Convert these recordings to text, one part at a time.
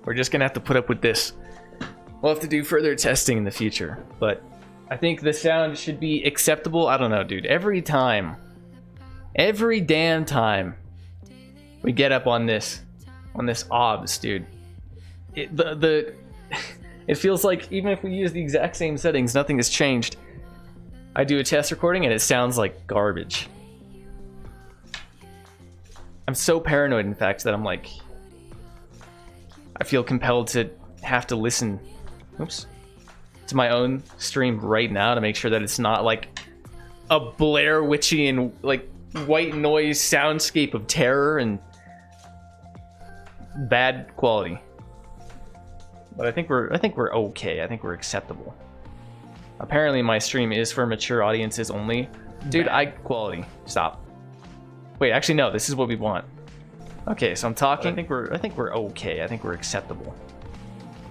We're just gonna have to put up with this. We'll have to do further testing in the future, but I think the sound should be acceptable. I don't know, dude. Every damn time we get up on this OBS, dude, it feels like even if we use the exact same settings, nothing has changed. I do a test recording and it sounds like garbage. I'm so paranoid, in fact, that I'm like, I feel compelled to have to listen, to my own stream right now to make sure that it's not like a Blair Witchian, like, white noise soundscape of terror and bad quality. But I think we're okay. I think we're acceptable. Apparently my stream is for mature audiences only. Dude, quality. Stop. Wait, actually no, this is what we want. Okay, so I'm talking. I think we're okay. I think we're acceptable.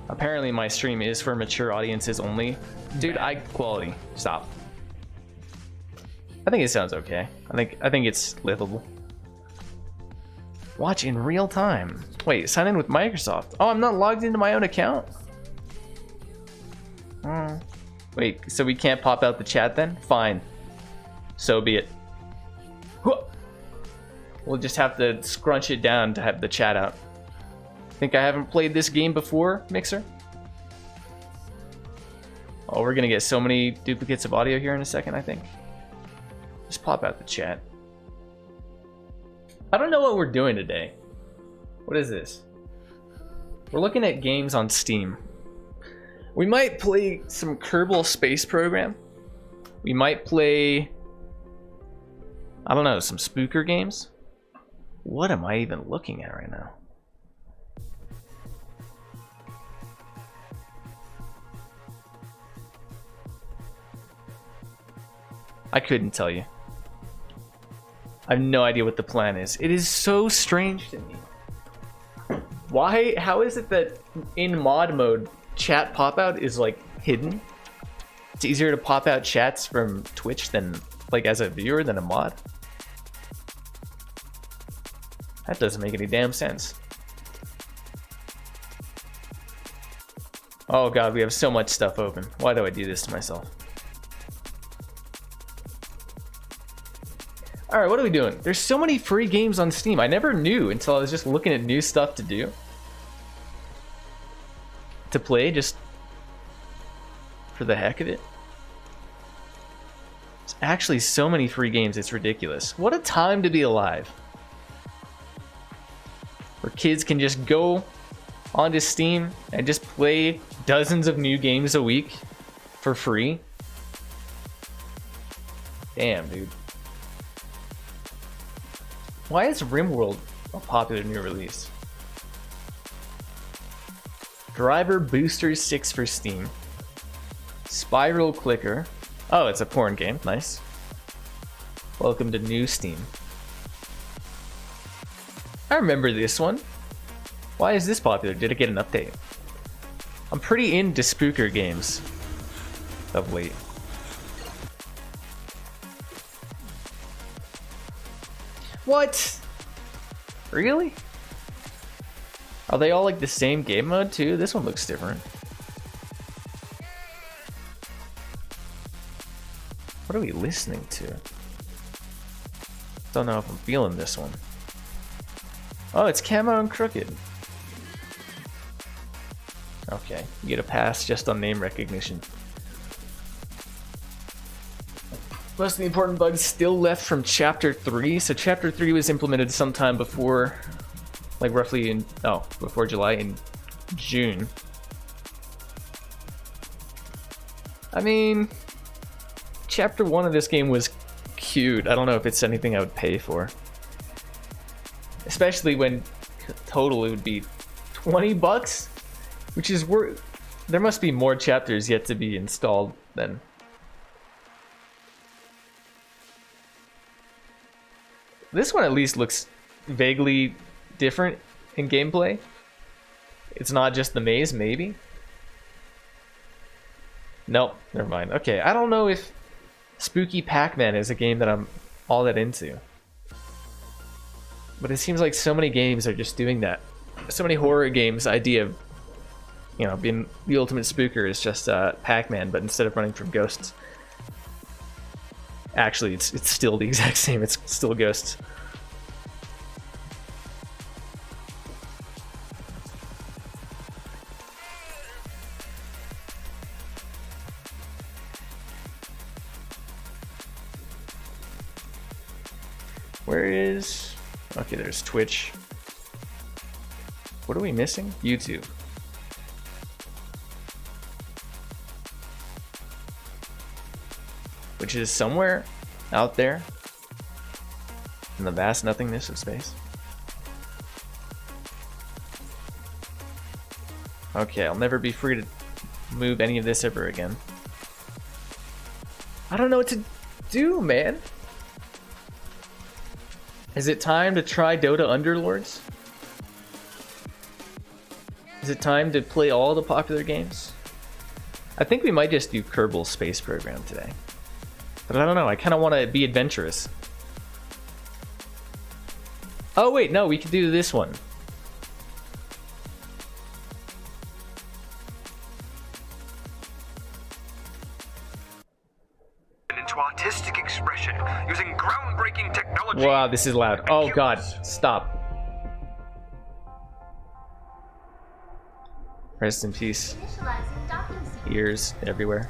Apparently my stream is for mature audiences only. Dude, quality. Stop. I think it sounds okay. I think it's livable. Watch in real time. Wait, sign in with Microsoft. Oh, I'm not logged into my own account? Wait, so we can't pop out the chat then? Fine. So be it. We'll just have to scrunch it down to have the chat out. Think I haven't played this game before, Mixer? Oh, we're gonna get so many duplicates of audio here in a second, I think. Just pop out the chat. I don't know what we're doing today. What is this? We're looking at games on Steam. We might play some Kerbal Space Program. We might play, I don't know, some Spooker games. What am I even looking at right now? I couldn't tell you. I have no idea what the plan is. It is so strange to me. Why? How is it that in mod mode, chat pop out is like hidden? It's easier to pop out chats from Twitch than like as a viewer than a mod. That doesn't make any damn sense. Oh god, we have so much stuff open. Why do I do this to myself? Alright, what are we doing? There's so many free games on Steam. I never knew until I was just looking at new stuff to do. To play, just for the heck of it. There's actually so many free games, it's ridiculous. What a time to be alive. Where kids can just go onto Steam and just play dozens of new games a week for free. Damn, dude. Why is RimWorld a popular new release? Driver Boosters 6 for Steam. Spiral Clicker. Oh, it's a porn game. Nice. Welcome to new Steam. I remember this one. Why is this popular? Did it get an update? I'm pretty into Spooker games of late. What? Really? Are they all like the same game mode too? This one looks different. What are we listening to? Don't know if I'm feeling this one. Oh, it's Camo and Crooked. Okay, you get a pass just on name recognition. Most of the important bugs still left from Chapter 3. So Chapter 3 was implemented sometime before, like roughly in, before July, in June. I mean, Chapter 1 of this game was cute. I don't know if it's anything I would pay for. Especially when total it would be 20 bucks, which is worth. There must be more chapters yet to be installed then. This one at least looks vaguely different in gameplay. It's not just the maze, maybe? Nope, never mind. Okay, I don't know if Spooky Pac-Man is a game that I'm all that into. But it seems like so many games are just doing that. so many horror games idea of, you know, being the ultimate spooker is just Pac-Man, but instead of running from ghosts, actually it's still the exact same. It's still ghosts. Where is... Okay, there's Twitch. What are we missing? YouTube. Which is somewhere out there in the vast nothingness of space. Okay, I'll never be free to move any of this ever again. I don't know what to do, man. Is it time to try Dota Underlords? Is it time to play all the popular games? I think we might just do Kerbal Space Program today. But I don't know, I kind of want to be adventurous. Oh wait, no, we could do this one. Into artistic expression using groundbreaking technology. Wow, this is loud. Oh god, stop. Rest in peace. Ears everywhere.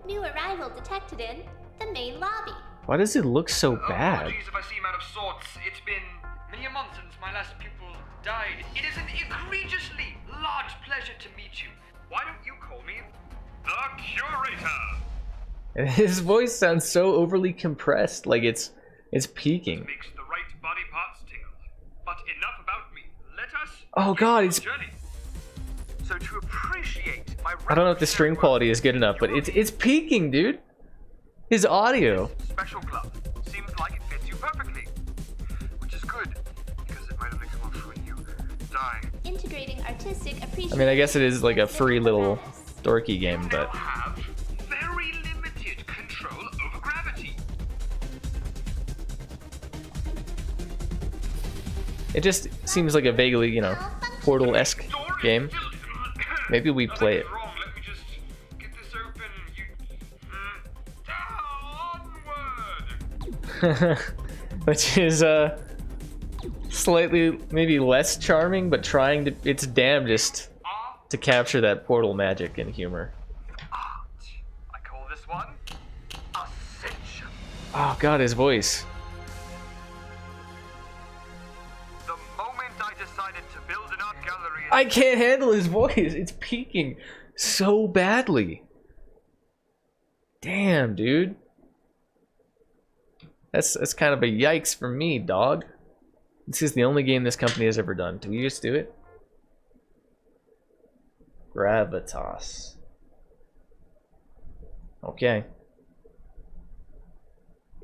New arrival detected in the main lobby. Why does it look so bad? Apologies if I seem out of sorts. It's been many a month since my last pupil died. It is an egregiously large pleasure to meet you. Why don't you call me the Curator? And his voice sounds so overly compressed, like it's peaking. Makes the right body parts tingle. But enough about me. Let us. Oh god, it's... journey. So to appreciate my I don't know if the stream quality is good enough, but it's peaking, dude. His audio. Special glove seems like it fits you perfectly, which is good because it might have come off when you die. Integrating artistic appreciation. I mean, I guess it is like a free little dorky game, but Have very limited control over gravity. it just seems like a vaguely, you know, Portal-esque game. Maybe we play it. Wrong. Let me just get this open. Onward. Which is slightly maybe less charming, but trying to its damnedest to capture that Portal magic and humor. Art. I call this one Ascension. Oh god, his voice. The moment I decided to build an art gallery. I can't handle his voice. It's peaking so badly. Damn, dude. That's kind of a yikes for me, dog. This is the only game this company has ever done. Do we just do it? Gravitas. Okay.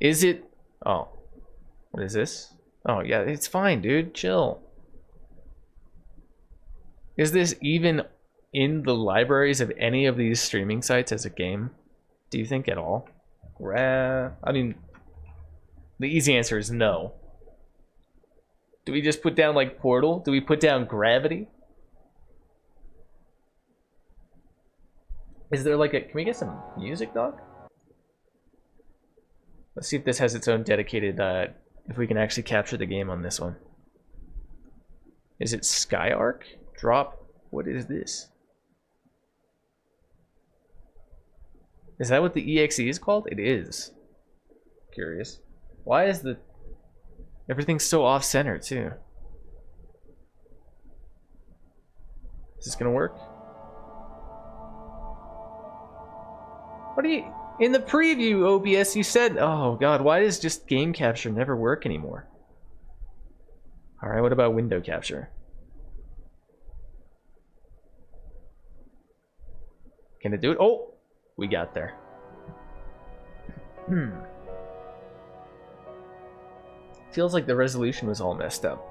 Is it? Oh. What is this? Oh, yeah, it's fine, dude. Chill. Is this even in the libraries of any of these streaming sites as a game? Do you think at all? I mean, the easy answer is no. Do we just put down like Portal? Do we put down Gravity? Is there like a... Can we get some music, dog? Let's see if this has its own dedicated... if we can actually capture the game on this one. Is it Skyark? Drop? What is this? Is that what the EXE is called? It is. Curious. Why is the... Everything's so off-center, too. Is this gonna work? What do you... In the preview, OBS, you said... Oh, God, why does just game capture never work anymore? Alright, what about window capture? Can it do it? Oh! We got there. Feels like the resolution was all messed up.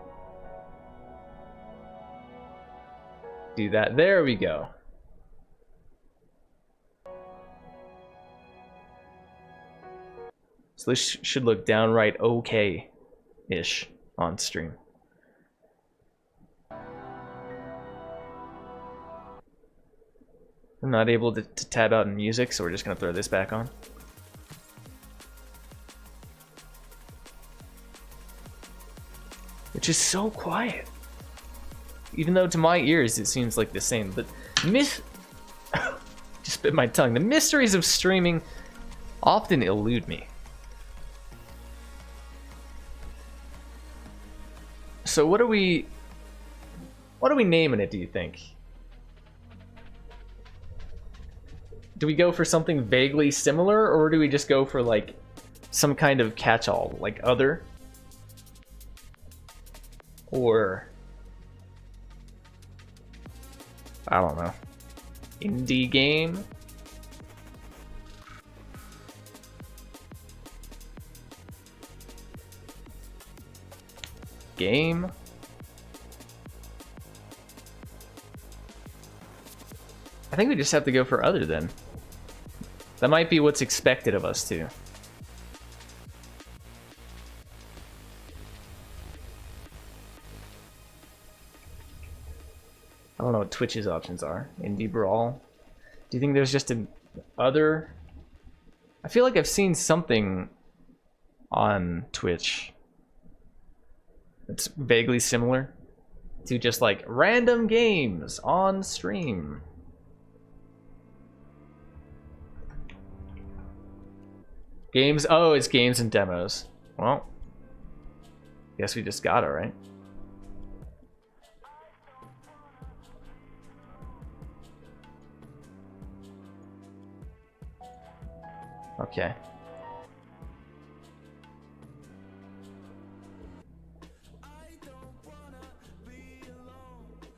Do that. There we go. So this should look downright okay-ish on stream. I'm not able to tab out in music, so we're just gonna throw this back on. Which is so quiet. Even though to my ears it seems like the same, but just bit my tongue. The mysteries of streaming often elude me. So what are we naming it, do you think? Do we go for something vaguely similar, or do we just go for like some kind of catch-all, like other? Or I don't know. Indie game? Game? I think we just have to go for other then. That might be what's expected of us too. I don't know what Twitch's options are. Indie Brawl. Do you think there's just an other? I feel like I've seen something on Twitch that's vaguely similar to just like random games on stream. Games, oh, it's games and demos. Well, guess we just got it, right? Okay.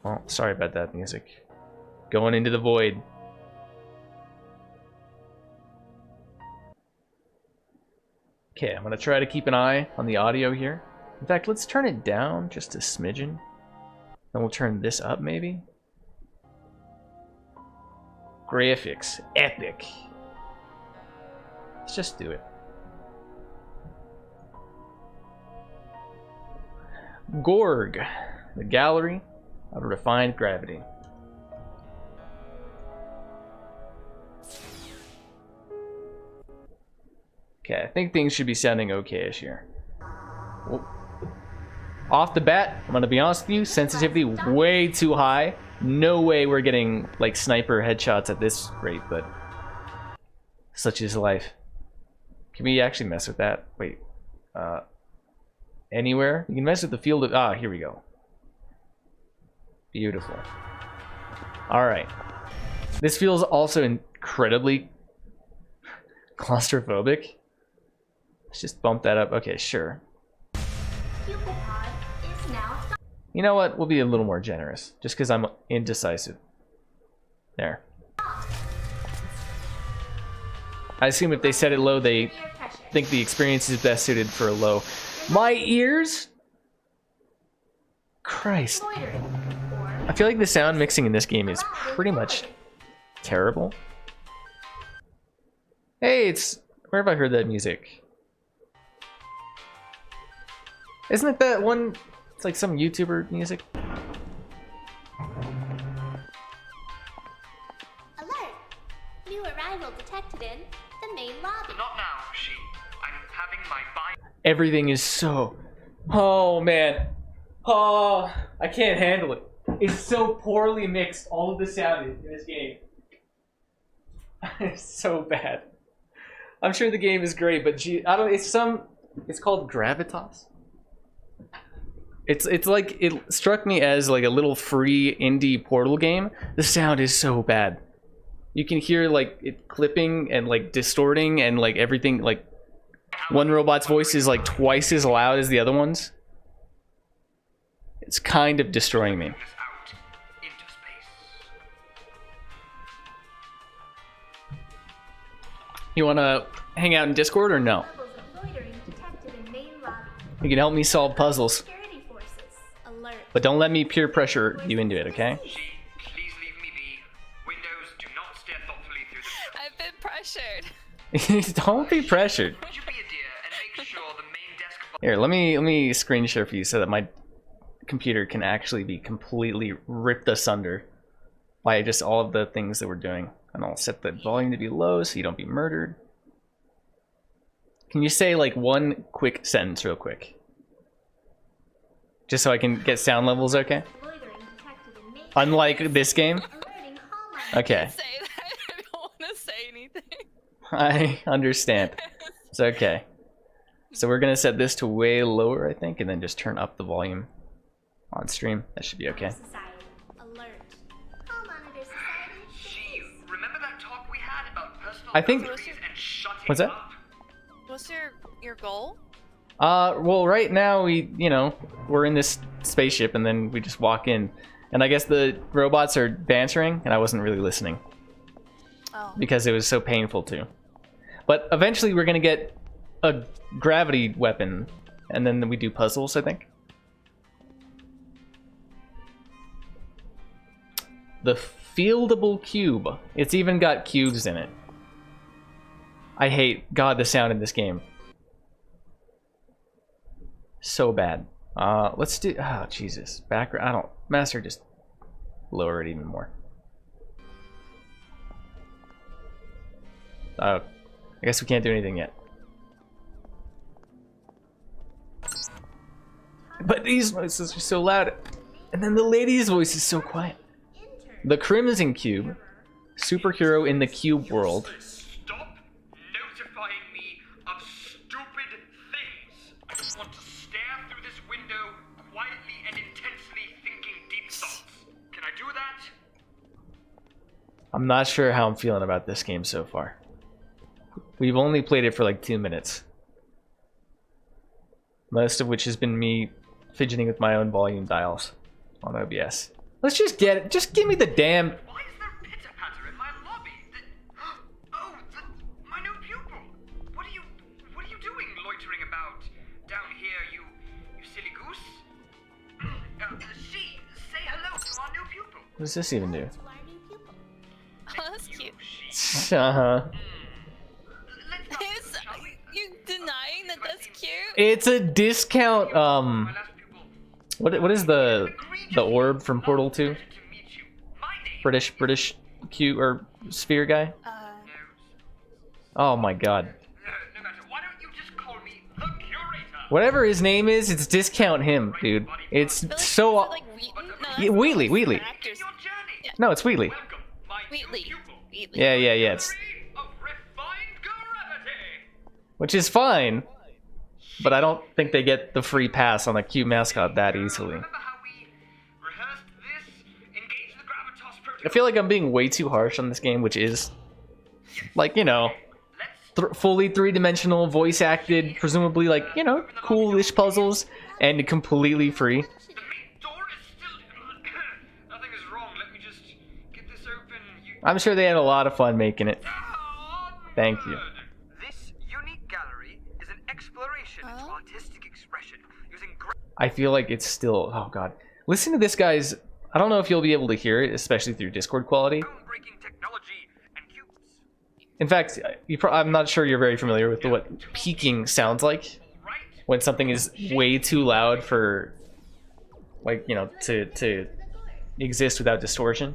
Well, sorry about that music. Going into the void. Okay, I'm gonna try to keep an eye on the audio here. In fact, let's turn it down just a smidgen. Then we'll turn this up maybe. Graphics, epic. Let's just do it. Gorg, the gallery of refined gravity. Okay, I think things should be sounding okay-ish here. Well, off the bat, I'm gonna be honest with you, sensitivity way too high. No way we're getting like sniper headshots at this rate, but such is life. Can we actually mess with that? Wait, anywhere? You can mess with the field of, here we go. Beautiful. All right. This feels also incredibly claustrophobic. Let's just bump that up. Okay, sure. You know what? We'll be a little more generous, just because I'm indecisive. There. I assume if they set it low, they think the experience is best suited for a low. My ears? Christ. I feel like the sound mixing in this game is pretty much terrible. Hey, it's... Where have I heard that music? Isn't it that one... It's like some YouTuber music? Alert! New arrival detected in the main lobby. Not now, she. I'm having my Everything is so... Oh, man. Oh, I can't handle it. It's so poorly mixed, all of the sound in this game. It's so bad. I'm sure the game is great, but gee, I don't... It's called Gravitas? It's like, it struck me as like a little free indie Portal game. The sound is so bad. You can hear like it clipping and like distorting and like everything, like one robot's voice is like twice as loud as the other one's. It's kind of destroying me. You wanna hang out in Discord or no? You can help me solve puzzles. But don't let me peer pressure you into it, okay? Please leave me be. Windows, do not stare thoughtfully through the... I've been pressured. Don't be pressured. Would you be a dear Here, let me screen share for you so that my computer can actually be completely ripped asunder by just all of the things that we're doing. And I'll set the volume to be low so you don't be murdered. Can you say like one quick sentence real quick? Just so I can get sound levels okay? Loitering detected in main Unlike this game? alerting Hallmark. Okay. Say that. I don't want to say anything. I understand. It's okay. So we're gonna set this to way lower, I think, and then just turn up the volume on stream. That should be okay. Society. Alert. Call monitor society. Gee, remember that talk we had about personal I think- boundaries and shutting What's that? up? What's your goal? Well, right now we're in this spaceship, and then we just walk in, and I guess the robots are bantering, and I wasn't really listening Oh. because it was so painful to. But eventually, we're gonna get a gravity weapon, and then we do puzzles, I think. The fieldable cube. It's even got cubes in it. I hate the sound in this game. So bad. Let's do, oh Jesus. Background, Master, just lower it even more. I guess we can't do anything yet. But these voices are so loud. And then the lady's voice is so quiet. The Crimson Cube. Superhero in the cube world. Stop notifying me of stupid things. I just want to stare through this window quietly and intensely thinking deep thoughts. Can I do that? I'm not sure how I'm feeling about this game so far. We've only played it for like 2 minutes. Most of which has been me fidgeting with my own volume dials on OBS. Let's just get it. Just give me the damn... Why is there pitter-patter in my lobby? My new pupil. What are you doing loitering about down here, you silly goose? She, say hello to our new pupil. What does this even do? To our new pupil. Oh, that's cute. She. Uh-huh. Let's not, Is shall we? you denying that that's cute? It's a discount, My last pupil. what is the orb from Portal 2? To meet you. My name. British cube or sphere guy? Oh my god. No matter. Why don't you just call me the curator? Whatever his name is, it's discount him, dude. It's I feel like, so... is it like Wheaton? No, that's Yeah, Wheatley, the Wheatley. actor's- Your journey. No, it's Wheatley. Welcome, my new Wheatley. pupil. Wheatley. Yeah, it's... Theory of refined gravity. Which is fine. But I don't think they get the free pass on the cube mascot that easily. Remember how we rehearsed this? Engage the gravitas protocol. I feel like I'm being way too harsh on this game, which is... Like, Let's fully three-dimensional, voice-acted, presumably, like, coolish puzzles, and completely free. The main door is still. Nothing is wrong. Let me just get this open. I'm sure they had a lot of fun making it. Thank you. This unique gallery is an exploration into Oh. artistic expression using I feel like it's still... Oh, God. Listen to this, guys. I don't know if you'll be able to hear it, especially through Discord quality. groundbreaking technology and cubes. In fact, I'm not sure you're very familiar with what peaking sounds like. Right? When something is way too loud for... Like, to exist without distortion.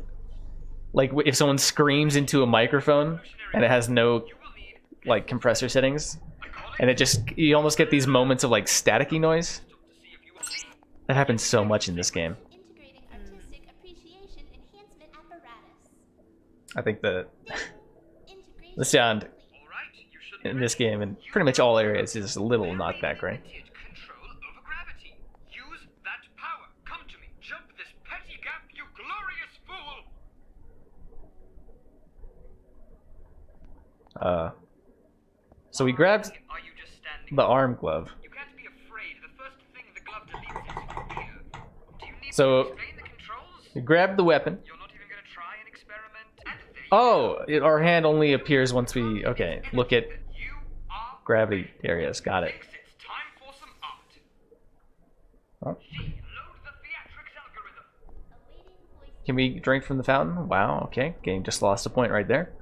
Like, if someone screams into a microphone and it has no, You will need like, compressor settings, I call it and it just... You almost get these moments of, like, staticky noise. to see if you will see. That happens so much in this game. Integrating artistic appreciation enhancement apparatus. I think the Integration. the sound All right, you should be in this ready. game in pretty much all areas is a little not that great. Limited control over gravity. Use that power. Come to me. Jump this petty gap, you glorious fool. So we grabbed Are you just standing? the arm glove. You can't be afraid. The first thing the glove deletes is your ear. Do you need So- to explain the controls? We grabbed the weapon. You're not even gonna try and experiment. And there you Oh, our hand only appears once we... Okay, look at go. You are gravity areas. Got it. Thinks it's time for some art. Oh. Gee, load the theatrics algorithm. Awaiting voice. Can we drink from the fountain? Wow, okay. Game just lost a point right there.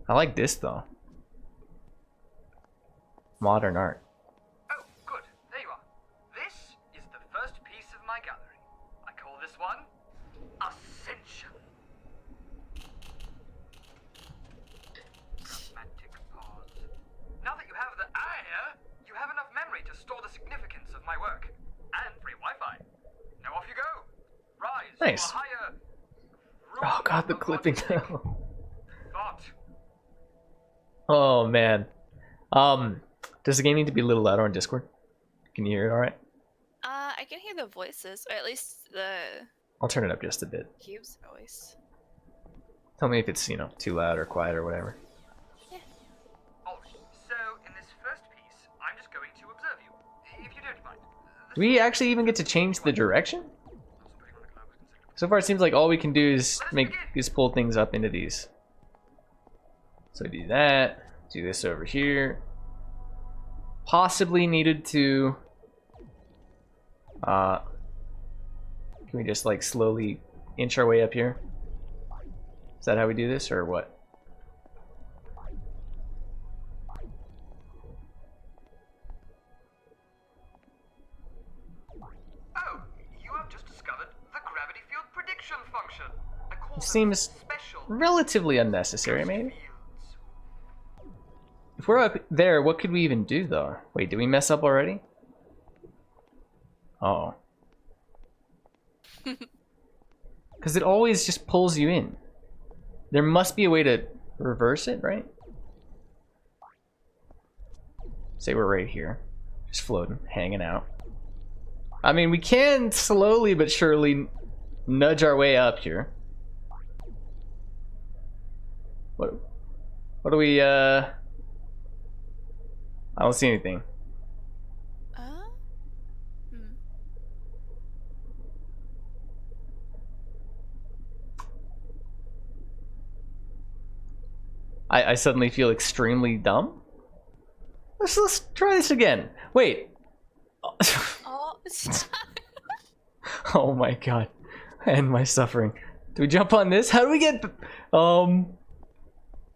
I like this, though. modern art. Oh, good. There you are. This is the first piece of my gallery. I call this one Ascension. Romantic pause. Now that you have the eye, you have enough memory to store the significance of my work. And free Wi-Fi. Now off you go. Rise Nice. to a higher... Oh god, the of clipping. thought. Oh man. Does the game need to be a little louder on Discord? Can you hear it all right? I can hear the voices, or at least the I'll turn it up just a bit. cube's voice. Tell me if it's, you know, too loud or quiet or whatever. Alright, so in this first piece, I'm just going to observe you. If you don't mind. Do we actually even get to change the direction? So far it seems like all we can do is pull things up into these. So do that, do this over here. Possibly needed to can we just like slowly inch our way up here? Is that how we do this or what? Oh, you have just discovered the gravity field prediction function. I call them Seems special relatively unnecessary, maybe. fields. If we're up there, what could we even do though? Wait, did we mess up already? Oh. Because it always just pulls you in. There must be a way to reverse it, right? Say we're right here. Just floating, hanging out. I mean, we can slowly but surely nudge our way up here. What do we, I don't see anything. Hmm. I suddenly feel extremely dumb. Let's try this again. Wait. Oh, Oh my god. And my suffering. Do we jump on this? How do we get...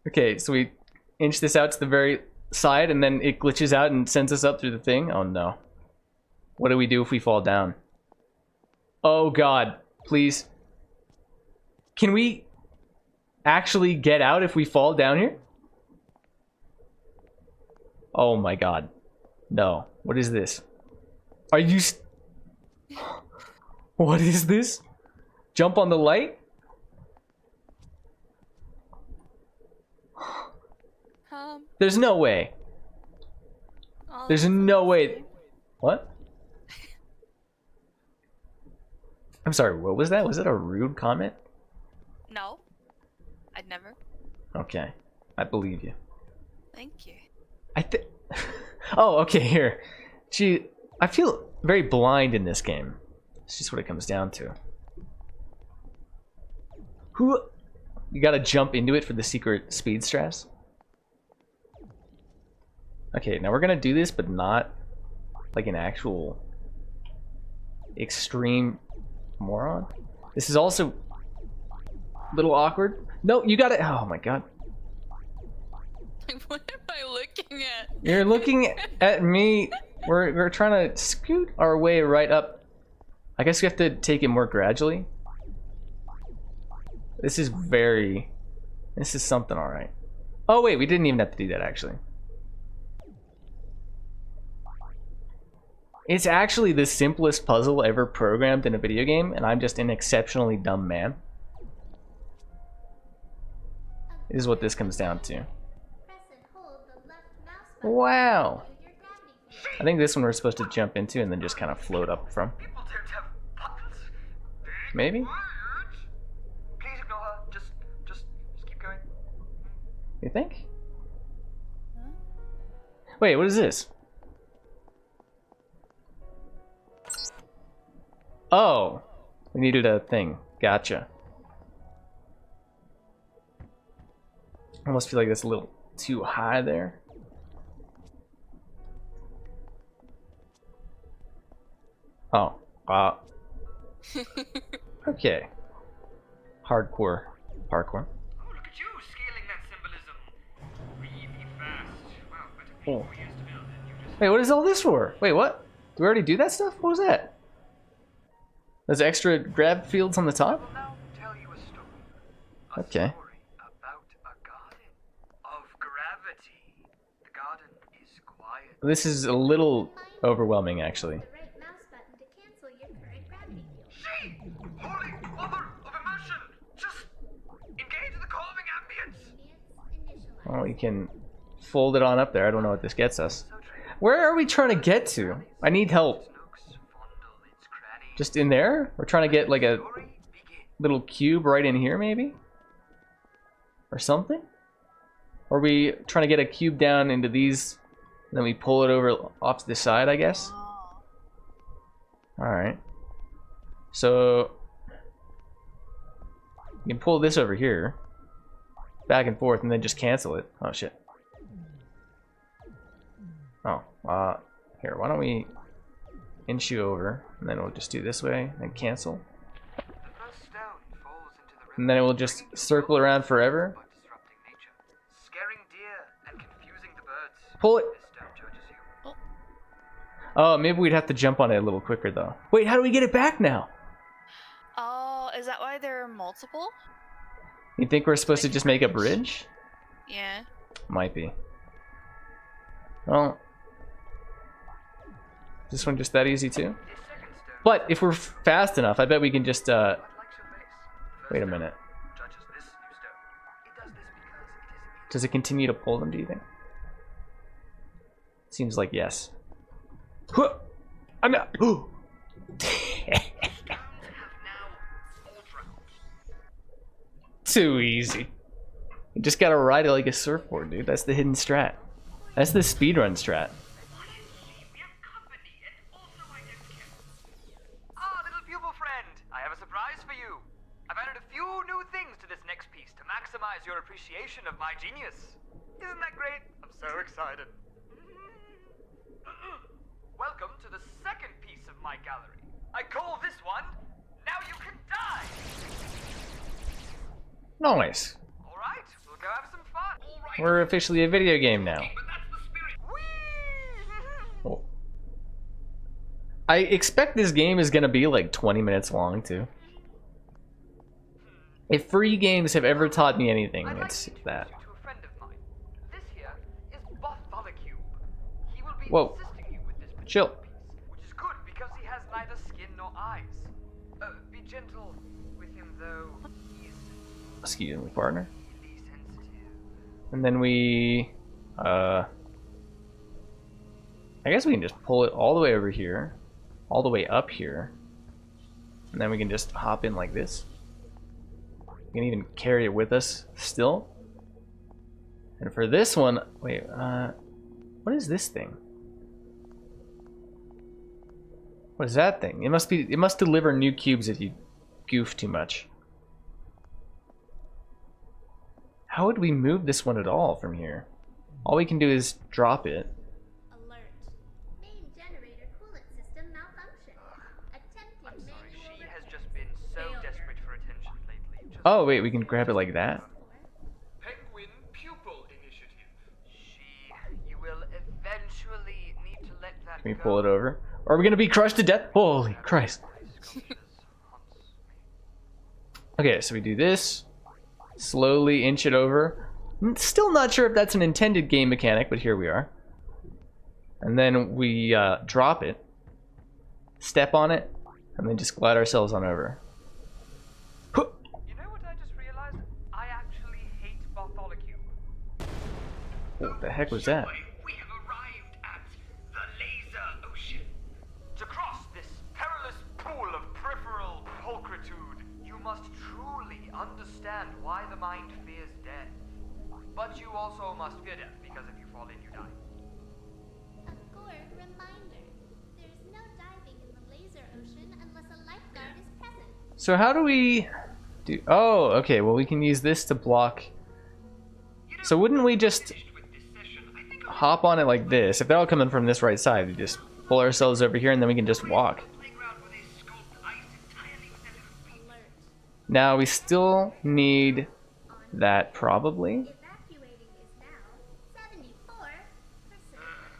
Okay, so we inch this out to the very side and then it glitches out and sends us up through the thing? Oh no. What do we do if we fall down? Oh god. Please. Can we actually get out if we fall down here? Oh my god. No. What is this? Are you... What is this? Jump on the light? There's no way. oh, There's that's no way. amazing. What? I'm sorry, what was that? Was it a rude comment? No, I'd never. Okay. I believe you. Thank you. Oh, okay, here. Gee, I feel very blind in this game. It's just what it comes down to. Who... You gotta jump into it for the secret speed stress? Okay, now we're gonna do this, but not like an actual extreme moron. This is also a little awkward. No, you gotta... Oh my god. What am I looking at? You're looking at me. We're trying to scoot our way right up. I guess we have to take it more gradually. This is very... This is something alright. Oh wait, we didn't even have to do that actually. It's actually the simplest puzzle ever programmed in a video game, and I'm just an exceptionally dumb man. This is what this comes down to. Press and hold the left mouse button Wow. to view your gravity field. I think this one we're supposed to jump into and then just kind of float up from. People don't have buttons. Maybe? Quiet. Please ignore her. Just keep going. You think? Wait, what is this? Oh, we needed a thing. Gotcha. I almost feel like that's a little too high there. Oh, okay. Hardcore parkour. Oh, look at you scaling that symbolism. Really fast. Wow, that took me Oh. 4 years to build it. Wait, what is all this for? Wait, what? Did we already do that stuff? What was that? There's extra grab fields on the top? I will now tell you a story. Okay. Story about a garden of gravity. The garden is quiet. This is a little overwhelming, actually. The right mouse button to cancel your current gravity field. She! Holy mother of immersion! Just engage the calming ambience! Initialize. Oh, you can fold it on up there. I don't know what this gets us. So trained. Where are we trying to get to? I need help. Nooks fondle its crannies. Just in there? We're trying to get like a Story begin. little cube right in here, maybe? Or something? Or are we trying to get a cube down into these, and then we pull it over off to the side, I guess? Oh. Alright. So, you can pull this over here, back and forth, and then just cancel it. Oh, shit. Oh, here, why don't we inch you over, and then we'll just do this way, and cancel. The first stone falls into the river. And then it will just circle around forever. But disrupting nature, scaring deer and confusing the birds. Pull it! This stone judges you. Oh, maybe we'd have to jump on it a little quicker, though. Wait, how do we get it back now? Oh, is that why there are multiple? You think we're supposed to just make a bridge? Yeah. Might be. Well, is this one just that easy too? This second stone. But if we're fast enough, I bet we can just, What likes your face? The wait a first minute. stone judges this new stone. It does this because it is Does it continue to pull them, do you think? Seems like yes. Huh! I'm out. Ooh. stones have now ultra. Too easy. You just gotta ride it like a surfboard, dude. That's the hidden strat. That's the speedrun strat. We have company and also I have kept. Ah, little pupil friend, I have a surprise for you. I've added a few new things to this next piece to maximize your appreciation of my genius. Isn't that great? I'm so excited. Welcome to the second piece of my gallery. I call this one, Now You Can Die. Nice. All right, we'll go have some fun. All right. We're officially a video game now. But that's the spirit. Whee! Oh. I expect this game is gonna be like 20 minutes long too. If free games have ever taught me anything, I'd like it's to introduce that. you to a friend of mine. This here is Bartholomew. He will be Whoa. assisting you with this particular Chill. piece, which is good because he has neither skin nor eyes. Be gentle with him though. He's Excuse me, partner. really sensitive. And then we, I guess we can just pull it all the way over here, all the way up here, and then we can just hop in like this. We can even carry it with us still. And for this one, wait, what is this thing? What is that thing? It must deliver new cubes if you goof too much. How would we move this one at all from here? All we can do is drop it. Alert. Main generator coolant system malfunction. Attempting I'm sorry, manual she has repair. just been so Failure. desperate for attention lately. Just Oh wait, we can grab it like that. Penguin Pupil Initiative. You will eventually need to let that Can we go. pull it over? Or are we gonna be crushed to death? Holy Christ. Sculptures haunts me. Okay, so we do this. Slowly inch it over. Still not sure if that's an intended game mechanic, but here we are. And then we drop it, step on it, and then just glide ourselves on over. Huh. You know what I just realized? I actually hate Bartholomew. What the heck was that? We have arrived at the Laser Ocean. To cross this perilous pool of peripheral pulchritude, you must truly understand why the mind fears death. But you also must fear death, because if you fall in, you die. A Gorg reminder. There's no diving in the laser ocean unless a lifeguard is present. So how do we do? Oh, okay. Well, we can use this to block. So wouldn't we just With this session, I think hop on it like this? If they're all coming from this right side, we just pull ourselves over here and then we can just walk. playground where they sculpt ice entirely with their little feet. Alert. Now we still need that probably. Evacuating is now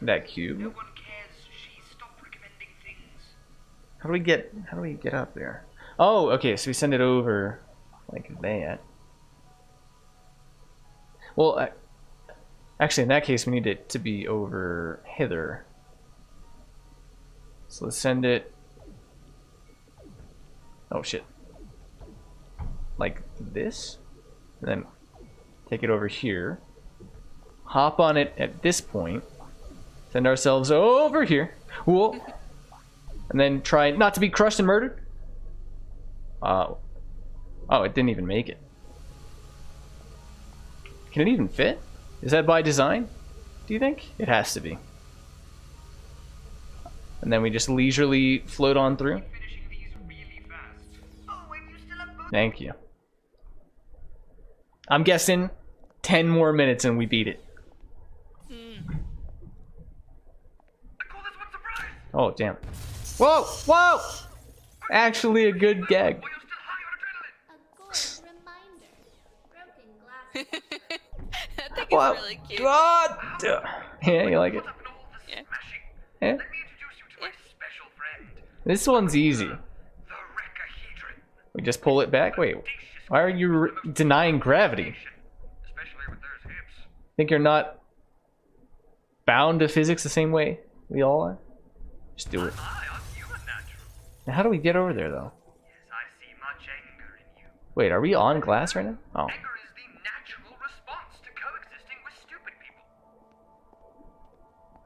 74%. that cube. No one cares. She stopped recommending things. How do we get up there? Oh, okay, so we send it over like that. Well, actually in that case we need it to be over hither. So let's send it. Oh shit. Like this? And then take it over here. Hop on it at this point. Send ourselves over here. Whoa. And then try not to be crushed and murdered. Oh, it didn't even make it. Can it even fit? Is that by design? Do you think? It has to be. And then we just leisurely float on through. Finishing these really fast. Oh, and you still have both. Thank you. I'm guessing 10 more minutes and we beat it. I call this one surprise. Oh, damn. Whoa! Whoa! Actually a good gag. Well, you're still high on adrenaline. A gourd reminder. Broken glass. I think Wow. it's really cute. What? Yeah, you like it? What's up in all this Yeah. smashing? Yeah. Let me introduce you to my special friend, This one's easy. the Recahedron. We just pull it back? Wait, why are you denying gravity? Especially with those hips. Think you're not bound to physics the same way we all are? Just do it. Aren't you a natural? Now, how do we get over there, though? Yes, I see much anger in you. Wait, are we on glass right now? Oh. Anger is the natural response to coexisting with stupid people.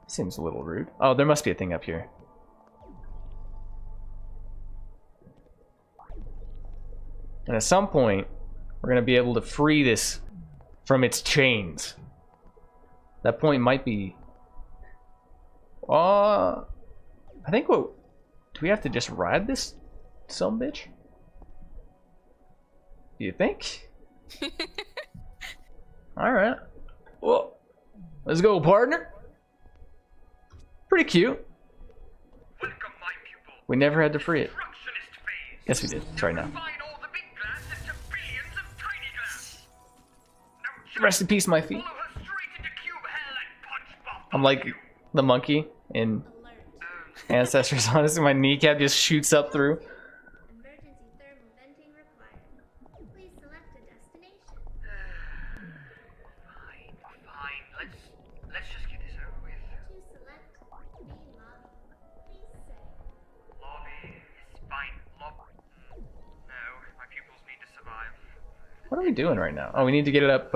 Seems a little rude. Oh, there must be a thing up here. And at some point, we're going to be able to free this from its chains. That point might be... I think what... Do we have to just ride this sumbitch? Do you think? Alright. Well, let's go, partner. Pretty cute. Welcome, my pupil. We never had to free it. Constructionist phase. Yes, we did. Sorry, now. Refine all the big glass into billions of tiny glass. Now just Rest in peace, my feet. follow her straight into cube hell and punch bomb. I'm like the monkey in Ancestors. Honestly, my kneecap just shoots up through. Emergency thermal venting required. Please select a destination. Fine. Let's just get this over with. To select main lobby. Please say. Lobby is fine. No, my pupils need to survive. What are we doing right now? Oh, we need to get it up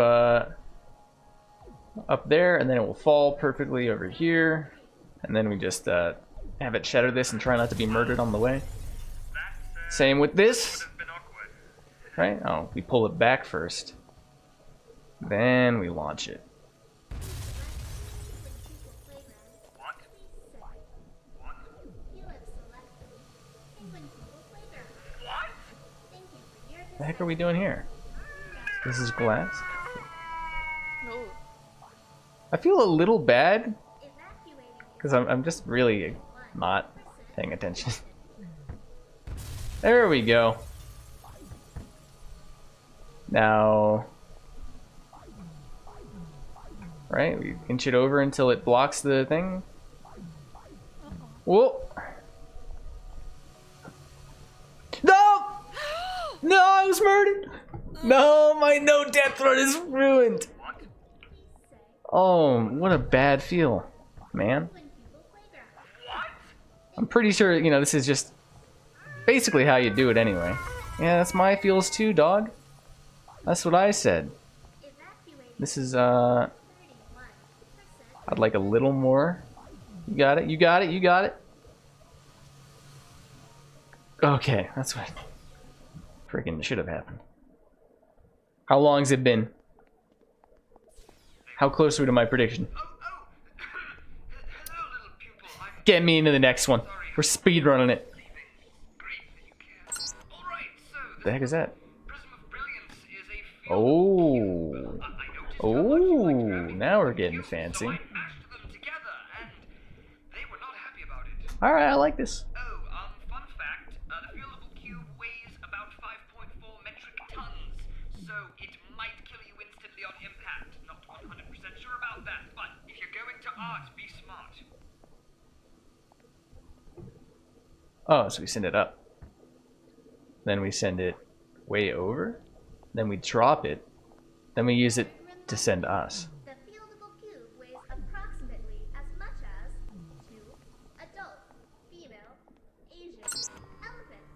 up there, and then it will fall perfectly over here. And then we just have it shatter this and try not to be murdered on the way. That's Same with this, would have been awkward. right? Oh, we pull it back first. Then we launch it. What? Please say. What? You have selected Penguin People Playground. What? Thank you for your What the heck are we doing here? This is glass. Ooh. I feel a little bad evacuating because I'm just really not paying attention. There we go. Now, right, we inch it over until it blocks the thing. Whoa! No! No, I was murdered! No, my no death run is ruined! What? Oh, what a bad feel, man. Penguin People Playground. What? I'm pretty sure, you know, this is just basically how you do it anyway. Yeah, that's my feels too, dog. That's what I said. Evacuating This is, 31%. I'd like a little more. You got it, you got it, you got it. Okay, that's what freaking should have happened. How long's it been? How close are we to my prediction? Oh. Hello, little pupil. I'm Get me into the next one. We're speedrunning it. leaving. Great that you care. All right, so What the heck is that? Prism of Brilliance is a field. Oh. I noticed how much you like Oh, gravity now we're and getting cubes, fancy. So I mashed them together, and they were not happy about it. Alright, I like this. Oh, fun fact, the fieldable cube weighs about 5.4 metric tons, so it might kill you instantly on impact. Not 100% sure about that, but if you're going to art, be smart. Oh, so we send it up. Then we send it way over. Then we drop it. Then we use it to send us. The fieldable cube weighs approximately as much as 2 adult, female, Asian elephants.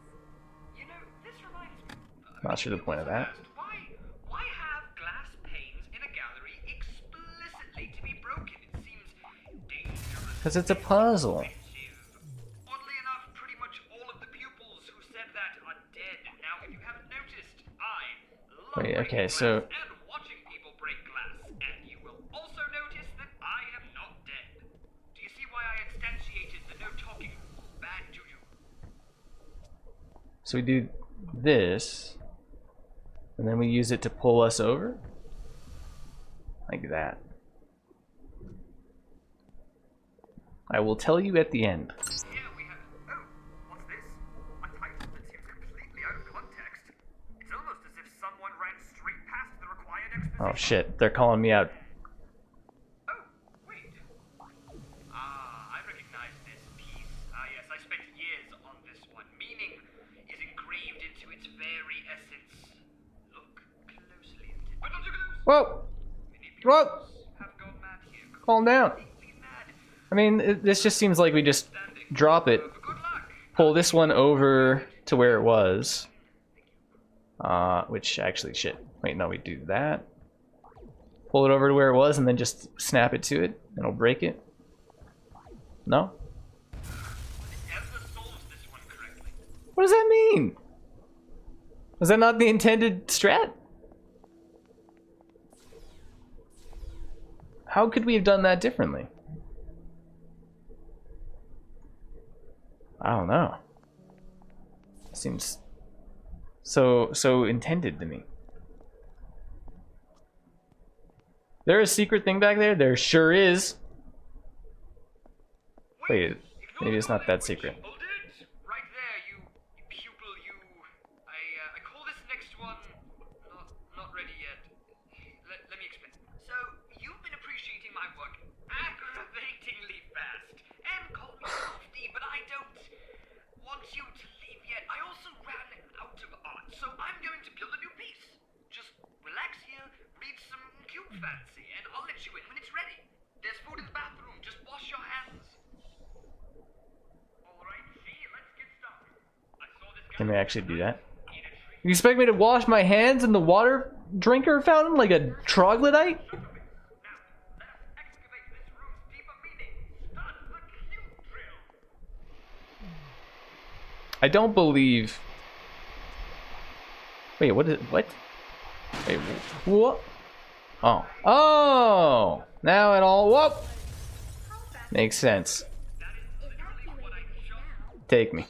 You know, this reminds me. Not sure the point of that. Why have glass panes in a gallery explicitly to be broken? It seems dangerous. Because it's a puzzle. Oddly enough, pretty much all of the pupils who said that are dead. Now, if you haven't noticed, I love Wait, breaking okay, so glass and watching people break glass, and you will also notice that I am not dead. Do you see why I instantiated the no talking bad juju? So we do this, and then we use it to pull us over, like that. I will tell you at the end. Here we have. Oh, what's this? A title that seems completely out of context. It's almost as if someone ran straight past the required exposition. Oh shit, they're calling me out. Oh, wait. I recognize this piece. Yes, I spent years on this one. Meaning is engraved into its very essence. Look closely at it. But not too close! Whoa! Many Whoa! pupils have gone mad here. Calm down. Completely mad. I mean, this just seems like we just drop it, Good luck. pull this one over to where it was. Which actually, shit. Wait, no, we do that. Pull it over to where it was and then just snap it to it, and it'll break it. No? Ever solves this one correctly. What does that mean? Was that not the intended strat? How could we have done that differently? I don't know. Seems so intended to me. There a secret thing back there? There sure is. Wait, maybe it's not that secret. Hold it! Right there, you pupil, you. I call this next one not ready yet. Let me explain. So, you've been appreciating my work aggravatingly fast. And call me softy, but I don't want you to leave yet. I also ran out of art, so I'm going to build a new piece. Just relax here, read some cube fancy, and I'll let you in when it's ready. There's food in the bathroom, just wash your hands. Alright, see, let's get started. I saw this guy. Can we actually do that? You expect me to wash my hands in the water drinker fountain like a troglodyte? Now, let us excavate this room's deeper meaning. Start the cube drill. I don't believe. Wait, what is what? Wait, what? Oh, oh! Now it all whoop makes sense. Take me.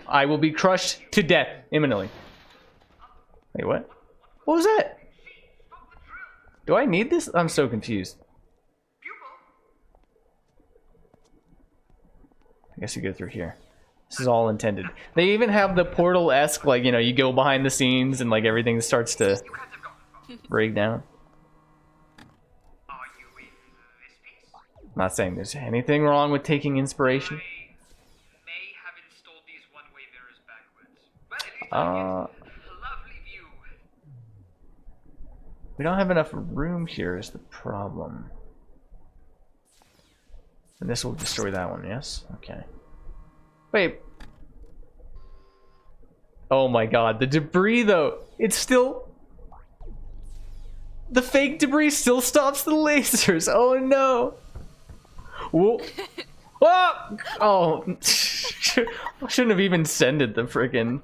I will be crushed to death imminently. Wait, what? What was that? Do I need this? I'm so confused. I guess you go through here. This is all intended. They even have the Portal-esque, like, you know, you go behind the scenes and like everything starts to break down. Are you in this piece? I'm not saying there's anything wrong with taking inspiration. I may have installed these one-way mirrors backwards. Well, at least I get a lovely view. We don't have enough room here is the problem. And this will destroy that one, yes? Okay. Wait. Oh my god, the debris though, it's still... The fake debris still stops the lasers, oh no! Whoa. Whoa! Oh, I shouldn't have even sended the frickin'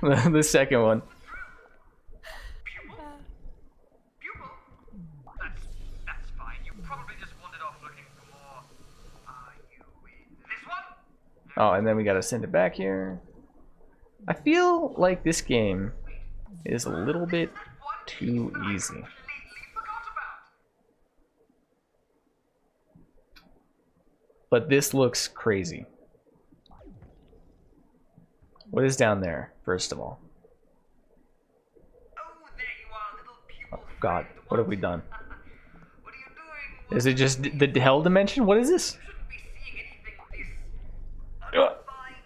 the second one. Pupil? That's fine. You probably just wandered off looking for more. Are you in this one? Oh, and then we gotta send it back here. I feel like this game is a little bit too easy. Completely forgot about. But this looks crazy. What is down there, first of all? Oh, there you are, little pupil. Oh, God, what have we done? What are you doing? Is it just the hell dimension? What is this? You shouldn't be seeing anything this Ugh. undefined.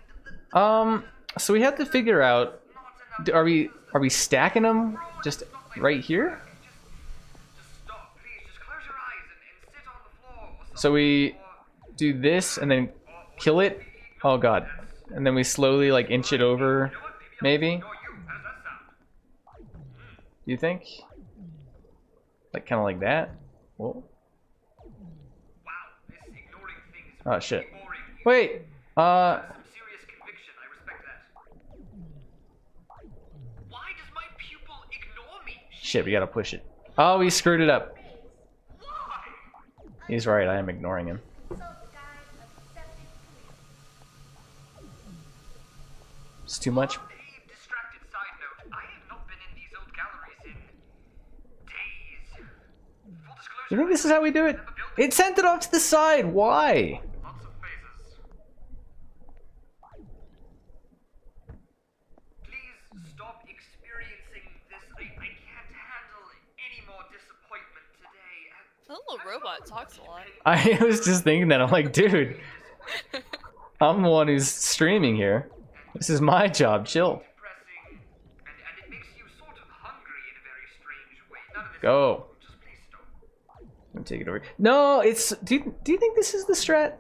So we have to figure out, are we stacking them just right here? Just stop, please. Just close your eyes and sit on the floor or something. So we do this and then kill it. Oh god. And then we slowly like inch it over, maybe? Ignore you. How does that sound? You think? Like kind of like that? Whoa. Wow, this ignoring thing is Oh shit. really boring. Wait. Some serious conviction. I respect that. Why does my pupil ignore me? Shit, we gotta push it. Oh, we screwed it up. Why? He's right, I am ignoring him. So guide accepted career. It's too much. On a distracted side note, I have not been in these old galleries in days. Full disclosure, You think this is how we do it? It sent it off to the side. Why? lots of phases. Please stop experiencing this. I can't handle any more disappointment today. The little robot talks a lot. I was just thinking that. I'm like, dude, I'm the one who's streaming here. This is my job. Chill. Depressing, and it makes you sort of hungry in a very strange way. None of this. Go. Just please stop. Let me take it over. No, it's. Do you think this is the strat?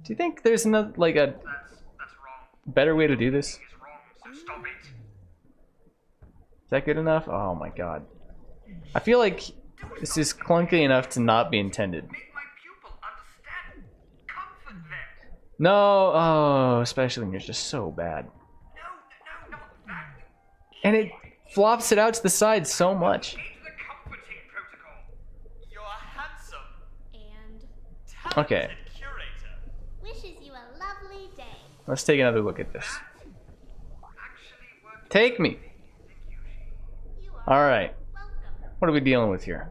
Do you think there's another like a That's wrong. better way to do this? It's wrong. So stop it. Is that good enough? Oh my god. I feel like this is clunky enough to not be intended. Make my pupil understand. Comfort them. No, oh, especially when you're just so bad. No, not that. And it flops it out to the side so much. Hate the comforting protocol. You're handsome, And talented Okay. curator. wishes you a lovely day. Let's take another look at this. Actually worked. Take me. You are Alright. welcome. What are we dealing with here?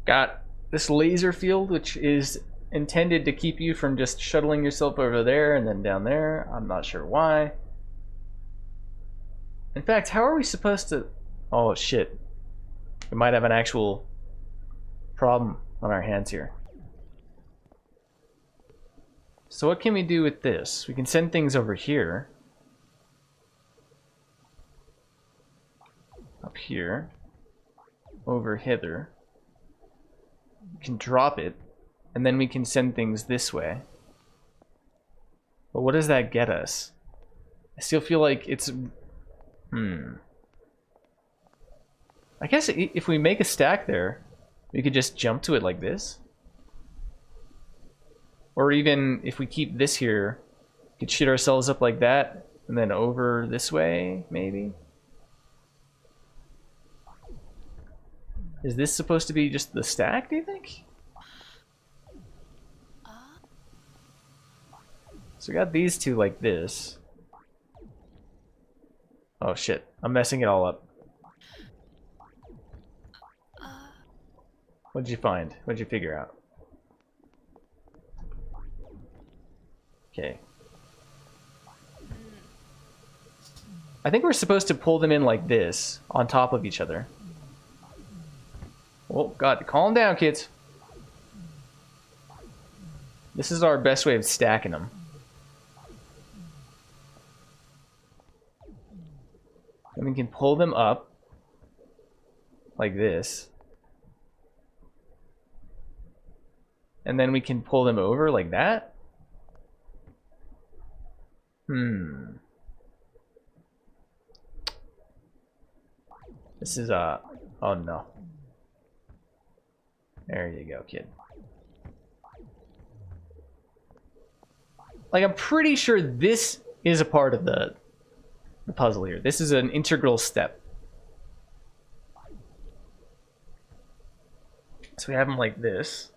Got this laser field, which is intended to keep you from just shuttling yourself over there and then down there. I'm not sure why. In fact, how are we supposed to... Oh, shit. We might have an actual problem on our hands here. So what can we do with this? We can send things over here. Up here. Over hither. We can drop it. And then we can send things this way. But what does that get us? I still feel like it's... I guess if we make a stack there, we could just jump to it like this. Or even if we keep this here, we could shoot ourselves up like that, and then over this way, maybe? Is this supposed to be just the stack, do you think? So we got these two like this. Oh shit, I'm messing it all up. What'd you find? What'd you figure out? Okay. I think we're supposed to pull them in like this, on top of each other. Oh god, calm down, kids. This is our best way of stacking them. Then we can pull them up like this. And then we can pull them over like that. This is oh no. There you go, kid. Like, I'm pretty sure this is a part of the puzzle here. This is an integral step. So we have them like this.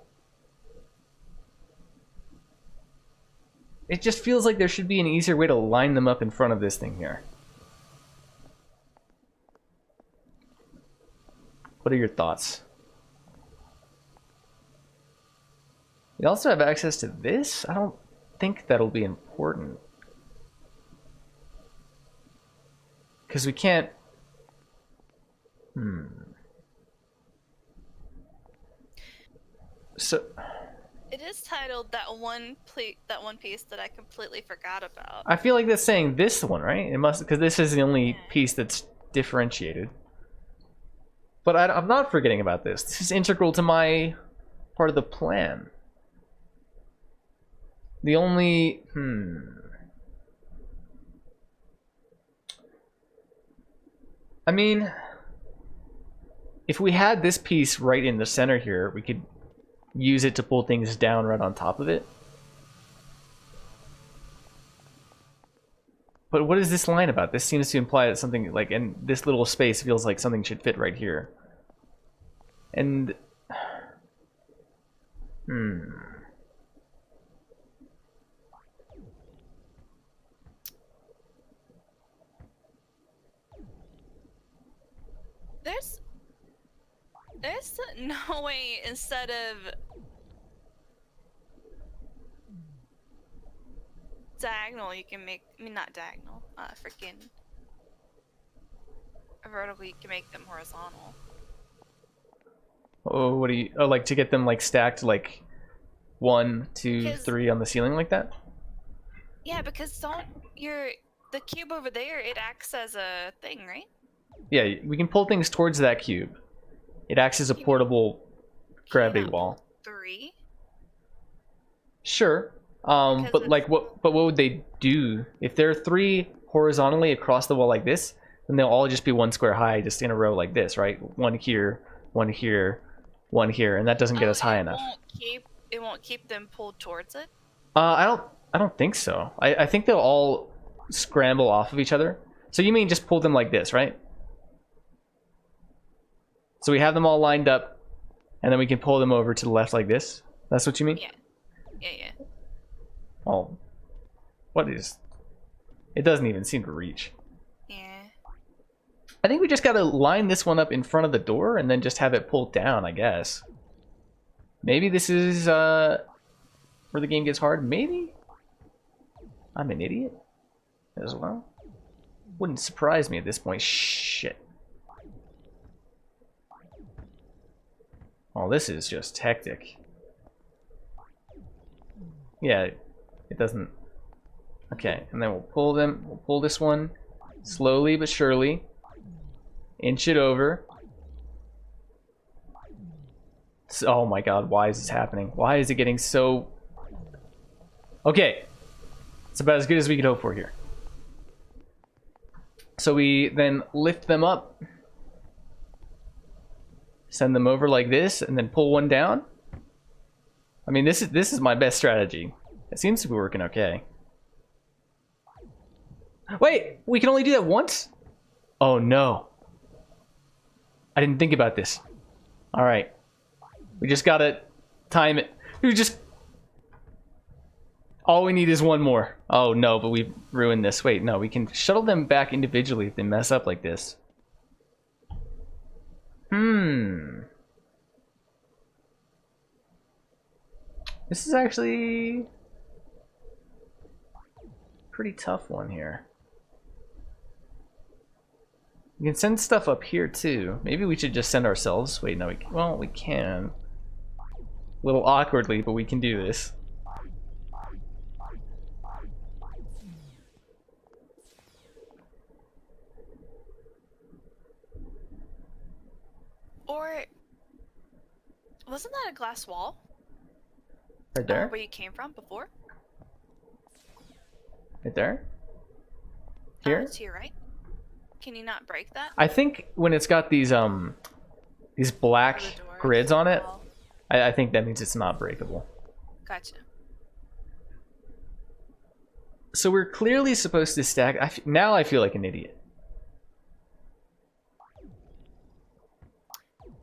It just feels like there should be an easier way to line them up in front of this thing here. What are your thoughts? We also have access to this? I don't think that'll be important. Because we can't... So... It is titled that one piece that I completely forgot about. I feel like that's saying this one, right? It must, because this is the only piece that's differentiated. But I'm not forgetting about this. This is integral to my part of the plan. The only... I mean, if we had this piece right in the center here, we could use it to pull things down right on top of it. But what is this line about? This seems to imply that something like, and this little space feels like something should fit right here. And there's no way instead of diagonal you can make, I mean not diagonal, freaking vertical, you can make them horizontal. oh, what do you? Oh, like to get them like stacked like 1, 2, 'Cause- 3 on the ceiling like that? Yeah, because the cube over there, it acts as a thing, right? Yeah, we can pull things towards that cube. It acts as a portable gravity not wall. 3. Sure. Because But like what would they do? If there are 3 horizontally across the wall like this, then they'll all just be 1 square high just in a row like this, right? 1 here, 1 here, 1 here, and that doesn't get us high enough. It won't keep them pulled towards it. I don't think so. I think they'll all scramble off of each other. So you mean just pull them like this, right? So we have them all lined up, and then we can pull them over to the left like this. That's what you mean? Yeah. Oh, what is? It doesn't even seem to reach. Yeah. I think we just gotta line this one up in front of the door and then just have it pulled down, I guess. Maybe this is where the game gets hard. Maybe? I'm an idiot as well. Wouldn't surprise me at this point. Shit. Oh, this is just hectic. Yeah, it doesn't... Okay, and then we'll pull them. We'll pull this one slowly but surely. Inch it over. Oh my god, why is this happening? Why is it getting so... Okay. It's about as good as we could hope for here. So we then lift them up. Send them over like this, and then pull one down. I mean, this is my best strategy. It seems to be working okay. Wait! We can only do that once? Oh no. I didn't think about this. Alright. We just gotta time it. We just... All we need is one more. Oh no, but we've ruined this. Wait, no, we can shuttle them back individually if they mess up like this. This is actually... pretty tough one here. We can send stuff up here too. Maybe we should just send ourselves. Wait, no, we can. A little awkwardly, but we can do this. Or wasn't that a glass wall? Right there? Where you came from before? Right there? Here? To your right. Can you not break that? I think when it's got these black The doors? grids on it, Oh, I think that means it's not breakable. gotcha. So we're clearly supposed to stack... now I feel like an idiot.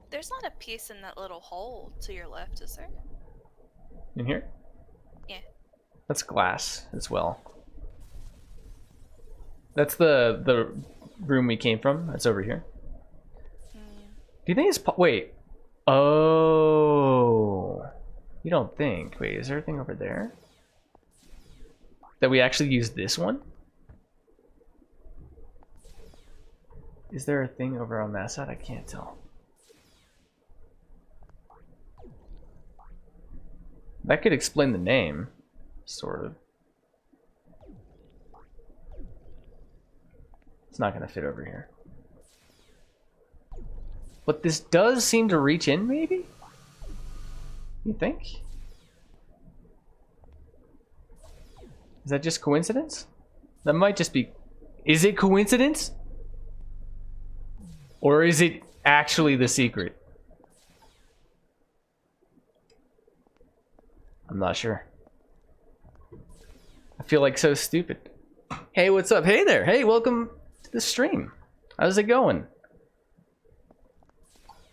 There's not a piece in that little hole to your left, is there? In here? Yeah. That's glass as well. That's the room we came from. That's over here. Do you think it's... wait. Oh. You don't think. Wait, is there a thing over there? That we actually use this one? Is there a thing over on that side? I can't tell. That could explain the name, sort of. It's not gonna fit over here. But this does seem to reach in, maybe? You think? Is that just coincidence? That might just be... Is it coincidence? Or is it actually the secret? I'm not sure. I feel like so stupid. Hey, what's up? Hey there. Hey, welcome to the stream. How's it going?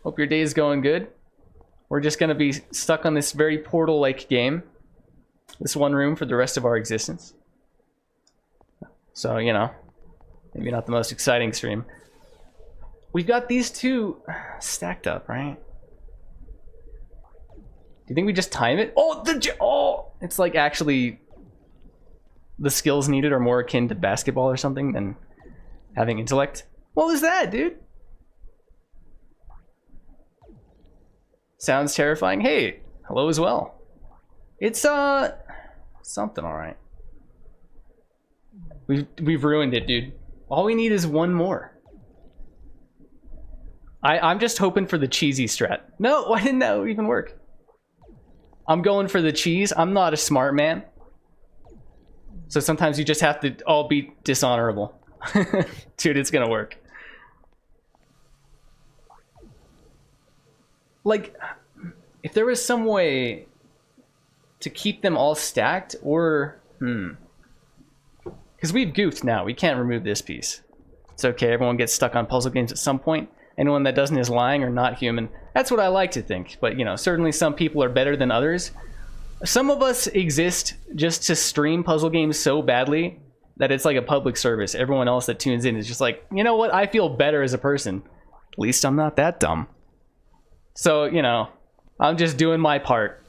Hope your day is going good. We're just gonna be stuck on this very Portal-like game. This one room for the rest of our existence. So, you know, maybe not the most exciting stream. We've got these two stacked up, right? Do you think we just time it? Oh, it's like actually the skills needed are more akin to basketball or something than having intellect. What was that, dude? Sounds terrifying. Hey, hello as well. It's something, all right. We've ruined it, dude. All we need is one more. I'm just hoping for the cheesy strat. No, why didn't that even work? I'm going for the cheese. I'm not a smart man. So sometimes you just have to all be dishonorable. Dude, it's gonna work. Like, if there was some way to keep them all stacked, or... Because we've goofed now. We can't remove this piece. It's okay. Everyone gets stuck on puzzle games at some point. Anyone that doesn't is lying or not human. That's what I like to think. But, you know, certainly some people are better than others. Some of us exist just to stream puzzle games so badly that it's like a public service. Everyone else that tunes in is just like, you know what? I feel better as a person. At least I'm not that dumb. So, you know, I'm just doing my part.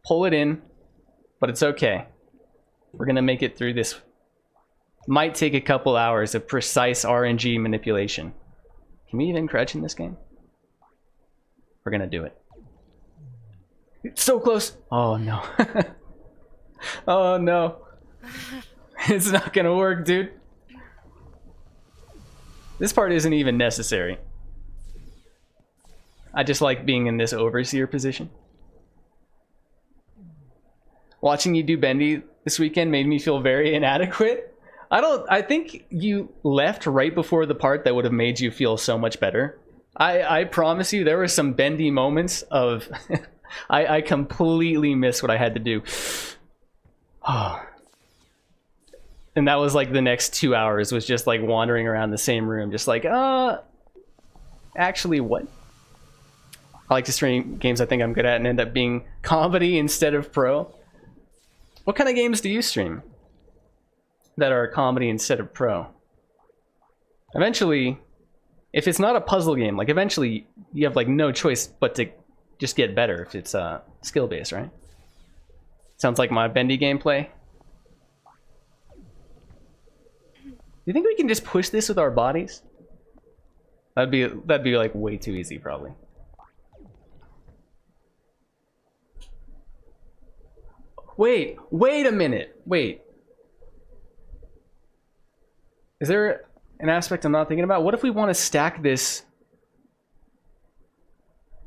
Pull it in, but it's okay. We're gonna make it through this. Might take a couple hours of precise RNG manipulation. Can we even crouch in this game? We're gonna do it. It's so close. Oh no. Oh no. It's not gonna work, dude. This part isn't even necessary. I just like being in this overseer position. Watching you do Bendy this weekend made me feel very inadequate. I think you left right before the part that would have made you feel so much better. I promise you there were some Bendy moments of I completely missed what I had to do. And that was like the next 2 hours was just like wandering around the same room, just like, actually what? I like to stream games I think I'm good at and end up being comedy instead of pro. What kind of games do you stream that are comedy instead of pro? Eventually, if it's not a puzzle game, like eventually you have like no choice but to just get better if it's skill-based, right? Sounds like my Bendy gameplay. Do you think we can just push this with our bodies? That'd be like way too easy, probably. Wait a minute. Wait. Is there an aspect I'm not thinking about? What if we want to stack this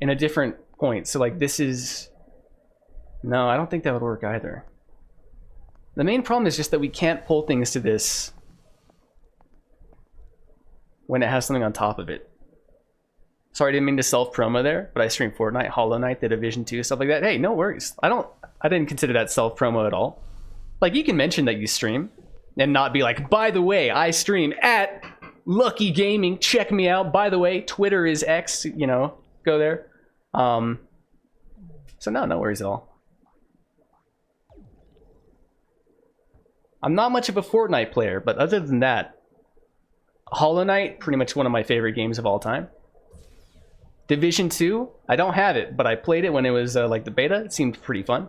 in a different point? So like this is... No, I don't think that would work either. The main problem is just that we can't pull things to this when it has something on top of it. Sorry, I didn't mean to self-promo there, but I stream Fortnite, Hollow Knight, The Division 2, stuff like that. Hey, no worries. I didn't consider that self-promo at all. Like, you can mention that you stream and not be like, by the way, I stream at Lucky Gaming. Check me out. By the way, Twitter is X, you know, go there. So no worries at all. I'm not much of a Fortnite player, but other than that, Hollow Knight, pretty much one of my favorite games of all time. Division 2, I don't have it, but I played it when it was like the beta. It seemed pretty fun.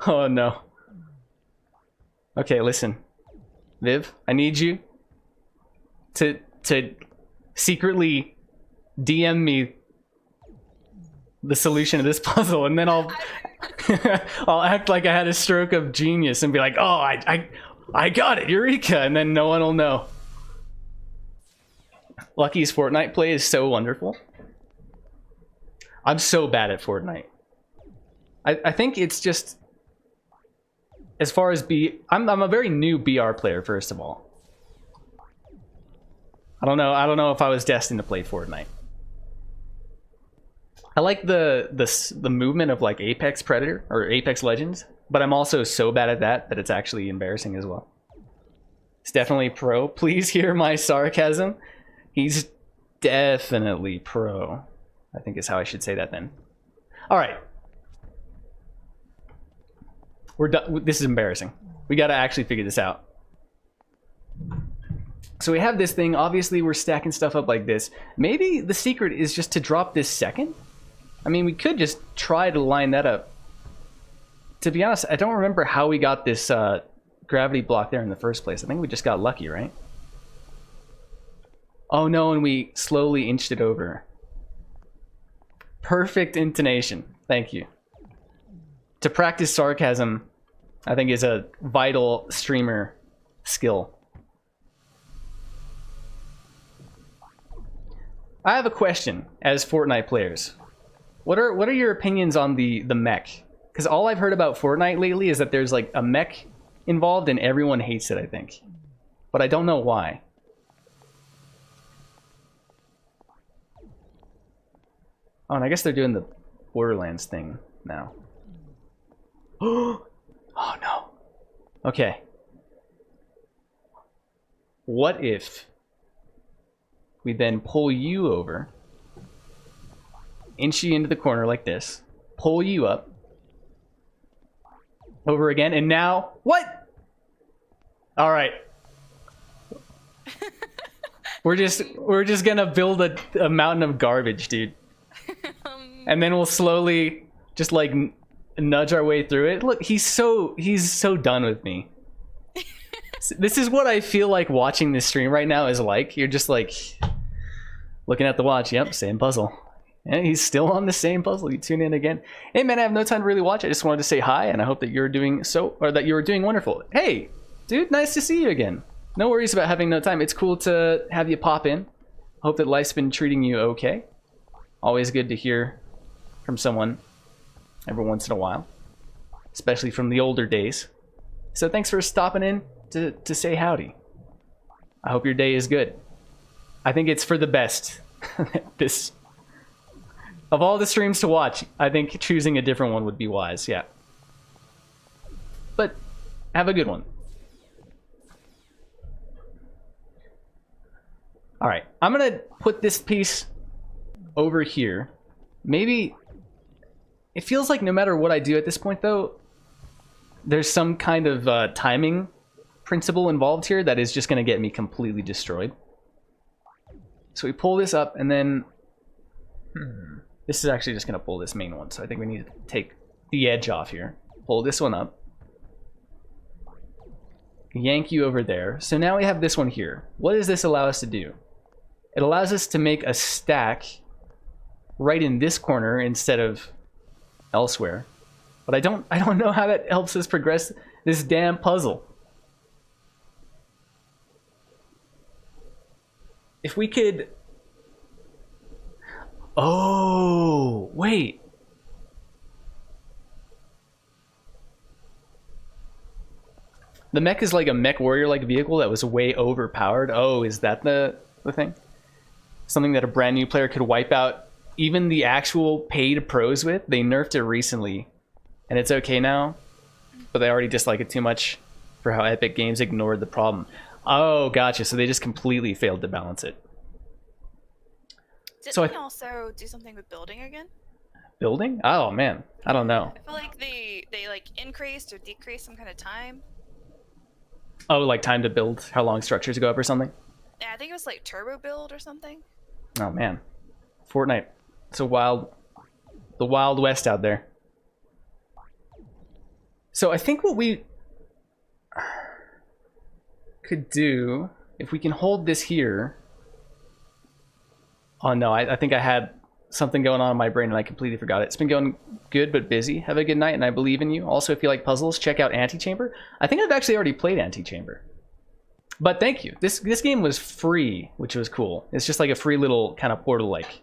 Oh no. Okay, listen. Viv, I need you to secretly DM me the solution to this puzzle, and then I'll I'll act like I had a stroke of genius and be like, oh, I got it, Eureka, and then no one will know. Lucky's Fortnite play is so wonderful. I'm so bad at Fortnite. I think it's just, as far as I'm a very new BR player, first of all. I don't know if I was destined to play Fortnite. I like the movement of like Apex Predator or Apex Legends, but I'm also so bad at that it's actually embarrassing as well. It's definitely pro. Please hear my sarcasm. He's definitely pro, I think is how I should say that then. All right. We're done. This is embarrassing. We got to actually figure this out. So we have this thing. Obviously, we're stacking stuff up like this. Maybe the secret is just to drop this second? I mean, we could just try to line that up. To be honest, I don't remember how we got this gravity block there in the first place. I think we just got lucky, right? Oh no, and we slowly inched it over. Perfect intonation. Thank you. To practice sarcasm, I think, is a vital streamer skill. I have a question as Fortnite players. What are your opinions on the mech? Because all I've heard about Fortnite lately is that there's like a mech involved and everyone hates it, I think. But I don't know why. Oh, and I guess they're doing the Borderlands thing now. Oh no. Okay. What if we then pull you over, inch you into the corner like this, pull you up, over again, and now what? All right. we're just gonna build a mountain of garbage, dude. And then we'll slowly just like nudge our way through it. Look, he's so done with me. This is what I feel like watching this stream right now is like. You're just like looking at the watch. Yep, same puzzle. And he's still on the same puzzle. You tune in again. Hey man, I have no time to really watch. I just wanted to say hi, and I hope that you're doing that you were doing wonderful. Hey, dude, nice to see you again. No worries about having no time. It's cool to have you pop in. Hope that life's been treating you okay. Always good to hear from someone every once in a while, especially from the older days. So thanks for stopping in to say howdy. I hope your day is good. I think it's for the best. This, of all the streams to watch, I think choosing a different one would be wise, yeah. But have a good one. All right, I'm gonna put this piece over here. Maybe it feels like no matter what I do at this point, though, there's some kind of timing principle involved here that is just going to get me completely destroyed. So we pull this up, and then this is actually just going to pull this main one. So I think we need to take the edge off here. Pull this one up. Yank you over there. So now we have this one here. What does this allow us to do? It allows us to make a stack right in this corner instead of elsewhere. But I don't know how that helps us progress this damn puzzle. If we could... Oh, wait. The mech is like a mech warrior-like vehicle that was way overpowered. Oh, is that the thing? Something that a brand new player could wipe out even the actual paid pros with. They nerfed it recently, and it's okay now, but they already dislike it too much for how Epic Games ignored the problem. Oh, gotcha. So they just completely failed to balance it. Didn't So they also do something with building again? Building? Oh man, I don't know. I feel like they like increased or decreased some kind of time. Oh, like time to build, how long structures go up or something? Yeah, I think it was like turbo build or something. Oh man, Fortnite. It's a wild, the Wild West out there. So I think what we... could do, if we can hold this here. Oh no, I think I had something going on in my brain and I completely forgot it. It's been going good but busy. Have a good night and I believe in you. Also, if you like puzzles, check out Antichamber. I think I've actually already played Antichamber. But thank you. This game was free, which was cool. It's just like a free little kind of portal-like.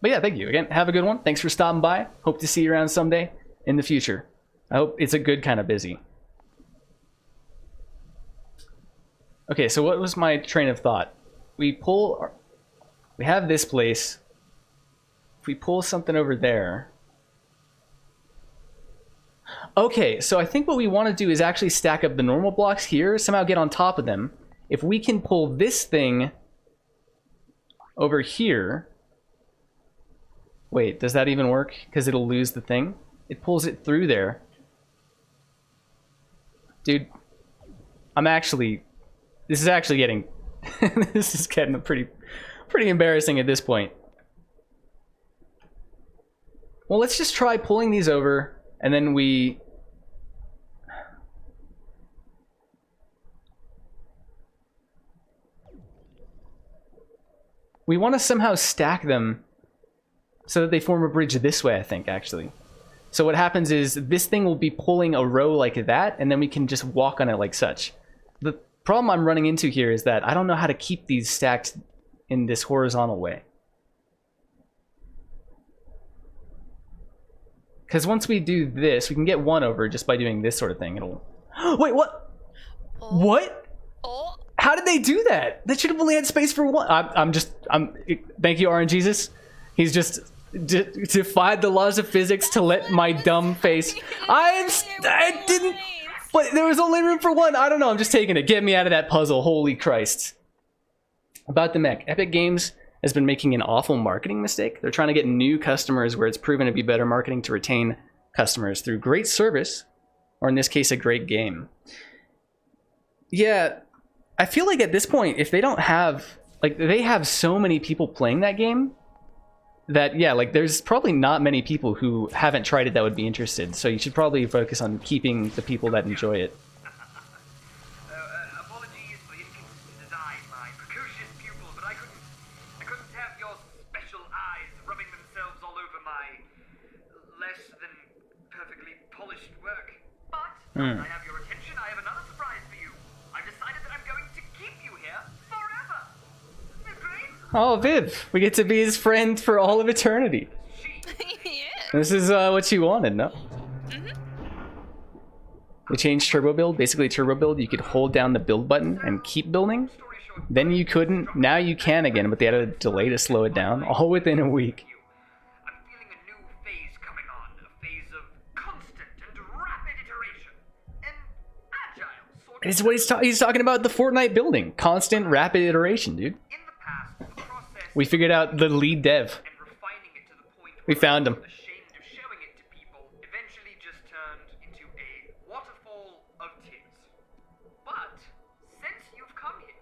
But yeah, thank you. Again, have a good one. Thanks for stopping by. Hope to see you around someday in the future. I hope it's a good kind of busy. Okay, so what was my train of thought? We have this place. If we pull something over there. Okay, so I think what we want to do is actually stack up the normal blocks here, somehow get on top of them. If we can pull this thing over here. Wait, does that even work? Because it'll lose the thing. It pulls it through there. Dude, this is actually getting this is getting pretty embarrassing at this point. Well, let's just try pulling these over and then we want to somehow stack them so that they form a bridge this way, I think, actually. So what happens is this thing will be pulling a row like that, and then we can just walk on it like such. The problem I'm running into here is that I don't know how to keep these stacked in this horizontal way. Because once we do this, we can get one over just by doing this sort of thing. It'll... Wait, what? Oh. What? Oh. How did they do that? They should have only had space for one. Thank you, RNGesus. He's just defied the laws of physics to let my dumb face. I didn't. But there was only room for one. I don't know. I'm just taking it. Get me out of that puzzle. Holy Christ. About the mech. Epic Games has been making an awful marketing mistake. They're trying to get new customers where it's proven to be better marketing to retain customers through great service, or in this case, a great game. Yeah, I feel like at this point, if they don't have, like, they have so many people playing that game that, yeah, like, there's probably not many people who haven't tried it that would be interested. So you should probably focus on keeping the people that enjoy it. Apologies for the inconsistent design, my precocious pupil, but I couldn't have your special eyes rubbing themselves all over my less than perfectly polished work. But I have your attention. I have another surprise for you. I've decided that I'm going to keep you here forever. Isn't it great? Oh, Viv, we get to be his friend for all of eternity. Yeah. This is what you wanted, no? We changed turbo build. Basically, turbo build, you could hold down the build button and keep building. Then you couldn't. Now you can again, but they had a delay to slow it down, all within a week. I'm feeling a new phase coming on, a phase of constant and rapid iteration. An agile sort of... It's what he's talking about, the Fortnite building. Constant, rapid iteration, dude. In the past, the process We figured out the lead dev. and refining it to the point We where found him. I was ashamed of showing it to people eventually just turned into a waterfall of tears. But since you've come here,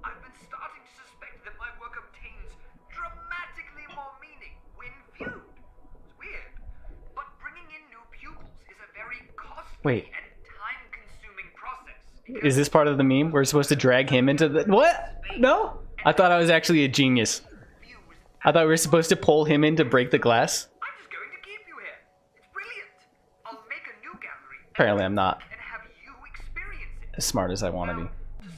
I've been starting to suspect that my work obtains dramatically more meaning when viewed. It's weird, but bringing in new pupils is a very costly Wait. and time-consuming process. Is this part of the meme? We're supposed to drag him into the... What? No? I thought I was actually a genius. I thought we were supposed to pull him in to break the glass. I'm just going to keep you here. It's brilliant. I'll make a new gallery Apparently I'm not and have you experience it. as smart as I want to be. To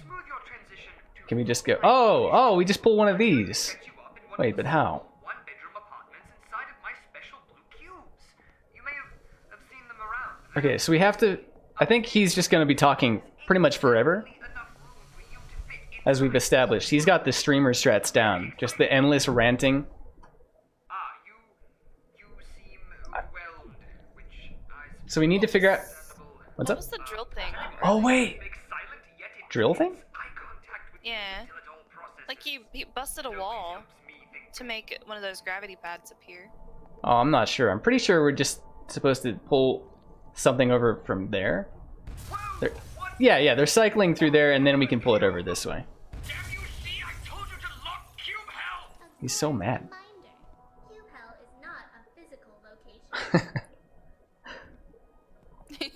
smooth your transition to Can we just go... Oh, we just pull one of these. set you up in one Wait, of but the how? one-bedroom apartments inside of my special blue cubes. You may have seen them around. Okay, so we have to... I think he's just going to be talking pretty much forever, Enough room for you to fit in. as we've established. He's got the streamer strats down. Just the endless ranting. You seem overwhelmed, which I So we need to figure out... What's What up? was the drill thing? Oh, wait. make silent yet it Drill thing? eye contact with Yeah. until it all processes. Like he busted a wall Helps me think. to make one of those gravity pads appear. Oh, I'm not sure. I'm pretty sure we're just supposed to pull something over from there. They're, yeah, they're cycling through there, and then we can pull it over this way. Damn you, see, I told you to lock Cube Hell! He's so mad. Reminder, Cube Hell is not a physical location.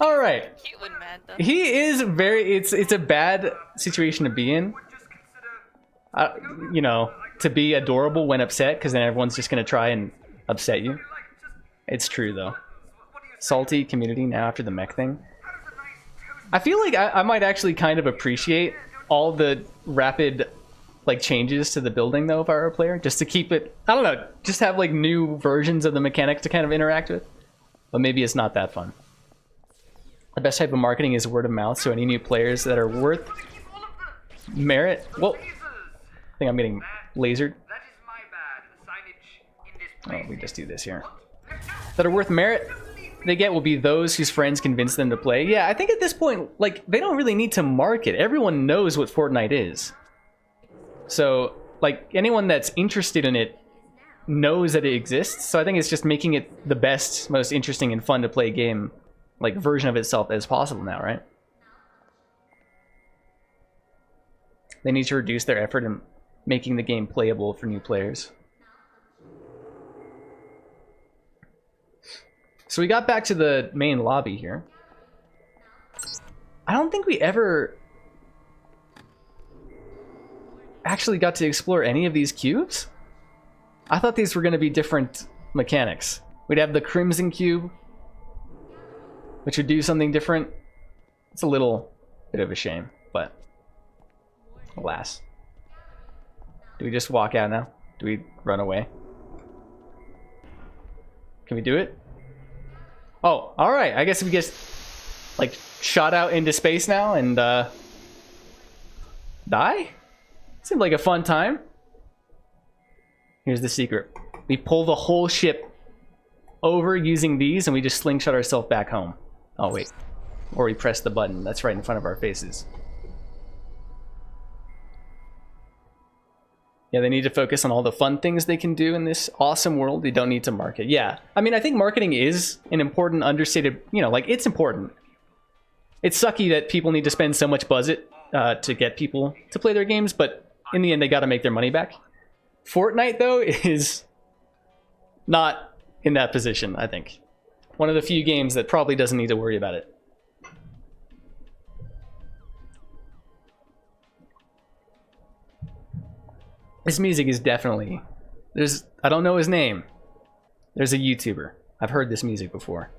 All right. Cute when mad though. He is very. It's a bad situation to be in. You know, to be adorable when upset, because then everyone's just gonna try and upset you. It's true though. Salty community now after the mech thing. I feel like I might actually kind of appreciate all the rapid like changes to the building though if I were a player, just to keep it. I don't know, just have like new versions of the mechanics to kind of interact with. But maybe it's not that fun. The best type of marketing is word of mouth, so any new players that are worth merit. Well, I think I'm getting lasered. That is my bad. The signage in this Oh, place. we just do this here. That are worth merit they get will be those whose friends convince them to play. Yeah, I think at this point, like, they don't really need to market. Everyone knows what Fortnite is. So, like, anyone that's interested in it knows that it exists. So I think it's just making it the best, most interesting and fun to play game, like, version of itself as possible now, right? They need to reduce their effort in making the game playable for new players. So we got back to the main lobby here. I don't think we ever actually got to explore any of these cubes. I thought these were going to be different mechanics. We'd have the Crimson Cube, which would do something different. It's a little bit of a shame, but alas. Do we just walk out now? Do we run away? Can we do it? Oh, alright. I guess we just, like, shot out into space now and, die? Seemed like a fun time. Here's the secret. We pull the whole ship over using these, and we just slingshot ourselves back home. Oh, wait. Or we press the button. That's right in front of our faces. Yeah, they need to focus on all the fun things they can do in this awesome world. They don't need to market. Yeah, I mean, I think marketing is an important, understated, you know, like, it's important. It's sucky that people need to spend so much budget to get people to play their games, but in the end, they got to make their money back. Fortnite, though, is not in that position, I think. One of the few games that probably doesn't need to worry about it. This music is definitely... I don't know his name. There's a YouTuber. I've heard this music before.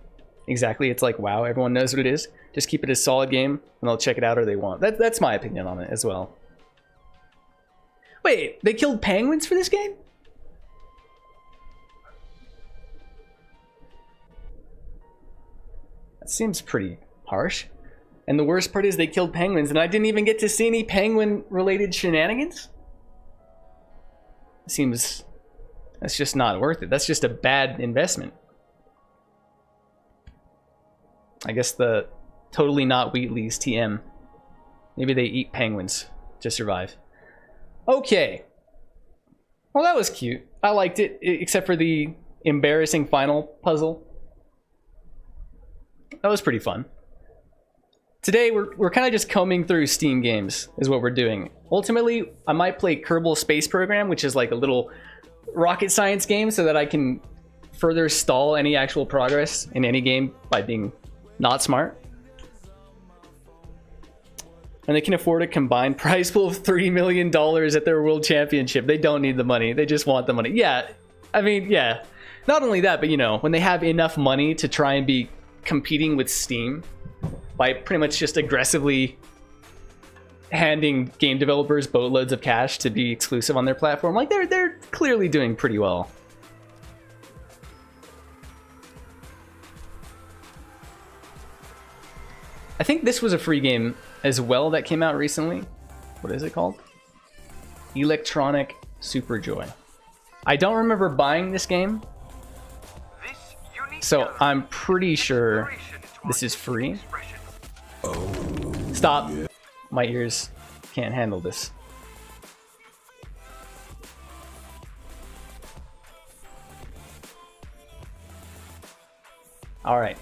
Exactly, it's like, wow, everyone knows what it is. Just keep it a solid game, and they'll check it out or they won't. That's my opinion on it as well. Wait, they killed penguins for this game? That seems pretty harsh. And the worst part is they killed penguins, and I didn't even get to see any penguin-related shenanigans? Seems... that's just not worth it. That's just a bad investment. I guess the totally not Wheatley's TM. Maybe they eat penguins to survive. Okay. Well, that was cute. I liked it, except for the embarrassing final puzzle. That was pretty fun. Today, we're kind of just combing through Steam games, is what we're doing. Ultimately, I might play Kerbal Space Program, which is like a little rocket science game, so that I can further stall any actual progress in any game by being not smart. And they can afford a combined prize pool of $3 million at their world championship. They don't need the money. They just want the money. Yeah, I mean, yeah. Not only that, but you know, when they have enough money to try and be competing with Steam by pretty much just aggressively handing game developers boatloads of cash to be exclusive on their platform, like they're clearly doing pretty well. I think this was a free game as well that came out recently. What is it called? Electronic Super Joy. I don't remember buying this game, so I'm pretty sure this is free. Stop. My ears can't handle this. All right.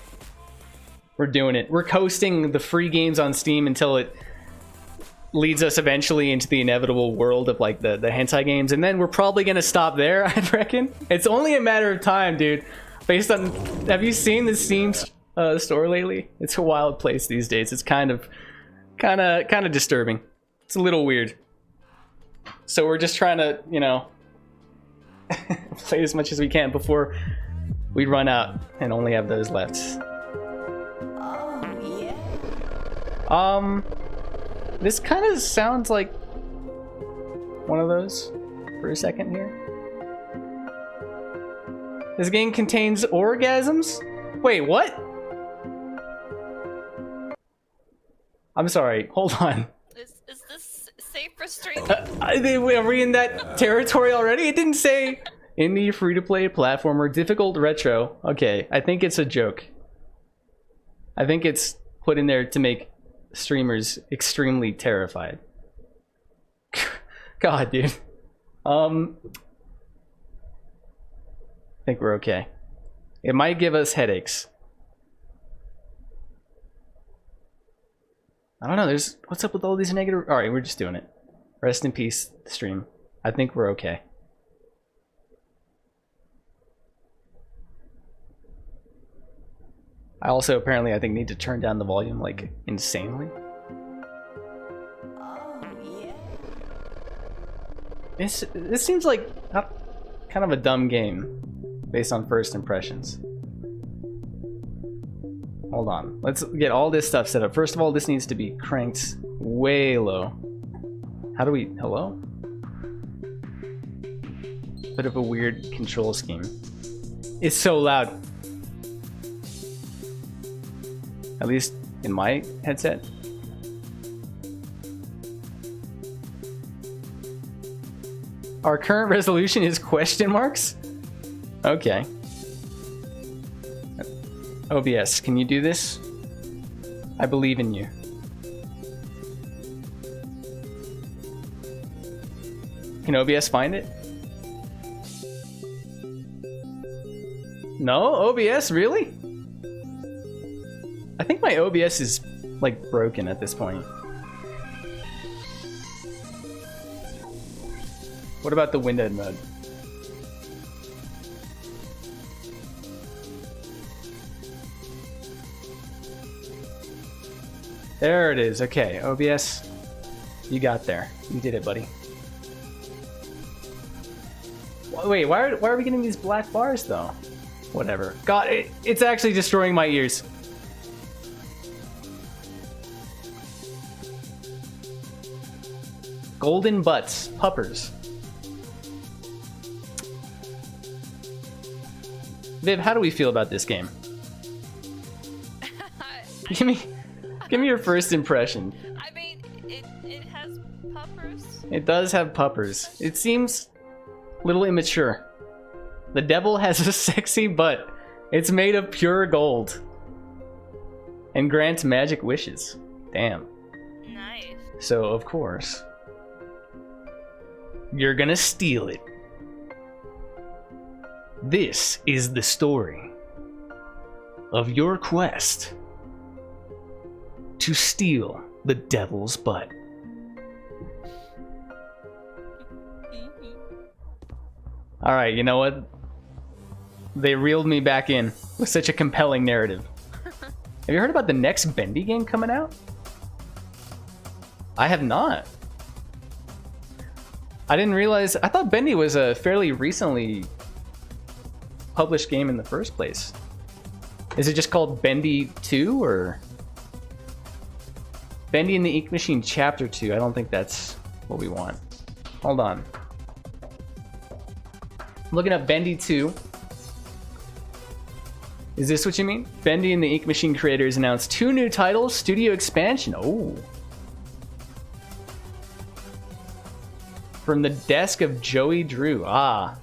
We're doing it. We're coasting the free games on Steam until it leads us eventually into the inevitable world of like the hentai games, and then we're probably gonna stop there, I reckon. It's only a matter of time, dude. Based on, have you seen the store lately. It's a wild place these days. It's kind of disturbing. It's a little weird. So we're just trying to, you know, play as much as we can before we run out and only have those left. This kind of sounds like one of those for a second here. This game contains orgasms? Wait, what? I'm sorry, hold on. Is this safe for streaming? Are we in that territory already? It didn't say indie free-to-play platformer difficult retro. Okay, I think it's a joke. I think it's put in there to make streamers extremely terrified. God, dude. I think we're okay. It might give us headaches. I don't know, there's... What's up with all these negative... Alright, we're just doing it. Rest in peace, stream. I think we're okay. I also apparently, I think, need to turn down the volume, like, insanely. This seems like kind of a dumb game based on first impressions. Hold on. Let's get all this stuff set up. First of all, this needs to be cranked way low. How do we... Hello? Bit of a weird control scheme. It's so loud. At least in my headset. Our current resolution is question marks? Okay. OBS, can you do this? I believe in you. Can OBS find it? No? OBS? Really? I think my OBS is, like, broken at this point. What about the windowed mode? There it is. Okay, OBS, you got there. You did it, buddy. Wait, why are we getting these black bars, though? Whatever. God, it's actually destroying my ears. Golden butts. Puppers. Viv, how do we feel about this game? Give me your first impression. I mean, it has puppers. It does have puppers. It seems a little immature. The devil has a sexy butt. It's made of pure gold. And grants magic wishes. Damn. Nice. So, of course, you're gonna steal it. This is the story of your quest to steal the devil's butt. Alright, you know what? They reeled me back in with such a compelling narrative. Have you heard about the next Bendy game coming out? I have not. I didn't realize... I thought Bendy was a fairly recently published game in the first place. Is it just called Bendy 2 or... Bendy and the Ink Machine Chapter 2. I don't think that's what we want. Hold on. I'm looking up Bendy 2. Is this what you mean? Bendy and the Ink Machine creators announced 2 new titles, studio expansion. Oh. From the desk of Joey Drew. Ah.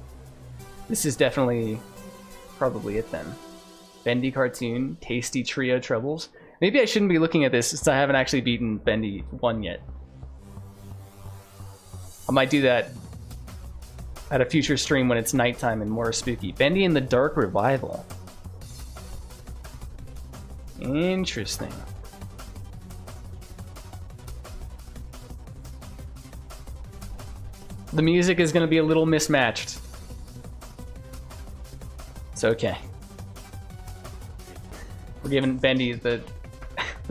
This is definitely probably it then. Bendy cartoon, tasty trio troubles. Maybe I shouldn't be looking at this since I haven't actually beaten Bendy 1 yet. I might do that at a future stream when it's nighttime and more spooky. Bendy and the Dark Revival. Interesting. The music is going to be a little mismatched. It's okay. We're giving Bendy the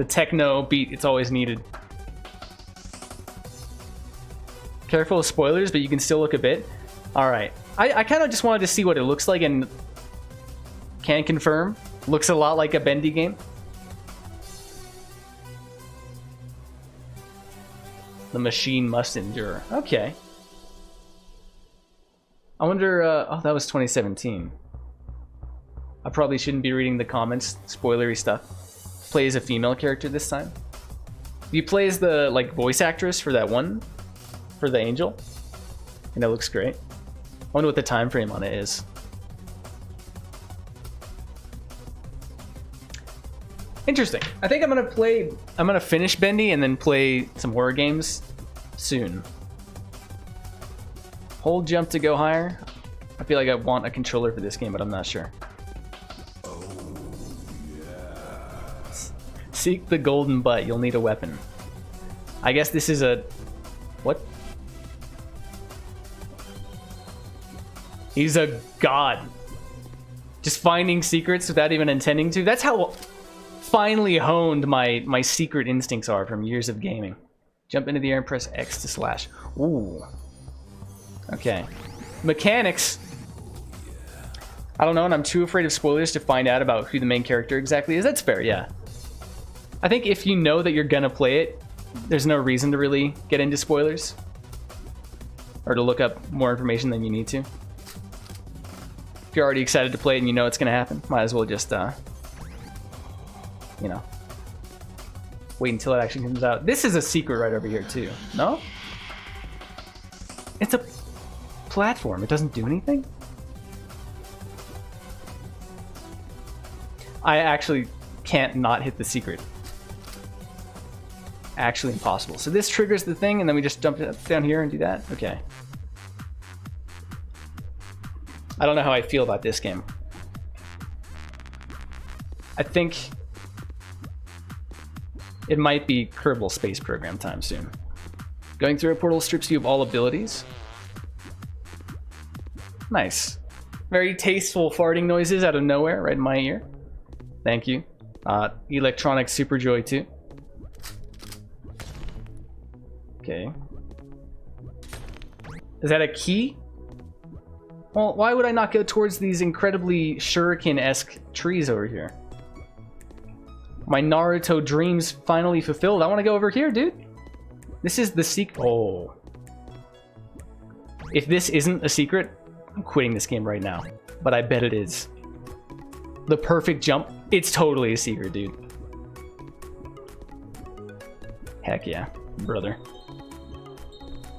techno beat it's always needed. Careful of spoilers, but you can still look a bit. All right. I kind of just wanted to see what it looks like and can confirm. Looks a lot like a Bendy game. The machine must endure. Okay. I wonder, oh, that was 2017. I probably shouldn't be reading the comments, spoilery stuff. Play as a female character this time. You play as the, like, voice actress for that one? For the angel? And it looks great. I wonder what the time frame on it is. Interesting. I think I'm gonna finish Bendy and then play some horror games soon. Hold jump to go higher. I feel like I want a controller for this game, but I'm not sure. Seek the golden butt. You'll need a weapon. I guess this is a... What? He's a god. Just finding secrets without even intending to. That's how finely honed my secret instincts are from years of gaming. Jump into the air and press X to slash. Ooh. Okay. Mechanics. I don't know, and I'm too afraid of spoilers to find out about who the main character exactly is. That's fair, yeah. I think if you know that you're gonna play it, there's no reason to really get into spoilers. Or to look up more information than you need to. If you're already excited to play it and you know it's gonna happen, might as well just, you know, wait until it actually comes out. This is a secret right over here too, no? It's a platform, it doesn't do anything? I actually can't not hit the secret. Actually impossible. So this triggers the thing and then we just jump down here and do that? Okay. I don't know how I feel about this game. I think it might be Kerbal Space Program time soon. Going through a portal strips you of all abilities. Nice. Very tasteful farting noises out of nowhere, right in my ear. Thank you. Electronic Superjoy too. Okay. Is that a key? Well, why would I not go towards these incredibly shuriken-esque trees over here? My Naruto dreams finally fulfilled. I want to go over here, dude. This is the secret. Oh. If this isn't a secret, I'm quitting this game right now. But I bet it is. The perfect jump. It's totally a secret, dude. Heck yeah, brother.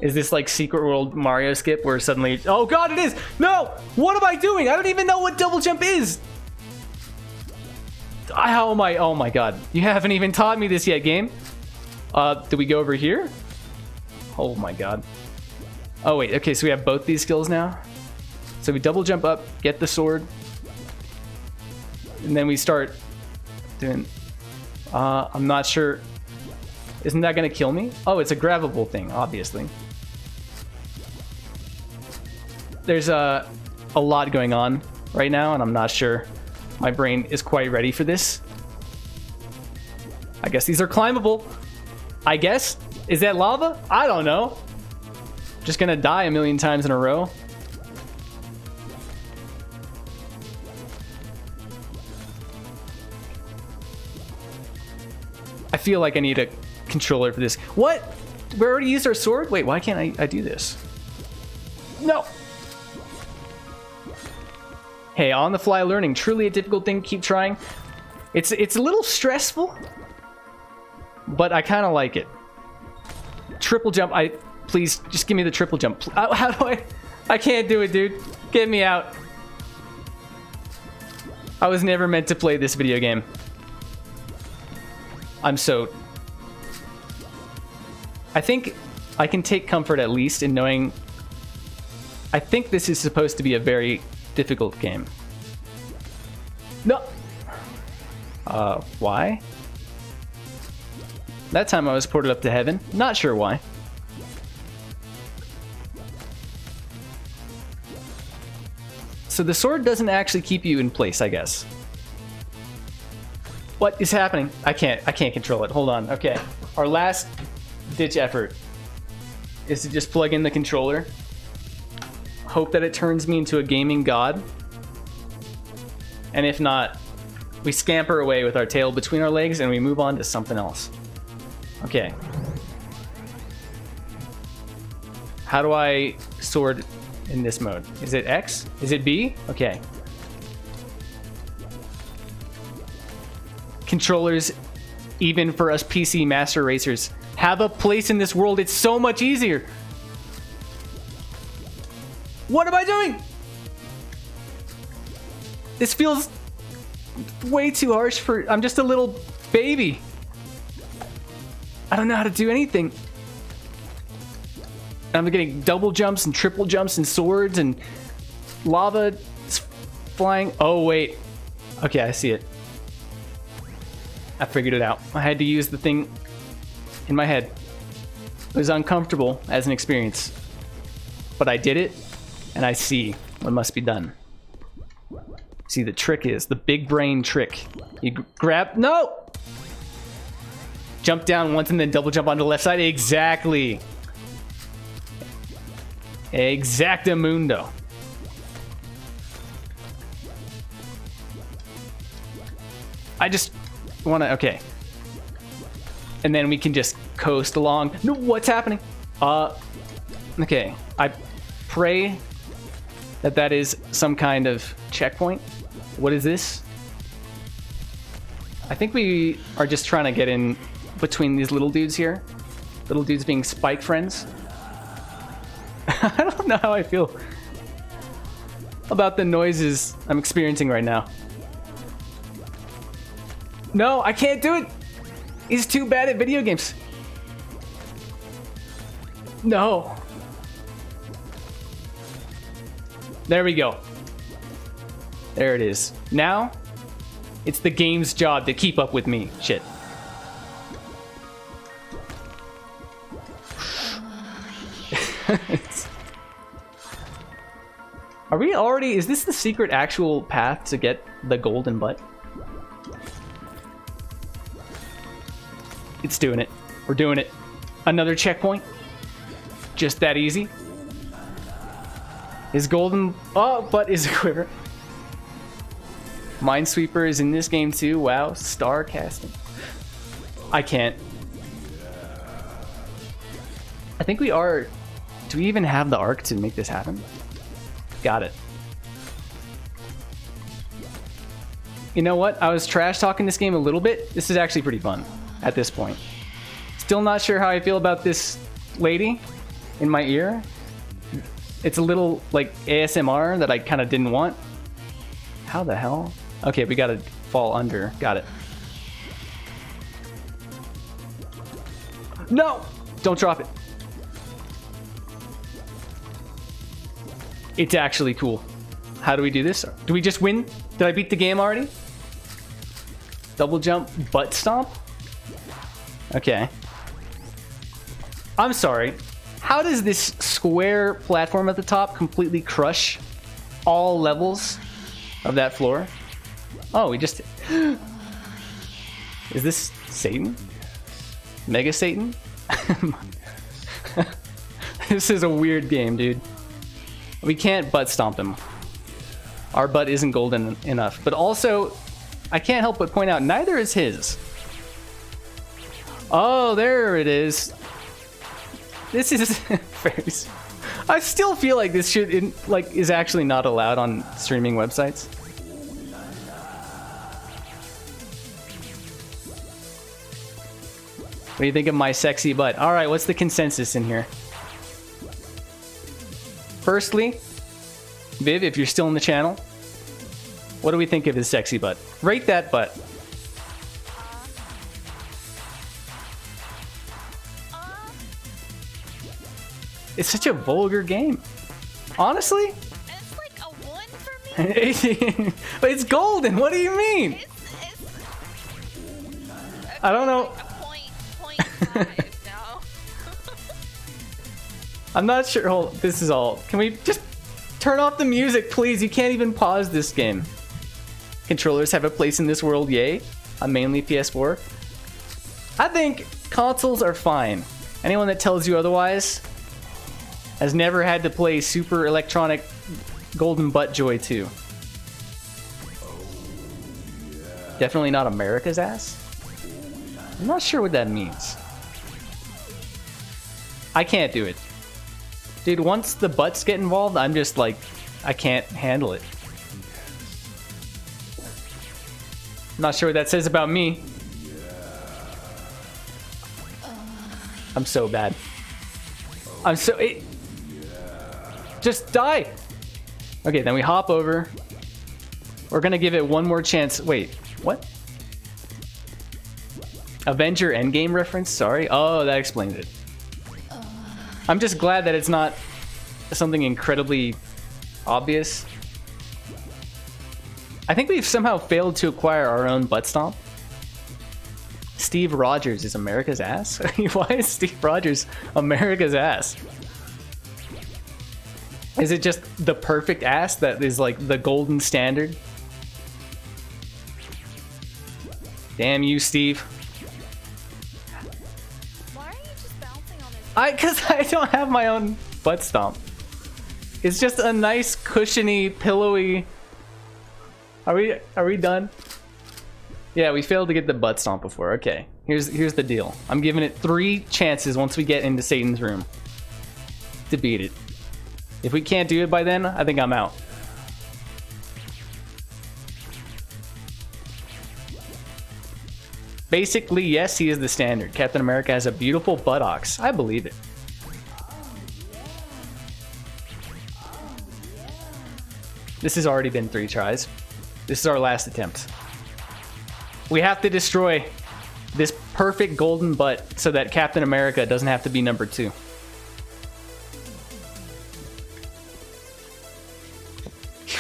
Is this like Secret World Mario skip where suddenly... Oh god, it is! No! What am I doing? I don't even know what double jump is! How am I? Oh my god. You haven't even taught me this yet, game. Do we go over here? Oh my god. Oh wait, okay, so we have both these skills now. So we double jump up, get the sword. And then we start doing... I'm not sure... Isn't that gonna kill me? Oh, it's a grabbable thing, obviously. There's a lot going on right now, and I'm not sure my brain is quite ready for this. I guess these are climbable. I guess? Is that lava? I don't know. Just gonna die a million times in a row. I feel like I need a controller for this. What? We already used our sword? Wait, why can't I do this? No! Hey, on the fly learning, truly a difficult thing. Keep trying. It's a little stressful, but I kind of like it. Triple jump. Please just give me the triple jump. How do I can't do it, dude. Get me out. I was never meant to play this video game. I'm so... I think I can take comfort at least in knowing... I think this is supposed to be a very difficult game. No! Why? That time I was ported up to heaven. Not sure why. So the sword doesn't actually keep you in place, I guess. What is happening? I can't control it. Hold on. Okay. Our last ditch effort is to just plug in the controller. Hope that it turns me into a gaming god. And if not, we scamper away with our tail between our legs and we move on to something else. Okay. How do I sword in this mode? Is it X? Is it B? Okay. Controllers, even for us PC master racers, have a place in this world. It's so much easier. What am I doing? This feels way too harsh for... I'm just a little baby. I don't know how to do anything. I'm getting double jumps and triple jumps and swords and lava flying. Oh, wait. Okay, I see it. I figured it out. I had to use the thing in my head. It was uncomfortable as an experience. But I did it, and I see what must be done. See, the trick is, the big brain trick. You grab... No! Jump down once and then double jump onto the left side. Exactly. Exactamundo. I just want to... Okay. And then we can just coast along. No, what's happening? Okay. I pray that that is some kind of checkpoint. What is this? I think we are just trying to get in between these little dudes here. Little dudes being Spike friends. I don't know how I feel about the noises I'm experiencing right now. No, I can't do it. He's too bad at video games. No. There we go. There it is. Now, it's the game's job to keep up with me. Shit. Are we already... Is this the secret actual path to get the golden butt? It's doing it. We're doing it. Another checkpoint. Just that easy. His golden... Oh, butt is a quiver. Minesweeper is in this game too. Wow. Star casting. I can't. I think we are... Do we even have the arc to make this happen? Got it. You know what? I was trash talking this game a little bit. This is actually pretty fun at this point. Still not sure how I feel about this lady in my ear. It's a little like ASMR that I kind of didn't want. How the hell? Okay, we gotta fall under. Got it. No! Don't drop it. It's actually cool. How do we do this? Do we just win? Did I beat the game already? Double jump, butt stomp? Okay. I'm sorry. How does this square platform at the top completely crush all levels of that floor? Oh, we just... Is this Satan? Mega Satan? This is a weird game, dude. We can't butt stomp him. Our butt isn't golden enough. But also, I can't help but point out, neither is his. Oh, there it is. This is very... I still feel like this should is actually not allowed on streaming websites. What do you think of my sexy butt? All right, what's the consensus in here? Firstly, Viv, if you're still in the channel, what do we think of his sexy butt? Rate that butt. It's such a vulgar game. Honestly? It's like a 1 for me. But it's golden. What do you mean? I don't know. Like a point now. I'm not sure. Hold, this is all. Can we just turn off the music, please? You can't even pause this game. Controllers have a place in this world, yay. I'm mainly PS4. I think consoles are fine. Anyone that tells you otherwise has never had to play Super Electronic Golden Butt Joy 2. Definitely not America's ass. I'm not sure what that means. I can't do it. Dude, once the butts get involved, I'm just like, I can't handle it. I'm not sure what that says about me. I'm so bad. I'm so... Just die! Okay, then we hop over. We're gonna give it one more chance. Wait, what? Avenger Endgame reference? Sorry. Oh, that explains it. I'm just glad that it's not something incredibly obvious. I think we've somehow failed to acquire our own butt stomp. Steve Rogers is America's ass? Why is Steve Rogers America's ass? Is it just the perfect ass that is like the golden standard? Damn you, Steve. Why are you just bouncing on his... Cause I don't have my own butt stomp. It's just a nice, cushiony, pillowy... Are we done? Yeah, we failed to get the butt stomp before. Okay, here's the deal. I'm giving it 3 chances once we get into Satan's room to beat it. If we can't do it by then, I think I'm out. Basically, yes, he is the standard. Captain America has a beautiful buttocks. I believe it. This has already been 3 tries. This is our last attempt. We have to destroy this perfect golden butt so that Captain America doesn't have to be number 2.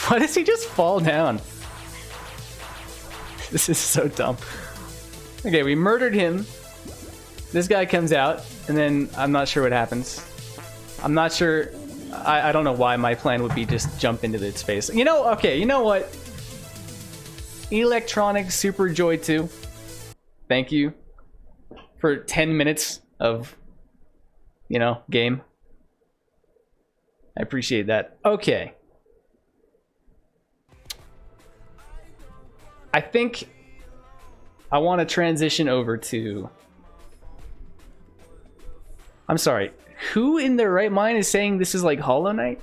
Why does he just fall down? This is so dumb. Okay, we murdered him. This guy comes out, and then I'm not sure what happens. I'm not sure. I don't know why my plan would be just jump into its face. You know, okay, you know what? Electronic Super Joy 2. Thank you for 10 minutes of, you know, game. I appreciate that. Okay. I think I want to transition over to... I'm sorry. Who in their right mind is saying this is like Hollow Knight?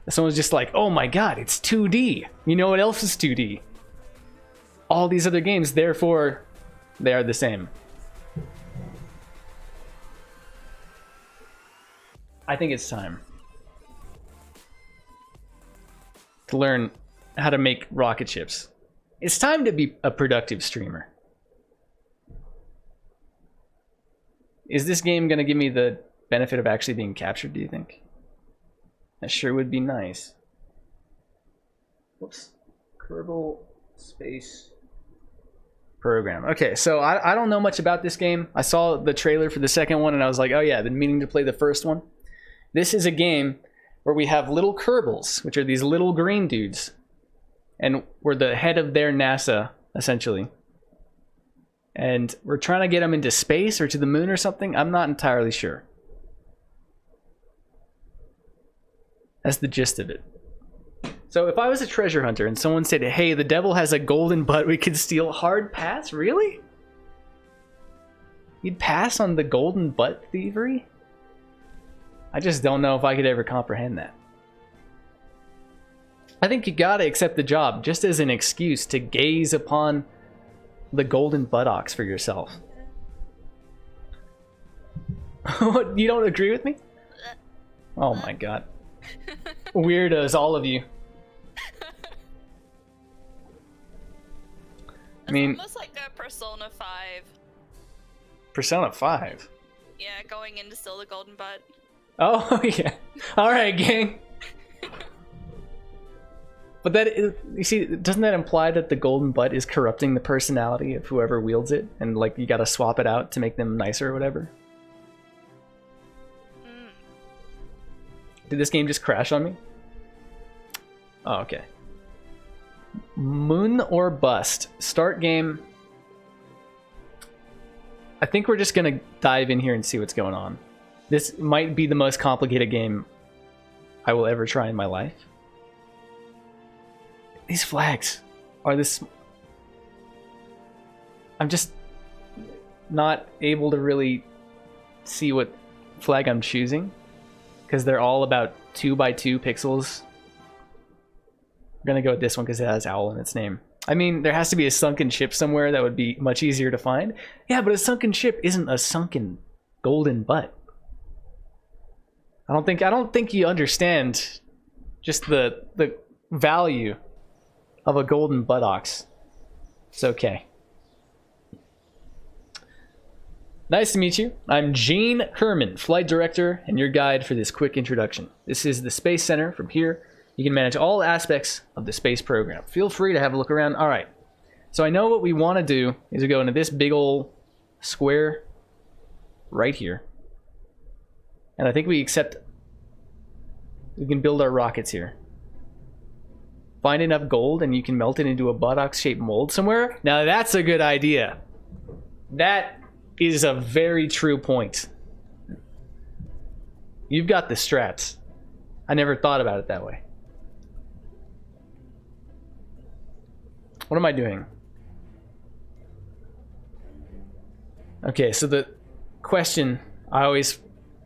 Someone's just like, oh my god, it's 2D. You know what else is 2D? All these other games, therefore, they are the same. I think it's time to learn how to make rocket ships. It's time to be a productive streamer. Is this game going to give me the benefit of actually being captured, do you think? That sure would be nice. Whoops. Kerbal Space Program. Okay, so I don't know much about this game. I saw the trailer for the second one and I was like, oh yeah, I've been meaning to play the first one. This is a game where we have little Kerbals, which are these little green dudes. And we're the head of their NASA, essentially. And we're trying to get them into space or to the moon or something. I'm not entirely sure. That's the gist of it. So if I was a treasure hunter and someone said, hey, the devil has a golden butt we could steal, hard pass? Really? You'd pass on the golden butt thievery? I just don't know if I could ever comprehend that. I think you gotta accept the job just as an excuse to gaze upon the golden buttocks for yourself. What, you don't agree with me? Oh my god. Weirdos, all of you. I mean, It's almost like a Persona 5. Persona 5? Yeah, going in to steal the golden butt. Oh, yeah. Alright, gang. But that, you see, doesn't that imply that the golden butt is corrupting the personality of whoever wields it? And, like, you gotta swap it out to make them nicer or whatever? Did this game just crash on me? Oh, okay. Moon or bust. Start game. I think we're just gonna dive in here and see what's going on. This might be the most complicated game I will ever try in my life. These flags are this... I'm just not able to really see what flag I'm choosing because they're all about 2x2 pixels. I'm gonna go with this one because it has owl in its name. I mean, there has to be a sunken ship somewhere that would be much easier to find. Yeah, but a sunken ship isn't a sunken golden butt. I don't think you understand just the value of a golden buttocks. It's okay. Nice to meet you. I'm Gene Herman, flight director and your guide for this quick introduction. This is the Space Center. From here, you can manage all aspects of the space program. Feel free to have a look around. All right. So I know what we want to do is to go into this big old square right here. And I think we can build our rockets here. Find enough gold and you can melt it into a buttocks-shaped mold somewhere. Now that's a good idea. That is a very true point. You've got the strats. I never thought about it that way. What am I doing? Okay, so the question I always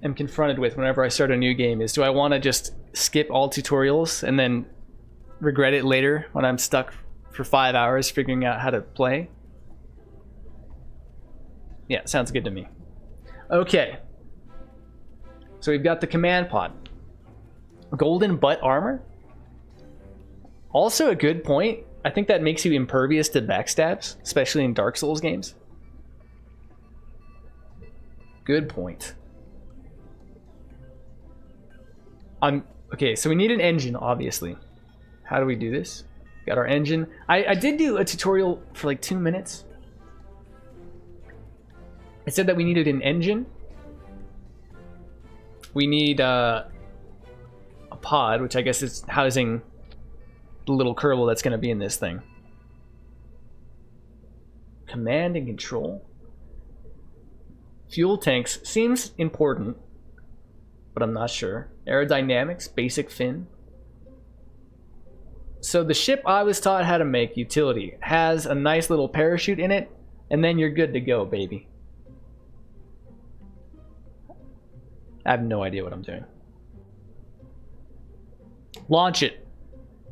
am confronted with whenever I start a new game is, do I want to just skip all tutorials and then regret it later when I'm stuck for 5 hours figuring out how to play? Yeah, sounds good to me. Okay. So we've got the command pod. Golden butt armor? Also a good point. I think that makes you impervious to backstabs, especially in Dark Souls games. Good point. Okay, so we need an engine, obviously. How do we do this? Got our engine. I did do a tutorial for like 2 minutes. It said that we needed an engine. We need a pod, which I guess is housing the little Kerbal that's going to be in this thing. Command and control. Fuel tanks seems important, but I'm not sure. Aerodynamics, basic fin. So the ship I was taught how to make, utility, has a nice little parachute in it, and then you're good to go, baby. I have no idea what I'm doing. Launch it.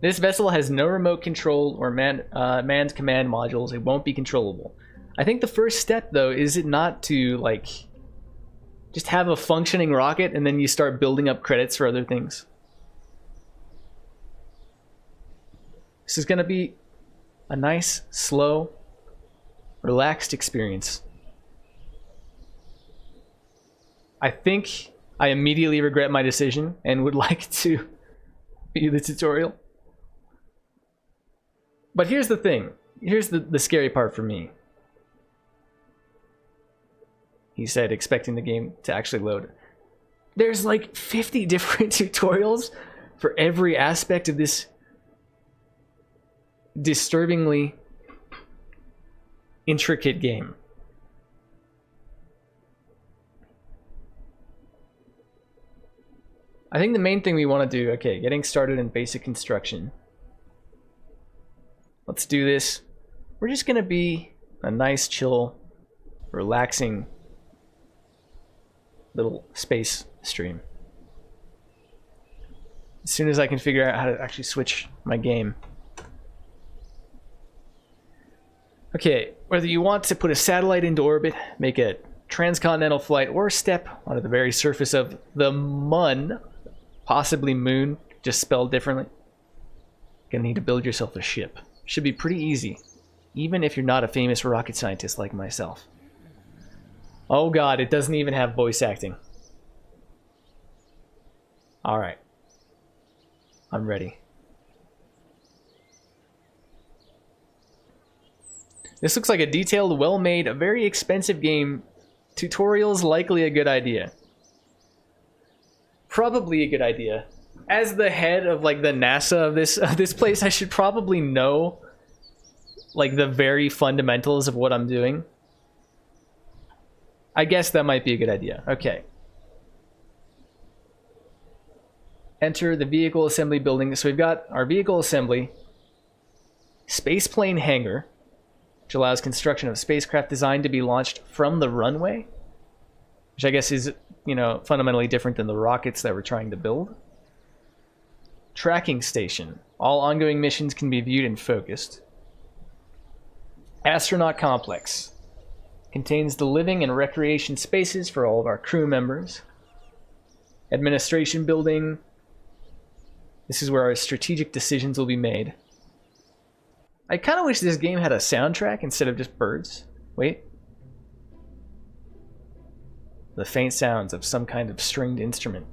This vessel has no remote control or manned command modules. It won't be controllable. I think the first step, though, is it not to, like, just have a functioning rocket and then you start building up credits for other things. This is going to be a nice, slow, relaxed experience. I think I immediately regret my decision and would like to view the tutorial. But here's the thing. Here's the scary part for me. He said, expecting the game to actually load. There's like 50 different tutorials for every aspect of this disturbingly intricate game. I think the main thing we want to do, okay, getting started in basic construction. Let's do this. We're just going to be a nice, chill, relaxing little space stream. As soon as I can figure out how to actually switch my game. Okay, whether you want to put a satellite into orbit, make a transcontinental flight, or step onto the very surface of the Mun, possibly moon, just spelled differently, you're gonna need to build yourself a ship. Should be pretty easy, even if you're not a famous rocket scientist like myself. Oh god, it doesn't even have voice acting. Alright. I'm ready. This looks like a detailed, well-made, a very expensive game. Tutorials likely a good idea. Probably a good idea. As the head of like the NASA of this place, I should probably know like the very fundamentals of what I'm doing, I guess that might be a good idea. Okay. Enter the vehicle assembly building. So we've got our vehicle assembly, spaceplane hangar, which allows construction of spacecraft designed to be launched from the runway, which I guess is, you know, fundamentally different than the rockets that we're trying to build. Tracking station. All ongoing missions can be viewed and focused. Astronaut complex. Contains the living and recreation spaces for all of our crew members. Administration building. This is where our strategic decisions will be made. I kind of wish this game had a soundtrack instead of just birds. Wait. The faint sounds of some kind of stringed instrument.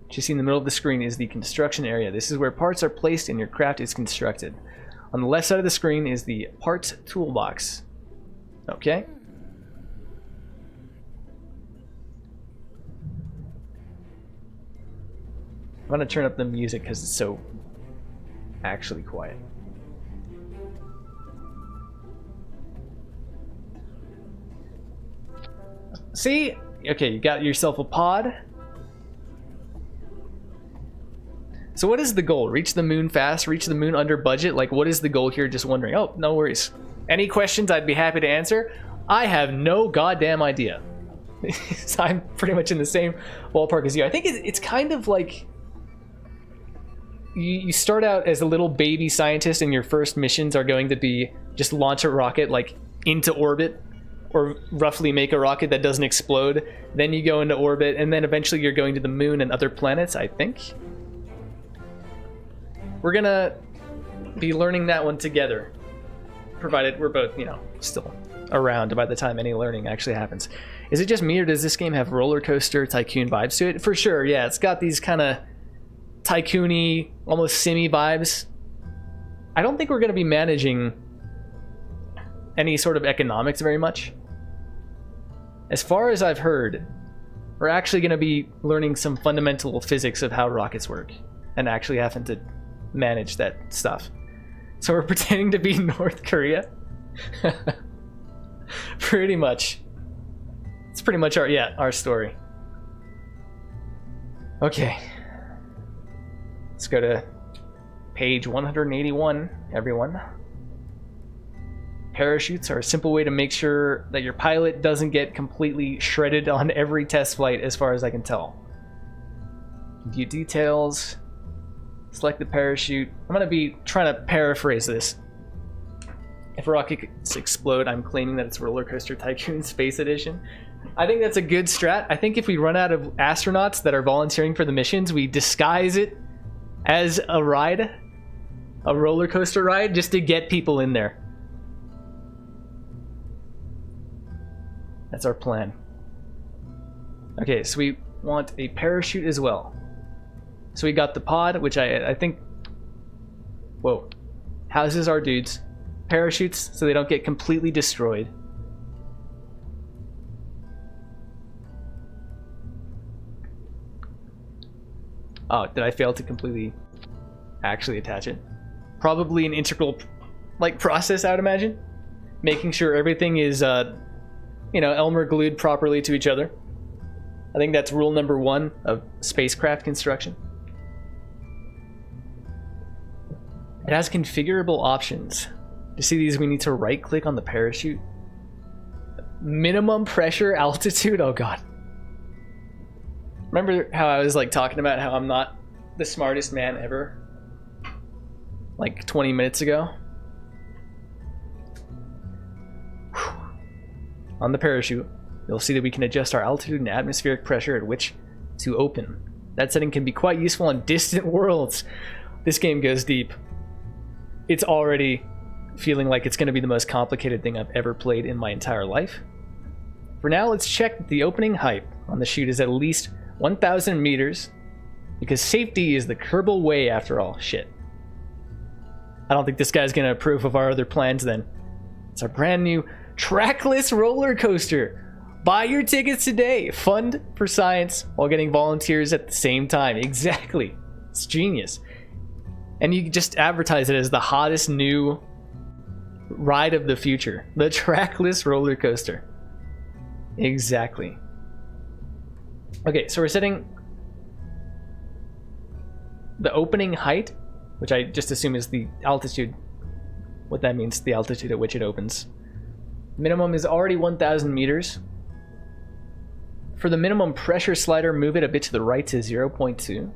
What you see in the middle of the screen is the construction area. This is where parts are placed and your craft is constructed. On the left side of the screen is the parts toolbox. Okay. I'm gonna turn up the music because it's so actually quiet. See? Okay, you got yourself a pod. So what is the goal? Reach the moon fast? Reach the moon under budget? Like, what is the goal here? Just wondering. Oh, no worries. Any questions I'd be happy to answer? I have no goddamn idea. So I'm pretty much in the same ballpark as you. I think it's kind of like... You start out as a little baby scientist and your first missions are going to be just launch a rocket like into orbit, or roughly make a rocket that doesn't explode. Then you go into orbit, and then eventually you're going to the moon and other planets, I think. We're gonna be learning that one together, provided we're both, you know, still around by the time any learning actually happens. Is it just me, or does this game have roller coaster tycoon vibes to it? For sure, yeah. It's got these kind of tycoon-y, almost simmy vibes. I don't think we're going to be managing any sort of economics very much. As far as I've heard, we're actually going to be learning some fundamental physics of how rockets work and actually having to manage that stuff. So we're pretending to be North Korea. Pretty much. It's pretty much our story. Okay. Let's go to page 181, everyone. Parachutes are a simple way to make sure that your pilot doesn't get completely shredded on every test flight, as far as I can tell. View details. Select the parachute. I'm going to be trying to paraphrase this. If rockets explode, I'm claiming that it's Roller Coaster Tycoon Space Edition. I think that's a good strat. I think if we run out of astronauts that are volunteering for the missions, we disguise it as a ride, a roller coaster ride, just to get people in there. That's our plan. Okay, so we want a parachute as well. So we got the pod, which I think, whoa, houses our dudes. Parachutes, so they don't get completely destroyed. Oh, did I fail to completely actually attach it? Probably an integral, like, process, I would imagine. Making sure everything is, you know, Elmer glued properly to each other. I think that's rule number 1 of spacecraft construction. It has configurable options. To see these, we need to right-click on the parachute. Minimum pressure altitude? Oh, God. Remember how I was like talking about how I'm not the smartest man ever? Like 20 minutes ago? Whew. On the parachute, you'll see that we can adjust our altitude and atmospheric pressure at which to open. That setting can be quite useful on distant worlds. This game goes deep. It's already feeling like it's going to be the most complicated thing I've ever played in my entire life. For now, let's check that the opening height on the chute is at least 1,000 meters, because safety is the Kerbal way after all. Shit. I don't think this guy's gonna approve of our other plans then. It's our brand new trackless roller coaster. Buy your tickets today. Fund for science while getting volunteers at the same time. Exactly. It's genius. And you just advertise it as the hottest new ride of the future. The trackless roller coaster. Exactly. Okay, so we're setting the opening height, which I just assume is the altitude. What that means, the altitude at which it opens. Minimum is already 1,000 meters. For the minimum pressure slider, move it a bit to the right to 0.2.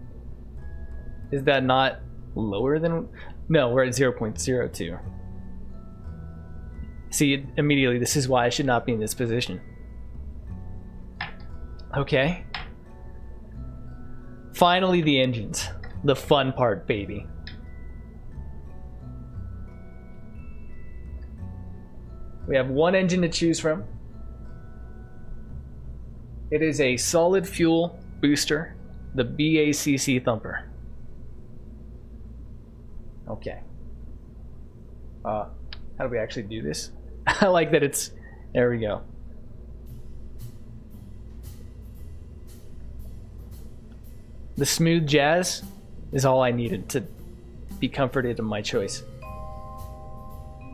Is that not lower than... No, we're at 0.02. See, immediately, this is why I should not be in this position. Okay. Finally, the engines. The fun part, baby. We have one engine to choose from. It is a solid fuel booster, the BACC Thumper. Okay. How do we actually do this? I like that it's... There we go. The smooth jazz is all I needed to be comforted in my choice.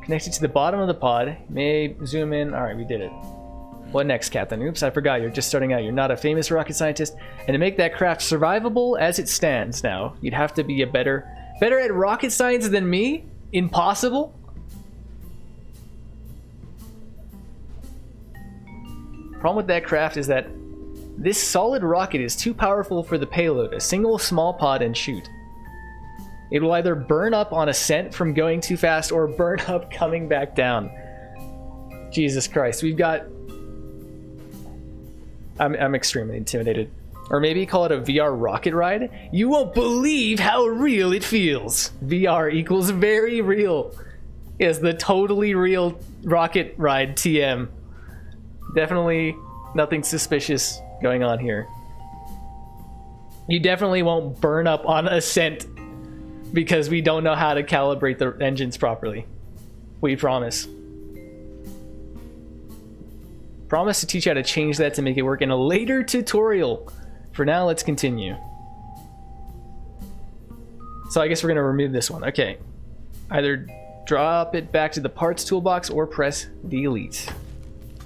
Connected to the bottom of the pod. May zoom in. Alright, we did it. What next, Captain? Oops, I forgot. You're just starting out. You're not a famous rocket scientist. And to make that craft survivable as it stands now, you'd have to be a better at rocket science than me? Impossible? Problem with that craft is that this solid rocket is too powerful for the payload, a single small pod and shoot. It will either burn up on ascent from going too fast or burn up coming back down. Jesus Christ, we've got... I'm extremely intimidated. Or maybe call it a VR rocket ride. You won't believe how real it feels. VR equals very real. Yes, the totally real rocket ride TM. Definitely nothing suspicious going on here. You definitely won't burn up on ascent because we don't know how to calibrate the engines properly. We promise. Promise to teach you how to change that to make it work in a later tutorial. For now, let's continue. So I guess we're gonna remove this one. Okay. Either drop it back to the parts toolbox or press delete.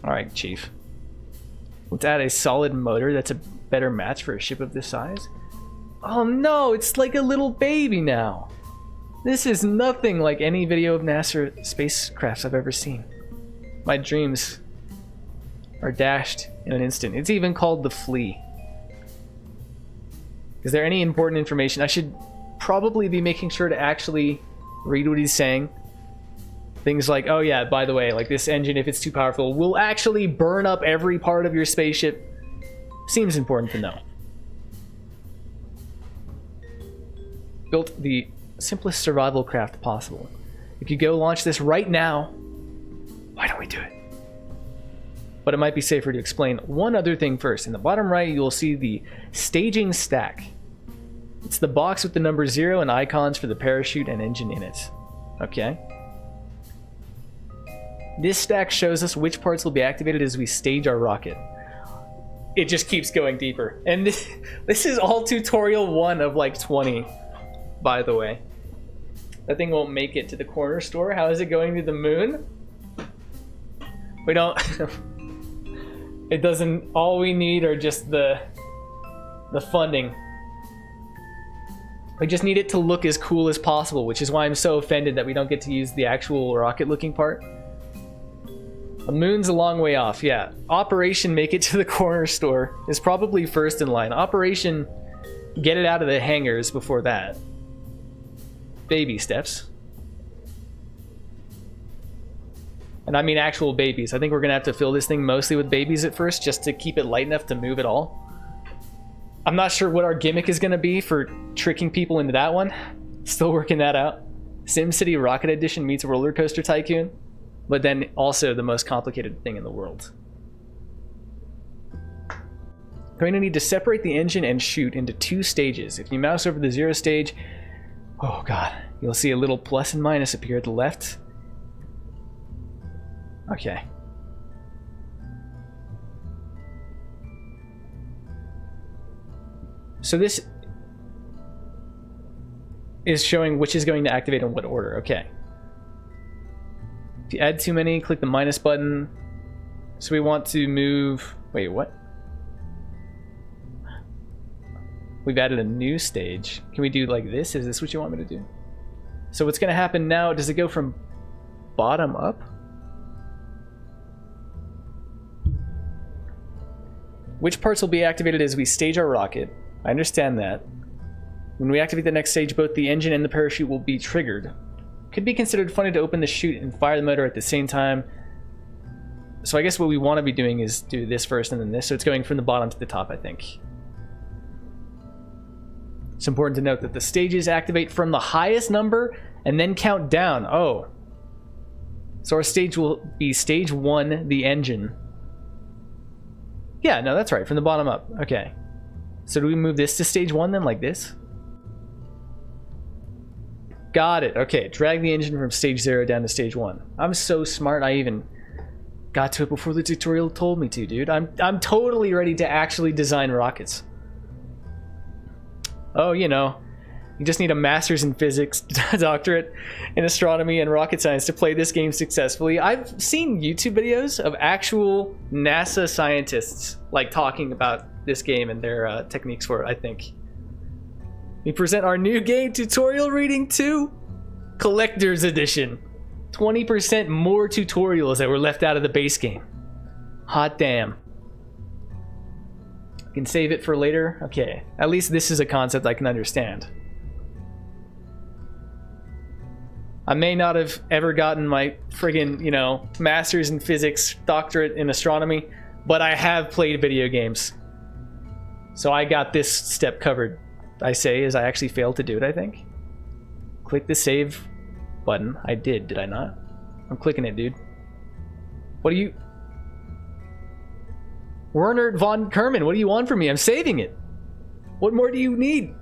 Alright, Chief. Let's add a solid motor that's a better match for a ship of this size. Oh no, it's like a little baby now. This is nothing like any video of NASA spacecrafts I've ever seen. My dreams are dashed in an instant. It's even called the Flea. Is there any important information? I should probably be making sure to actually read what he's saying. Things like, oh yeah, by the way, like this engine, if it's too powerful, will actually burn up every part of your spaceship. Seems important to know. Built the simplest survival craft possible. If you go launch this right now, why don't we do it? But it might be safer to explain one other thing first. In the bottom right, you'll see the staging stack. It's the box with the number 0 and icons for the parachute and engine in it. Okay. This stack shows us which parts will be activated as we stage our rocket. It just keeps going deeper. And this is all tutorial 1 of like 20, by the way. That thing won't make it to the corner store. How is it going to the moon? We don't... It doesn't... All we need are just the funding. We just need it to look as cool as possible, which is why I'm so offended that we don't get to use the actual rocket-looking part. The moon's a long way off, yeah. Operation Make It to the Corner Store is probably first in line. Operation Get It Out of the Hangars before that. Baby steps. And I mean actual babies. I think we're gonna have to fill this thing mostly with babies at first, just to keep it light enough to move at all. I'm not sure what our gimmick is gonna be for tricking people into that one. Still working that out. SimCity Rocket Edition meets Roller Coaster Tycoon, but then also the most complicated thing in the world. Going to need to separate the engine and chute into 2 stages. If you mouse over the 0 stage, oh god, you'll see a little plus and minus appear at the left. Okay. So this is showing which is going to activate in what order. Okay. If you add too many, click the minus button. So we want to move... Wait, what? We've added a new stage. Can we do like this? Is this what you want me to do? So what's going to happen now, does it go from bottom up? Which parts will be activated as we stage our rocket? I understand that. When we activate the next stage, both the engine and the parachute will be triggered. Could be considered funny to open the chute and fire the motor at the same time. So I guess what we want to be doing is do this first and then this. So it's going from the bottom to the top, I think. It's important to note that the stages activate from the highest number and then count down. Oh. So our stage will be stage 1, the engine. Yeah, no, that's right. From the bottom up. Okay. So do we move this to stage 1 then, like this? Got it. Okay, drag the engine from stage 0 down to stage 1. I'm so smart, I even got to it before the tutorial told me to, dude. I'm totally ready to actually design rockets. Oh, you know, you just need a master's in physics, doctorate in astronomy and rocket science to play this game successfully. I've seen YouTube videos of actual NASA scientists like talking about this game and their techniques for it, I think. We present our new game, Tutorial Reading 2 Collector's Edition. 20% more tutorials that were left out of the base game. Hot damn. I can save it for later. Okay, at least this is a concept I can understand. I may not have ever gotten my friggin', you know, master's in physics, doctorate in astronomy, but I have played video games. So I got this step covered. I say as I actually failed to do it, I think. Click the save button. I did I not? I'm clicking it, dude. What do you... Werner von Kerman, what do you want from me? I'm saving it. What more do you need?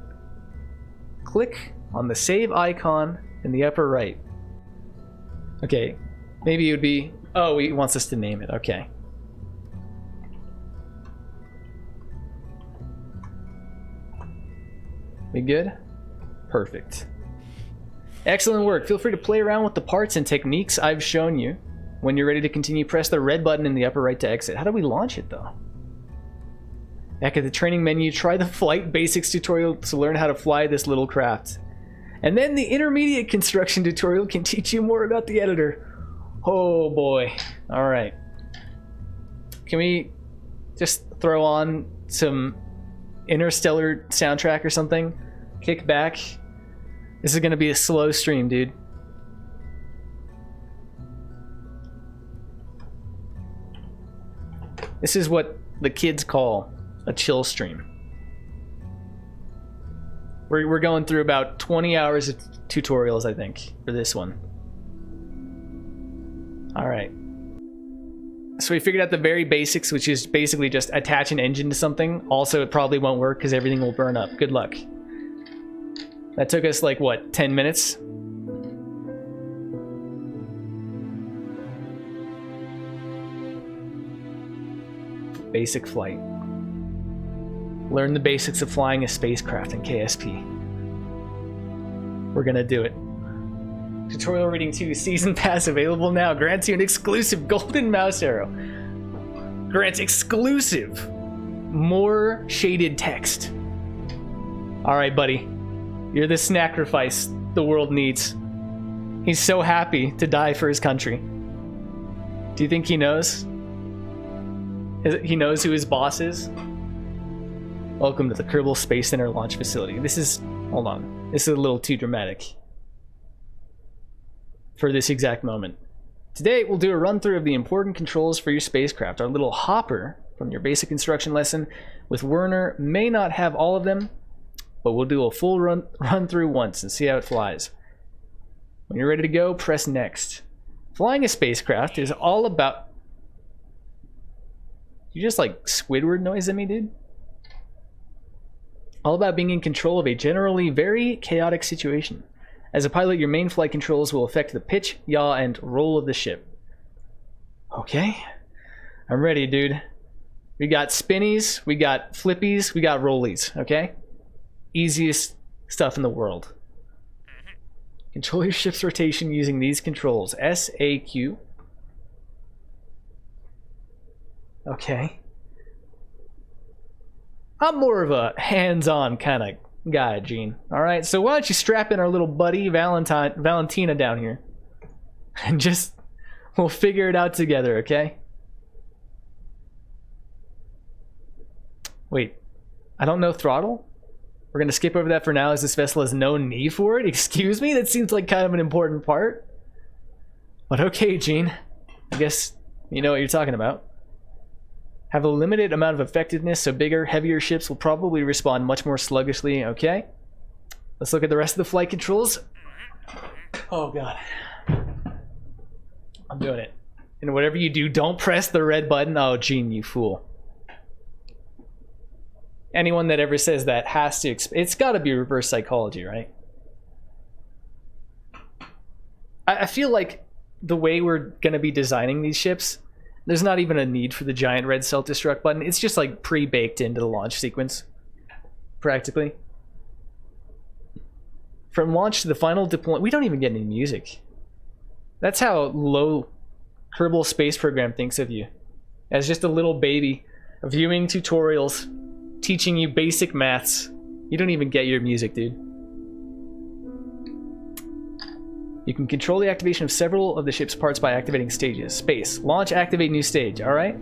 Click on the save icon in the upper right. Okay, maybe it would be... Oh, he wants us to name it. Okay. We good? Perfect. Excellent work. Feel free to play around with the parts and techniques I've shown you. When you're ready to continue, press the red button in the upper right to exit. How do we launch it, though? Back at the training menu, try the flight basics tutorial to learn how to fly this little craft. And then the intermediate construction tutorial can teach you more about the editor. Oh boy. Alright. Can we just throw on some Interstellar soundtrack or something? Kick back. This is gonna be a slow stream, dude. This is what the kids call a chill stream. We're going through about 20 hours of tutorials, I think, for this one. Alright. So we figured out the very basics, which is basically just attach an engine to something. Also, it probably won't work because everything will burn up. Good luck. That took us, like, what, 10 minutes? Basic flight. Learn the basics of flying a spacecraft in KSP. We're gonna do it. Tutorial Reading 2 Season Pass available now. Grants you an exclusive golden mouse arrow. Grants exclusive more shaded text. Alright, buddy. You're the sacrifice the world needs. He's so happy to die for his country. Do you think he knows? He knows who his boss is? Welcome to the Kerbal Space Center launch facility. This is... Hold on. This is a little too dramatic for this exact moment. Today, we'll do a run-through of the important controls for your spacecraft. Our little hopper from your basic instruction lesson with Werner may not have all of them, but we'll do a full run-through once and see how it flies. When you're ready to go, press next. Flying a spacecraft is all about... You just like Squidward noise at me, dude? All about being in control of a generally very chaotic situation. As a pilot, your main flight controls will affect the pitch, yaw, and roll of the ship. Okay. I'm ready, dude. We got spinnies, we got flippies, we got rollies, okay? Easiest stuff in the world. Control your ship's rotation using these controls. S, A, Q. Okay. I'm more of a hands-on kind of guy, Gene. Alright, so why don't you strap in our little buddy, Valentina down here. And just, we'll figure it out together, okay? Wait, I don't know throttle? We're gonna skip over that for now as this vessel has no need for it? Excuse me? That seems like kind of an important part. But okay, Gene. I guess you know what you're talking about. Have a limited amount of effectiveness, so bigger, heavier ships will probably respond much more sluggishly, okay? Let's look at the rest of the flight controls. Oh god. I'm doing it. And whatever you do, don't press the red button. Oh, Gene, you fool. Anyone that ever says that has to... It's gotta be reverse psychology, right? I feel like the way we're gonna be designing these ships, there's not even a need for the giant red self-destruct button. It's just like pre-baked into the launch sequence, practically. From launch to the final deployment, we don't even get any music. That's how low Kerbal Space Program thinks of you. As just a little baby, viewing tutorials, teaching you basic maths. You don't even get your music, dude. You can control the activation of several of the ship's parts by activating stages. Space. Launch, activate new stage. Alright?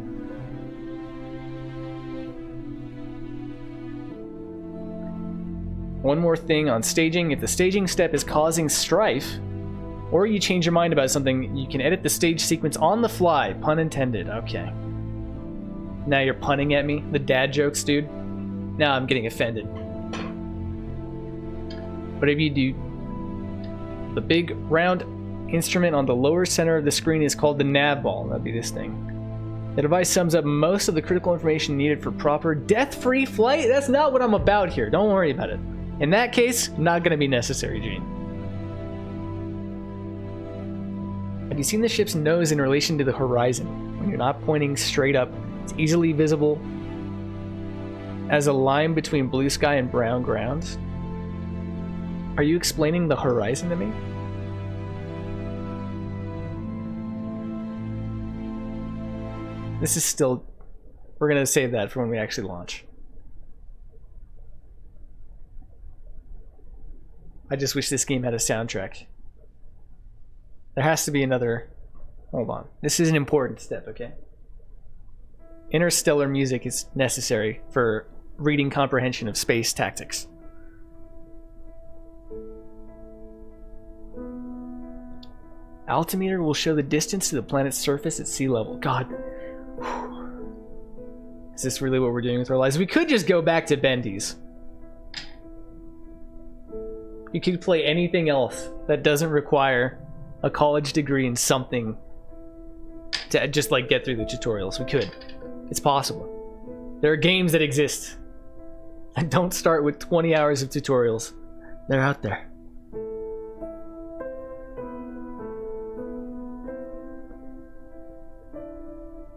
One more thing on staging. If the staging step is causing strife, or you change your mind about something, you can edit the stage sequence on the fly. Pun intended. Okay. Now you're punning at me? The dad jokes, dude? Now I'm getting offended. Whatever you do, the big round instrument on the lower center of the screen is called the nav ball. That'd be this thing. The device sums up most of the critical information needed for proper death-free flight. That's not what I'm about here. Don't worry about it. In that case, not going to be necessary, Gene. Have you seen the ship's nose in relation to the horizon? When you're not pointing straight up, it's easily visible as a line between blue sky and brown ground. Are you explaining the horizon to me? This is still... We're going to save that for when we actually launch. I just wish this game had a soundtrack. There has to be another... Hold on. This is an important step, okay? Interstellar music is necessary for reading comprehension of space tactics. Altimeter will show the distance to the planet's surface at sea level. God. Is this really what we're doing with our lives? We could just go back to Bendy's. You could play anything else that doesn't require a college degree in something to just like get through the tutorials. We could. It's possible. There are games that exist and don't start with 20 hours of tutorials. They're out there.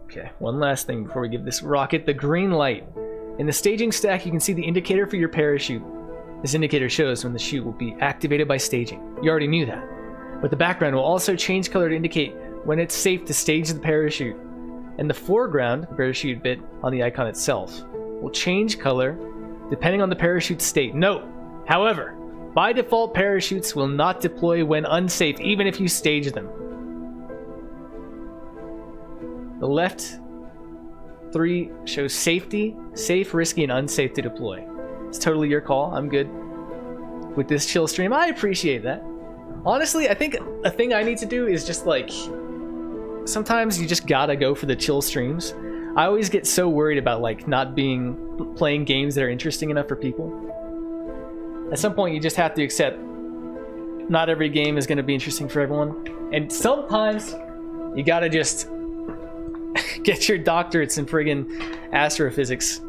Okay, one last thing before we give this rocket the green light. In the staging stack, you can see the indicator for your parachute. This indicator shows when the chute will be activated by staging. You already knew that. But the background will also change color to indicate when it's safe to stage the parachute. And the foreground, parachute bit on the icon itself, will change color depending on the parachute state. Note, however, by default parachutes will not deploy when unsafe, even if you stage them. The left 3 shows safety, safe, risky, and unsafe to deploy. It's totally your call. I'm good with this chill stream. I appreciate that. Honestly, I think a thing I need to do is just like... Sometimes you just gotta go for the chill streams. I always get so worried about like not playing games that are interesting enough for people. At some point you just have to accept not every game is going to be interesting for everyone. And sometimes you gotta just get your doctorates in friggin' astrophysics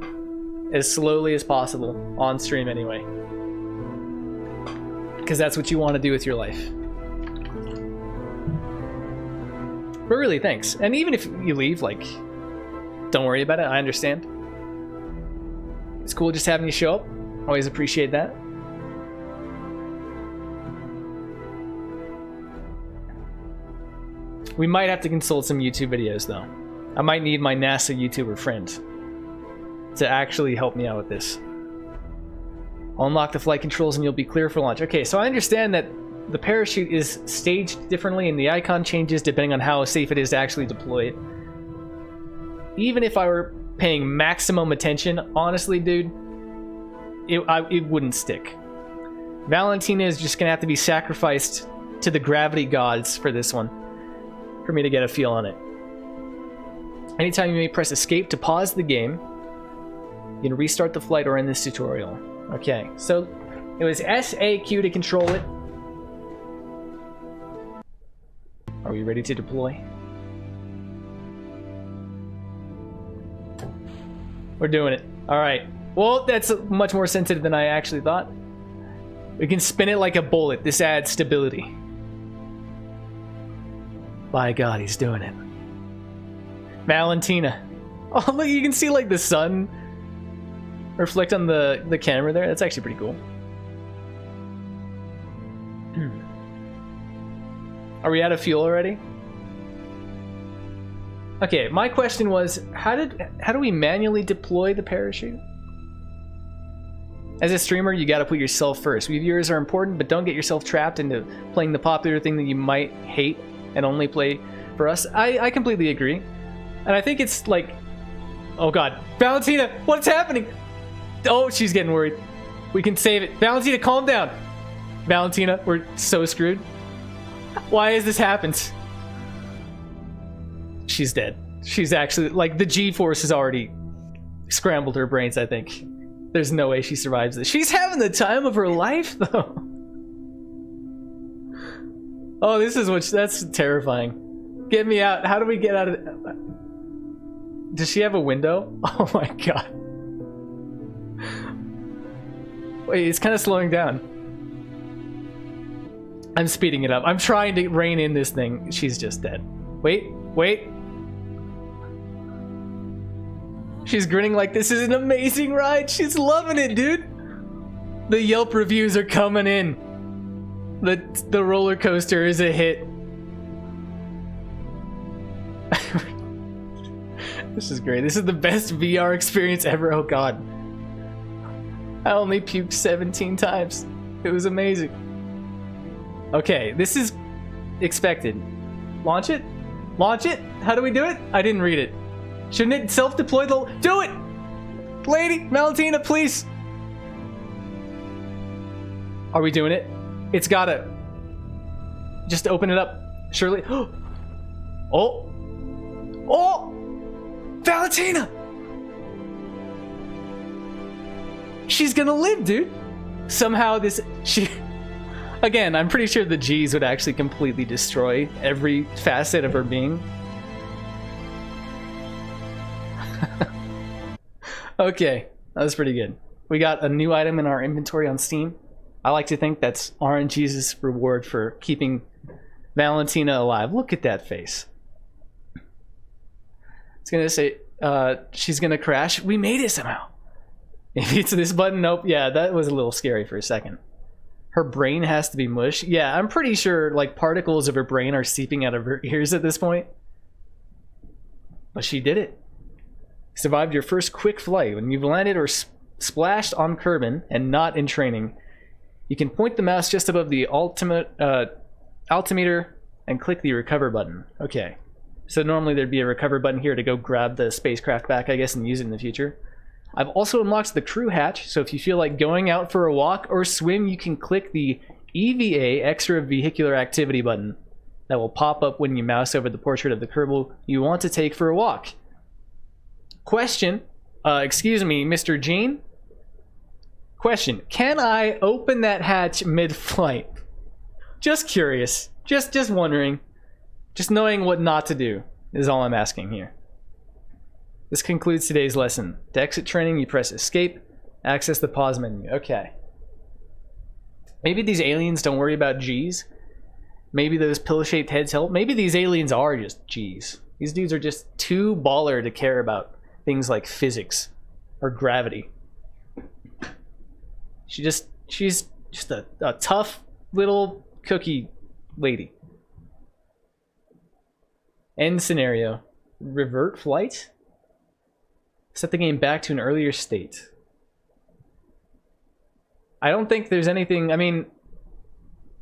as slowly as possible, on stream anyway. Because that's what you want to do with your life. But really, thanks. And even if you leave, like, don't worry about it, I understand. It's cool just having you show up. Always appreciate that. We might have to consult some YouTube videos though. I might need my NASA YouTuber friend to actually help me out with this. Unlock the flight controls and you'll be clear for launch. Okay, so I understand that the parachute is staged differently and the icon changes depending on how safe it is to actually deploy it. Even if I were paying maximum attention, honestly, dude, it wouldn't stick. Valentina is just gonna have to be sacrificed to the gravity gods for this one, for me to get a feel on it. Anytime you may press escape to pause the game, you can restart the flight or end this tutorial. Okay, so it was SAQ to control it. Are we ready to deploy? We're doing it. All right. Well, that's much more sensitive than I actually thought. We can spin it like a bullet. This adds stability. By God, he's doing it. Valentina. Oh, look, you can see like the sun reflect on the camera there. That's actually pretty cool. Are we out of fuel already? Okay, my question was, how do we manually deploy the parachute? As a streamer, you gotta put yourself first. Viewers are important, but don't get yourself trapped into playing the popular thing that you might hate and only play for us. I completely agree. And I think it's like, oh God, Valentina, what's happening? Oh, she's getting worried. We can save it. Valentina, calm down. Valentina, we're so screwed. Why has this happened? She's dead. She's actually, like, the G-force has already scrambled her brains, I think. There's no way she survives this. She's having the time of her life, though. Oh, this is that's terrifying. Get me out. How do we get out of... Does she have a window? Oh my God. Wait, it's kind of slowing down. I'm speeding it up. I'm trying to rein in this thing. She's just dead. Wait. She's grinning like this is an amazing ride. She's loving it, dude. The Yelp reviews are coming in. The roller coaster is a hit. This is great. This is the best VR experience ever. Oh God. I only puked 17 times. It was amazing. Okay, this is expected. Launch it? Launch it? How do we do it? I didn't read it. Shouldn't it self-deploy the... Do it! Lady, Valentina, please! Are we doing it? It's gotta... Just open it up. Surely... Oh! Oh! Valentina! She's gonna live, dude! Somehow this... Again, I'm pretty sure the G's would actually completely destroy every facet of her being. Okay, that was pretty good. We got a new item in our inventory on Steam. I like to think that's RNG's reward for keeping Valentina alive. Look at that face. It's gonna say, she's gonna crash. We made it somehow. Maybe it's this button. Nope. Yeah, that was a little scary for a second. Her brain has to be mush. Yeah, I'm pretty sure like particles of her brain are seeping out of her ears at this point. But she did it. Survived your first quick flight. When you've landed or splashed on Kerbin and not in training, you can point the mouse just above the altimeter and click the recover button. Okay. So normally there'd be a recover button here to go grab the spacecraft back, I guess, and use it in the future. I've also unlocked the crew hatch, so if you feel like going out for a walk or swim, you can click the EVA Extra Vehicular Activity button that will pop up when you mouse over the portrait of the Kerbal you want to take for a walk. Question, excuse me, Mr. Gene? Question, can I open that hatch mid-flight? Just curious, just wondering. Just knowing what not to do is all I'm asking here. This concludes today's lesson. To exit training, you press escape, access the pause menu. Okay. Maybe these aliens don't worry about G's. Maybe those pill-shaped heads help. Maybe these aliens are just G's. These dudes are just too baller to care about things like physics or gravity. She's just a tough little cookie lady. End scenario. Revert flight? Set the game back to an earlier state. I don't think there's anything... I mean,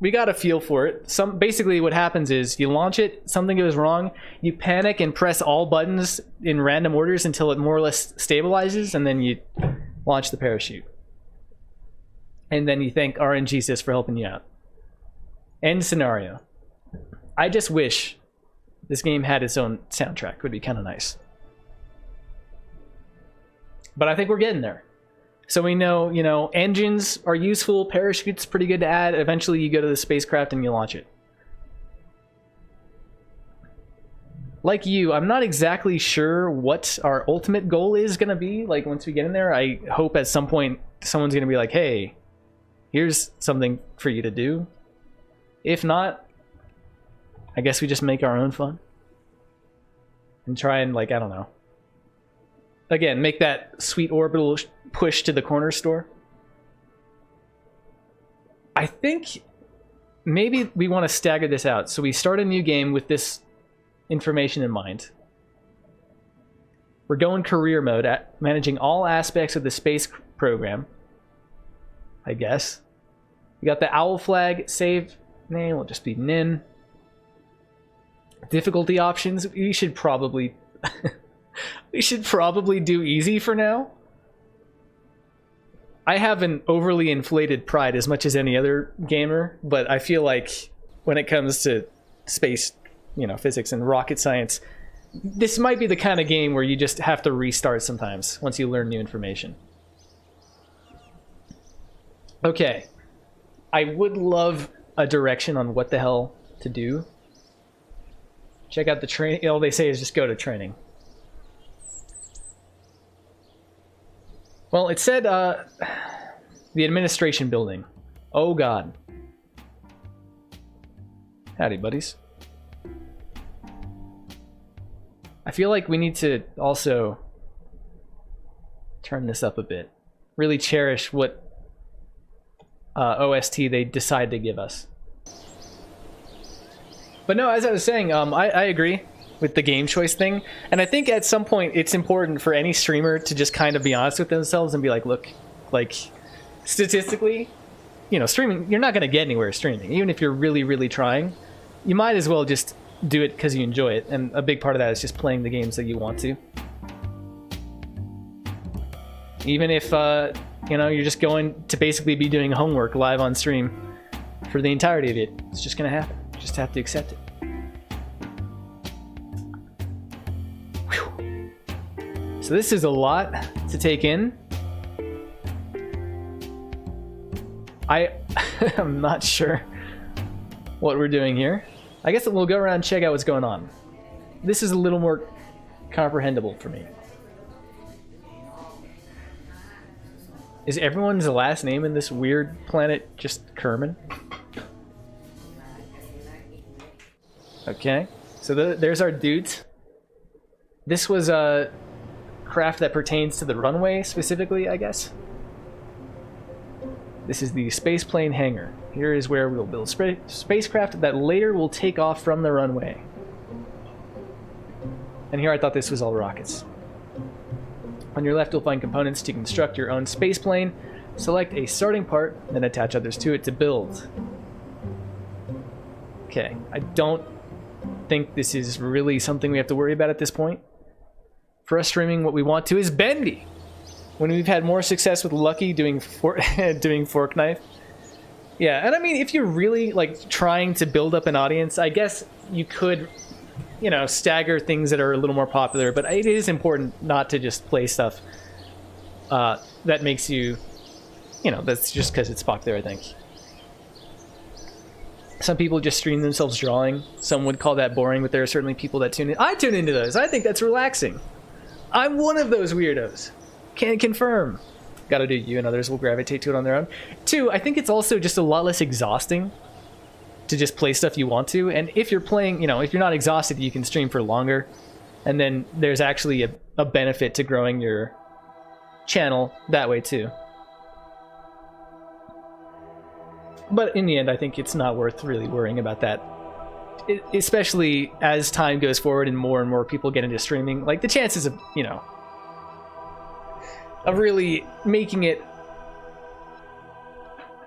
we got a feel for it. Basically what happens is you launch it, something goes wrong, you panic and press all buttons in random orders until it more or less stabilizes, and then you launch the parachute. And then you thank RNGesus for helping you out. End scenario. I just wish this game had its own soundtrack. Would be kind of nice. But I think we're getting there. So we know, you know, engines are useful, parachutes pretty good to add. Eventually you go to the spacecraft and you launch it. Like you, I'm not exactly sure what our ultimate goal is going to be. Like once we get in there, I hope at some point someone's going to be like, hey, here's something for you to do. If not, I guess we just make our own fun. And try and, like, I don't know. Again, make that sweet orbital push to the corner store. I think maybe we want to stagger this out. So we start a new game with this information in mind. We're going career mode, at managing all aspects of the space program, I guess. We got the owl flag, save name will just be Nin. Difficulty options, we should probably we should probably do easy for now. I have an overly inflated pride as much as any other gamer, but I feel like when it comes to space, you know, physics and rocket science, this might be the kind of game where you just have to restart sometimes once you learn new information. Okay. I would love a direction on what the hell to do. Check out the training. All they say is just go to training. Well, it said the administration building. Oh god. Howdy, buddies. I feel like we need to also turn this up a bit. Really cherish what OST they decide to give us. But no, as I was saying, I agree with the game choice thing. And I think at some point it's important for any streamer to just kind of be honest with themselves and be like, look, like, statistically, you know, streaming, you're not going to get anywhere streaming. Even if you're really, really trying, you might as well just do it because you enjoy it. And a big part of that is just playing the games that you want to. Even if, you know, you're just going to basically be doing homework live on stream for the entirety of it. It's just going to happen. You just have to accept it. Whew. So this is a lot to take in. I'm not sure what we're doing here. I guess we'll go around and check out what's going on. This is a little more comprehensible for me. Is everyone's last name in this weird planet just Kerman? Okay, so there's our dudes. This was a craft that pertains to the runway specifically, I guess. This is the space plane hangar. Here is where we'll build spacecraft that later will take off from the runway. And here I thought this was all rockets. On your left, you'll find components to construct your own space plane. Select a starting part, then attach others to it to build. Okay, I don't think this is really something we have to worry about at this point. For us streaming, what we want to is bendy. When we've had more success with Lucky doing doing Fork Knife. Yeah, and I mean, if you're really like trying to build up an audience, I guess you could, you know, stagger things that are a little more popular, but it is important not to just play stuff that makes you, you know, that's just because it's popular, I think. Some people just stream themselves drawing. Some would call that boring, but there are certainly people that tune in. I tune into those. I think that's relaxing. I'm one of those weirdos. Can confirm. Gotta do, you and others will gravitate to it on their own. Two, I think it's also just a lot less exhausting to just play stuff you want to. And if you're playing, you know, if you're not exhausted, you can stream for longer. And then there's actually a benefit to growing your channel that way too. But in the end, I think it's not worth really worrying about that especially as time goes forward and more people get into streaming, like the chances of, you know, of really making it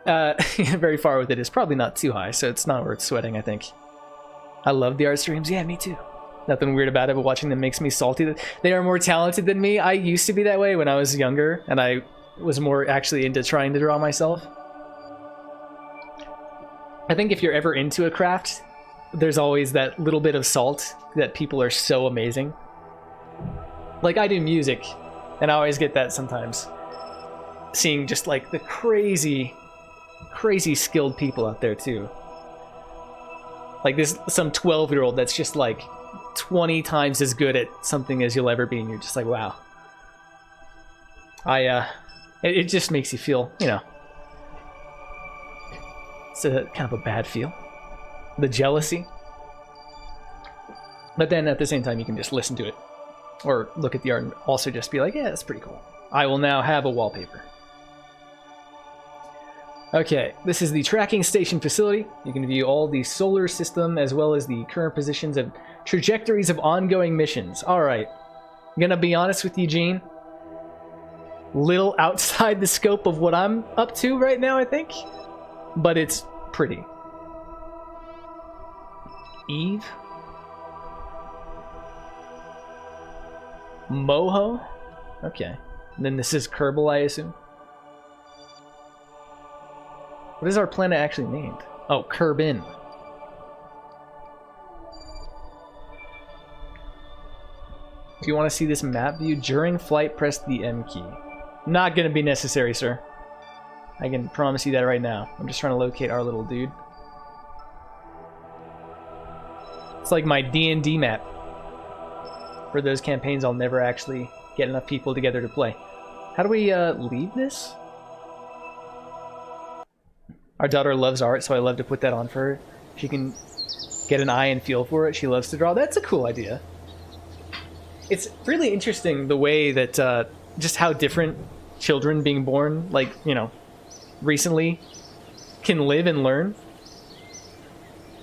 very far with it is probably not too high, so it's not worth sweating, I think. I love the art streams. Yeah, me too. Nothing weird about it, but watching them makes me salty that they are more talented than me. I used to be that way when I was younger, and I was more actually into trying to draw myself. I think if you're ever into a craft, there's always that little bit of salt that people are so amazing. Like, I do music, and I always get that sometimes. Seeing just like the crazy skilled people out there too. Like this, some 12-year-old that's just like 20 times as good at something as you'll ever be, and you're just like, wow. It just makes you feel, you know, it's a kind of a bad feel. The jealousy. But then at the same time, you can just listen to it or look at the art and also just be like, yeah, that's pretty cool. I will now have a wallpaper. Okay, this is the tracking station facility. You can view all the solar system as well as the current positions and trajectories of ongoing missions. Alright, I'm gonna be honest with you, Gene. Little outside the scope of what I'm up to right now, I think. But it's pretty. Eve? Moho? Okay. And then this is Kerbal, I assume. What is our planet actually named? Oh, Kerbin. If you want to see this map view during flight, press the M key. Not going to be necessary, sir. I can promise you that right now. I'm just trying to locate our little dude. It's like my D&D map. For those campaigns, I'll never actually get enough people together to play. How do we leave this? Our daughter loves art, so I love to put that on for her. She can get an eye and feel for it. She loves to draw. That's a cool idea. It's really interesting the way that just how different children being born, like, you know, recently can live and learn.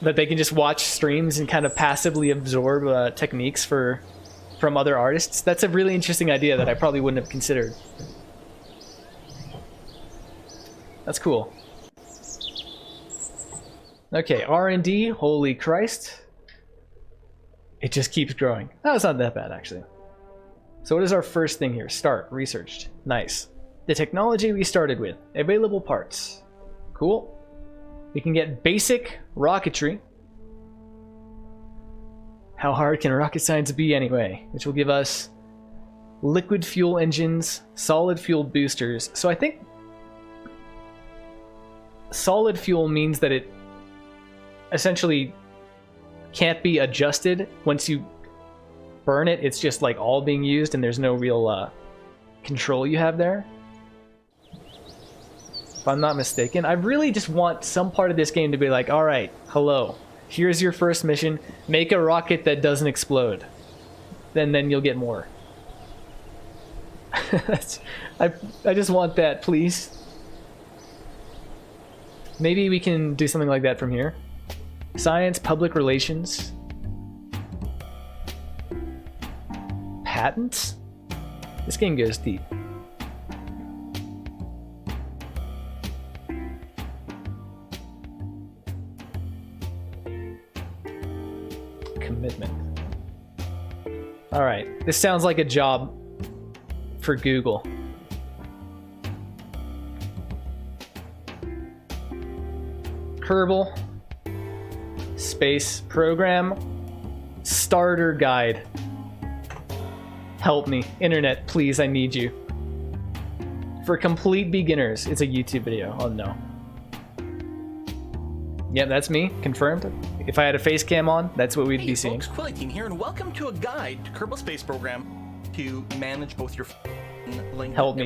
That they can just watch streams and kind of passively absorb techniques from other artists. That's a really interesting idea that I probably wouldn't have considered. That's cool. Okay, R&D, holy Christ. It just keeps growing. Oh, it's not that bad, actually. So what is our first thing here? Start, researched. Nice. The technology we started with. Available parts. Cool. We can get basic rocketry. How hard can rocket science be anyway? Which will give us liquid fuel engines, solid fuel boosters. So I think solid fuel means that it essentially can't be adjusted once you burn it. It's just like all being used and there's no real control you have there, if I'm not mistaken. I really just want some part of this game to be like, all right, hello, here's your first mission, make a rocket that doesn't explode, then you'll get more. I just want that, please. Maybe we can do something like that from here. Science, public relations, patents. This game goes deep. Commitment. All right, this sounds like a job for Google. Kerbal. Space program. Starter guide. Help me. Internet, please, I need you. For complete beginners. It's a YouTube video. Oh no. Yep, that's me. Confirmed. If I had a face cam on, that's what we'd be seeing. Folks, Quilliteam here, and welcome to a guide to Kerbal Space Program to manage both your link. Help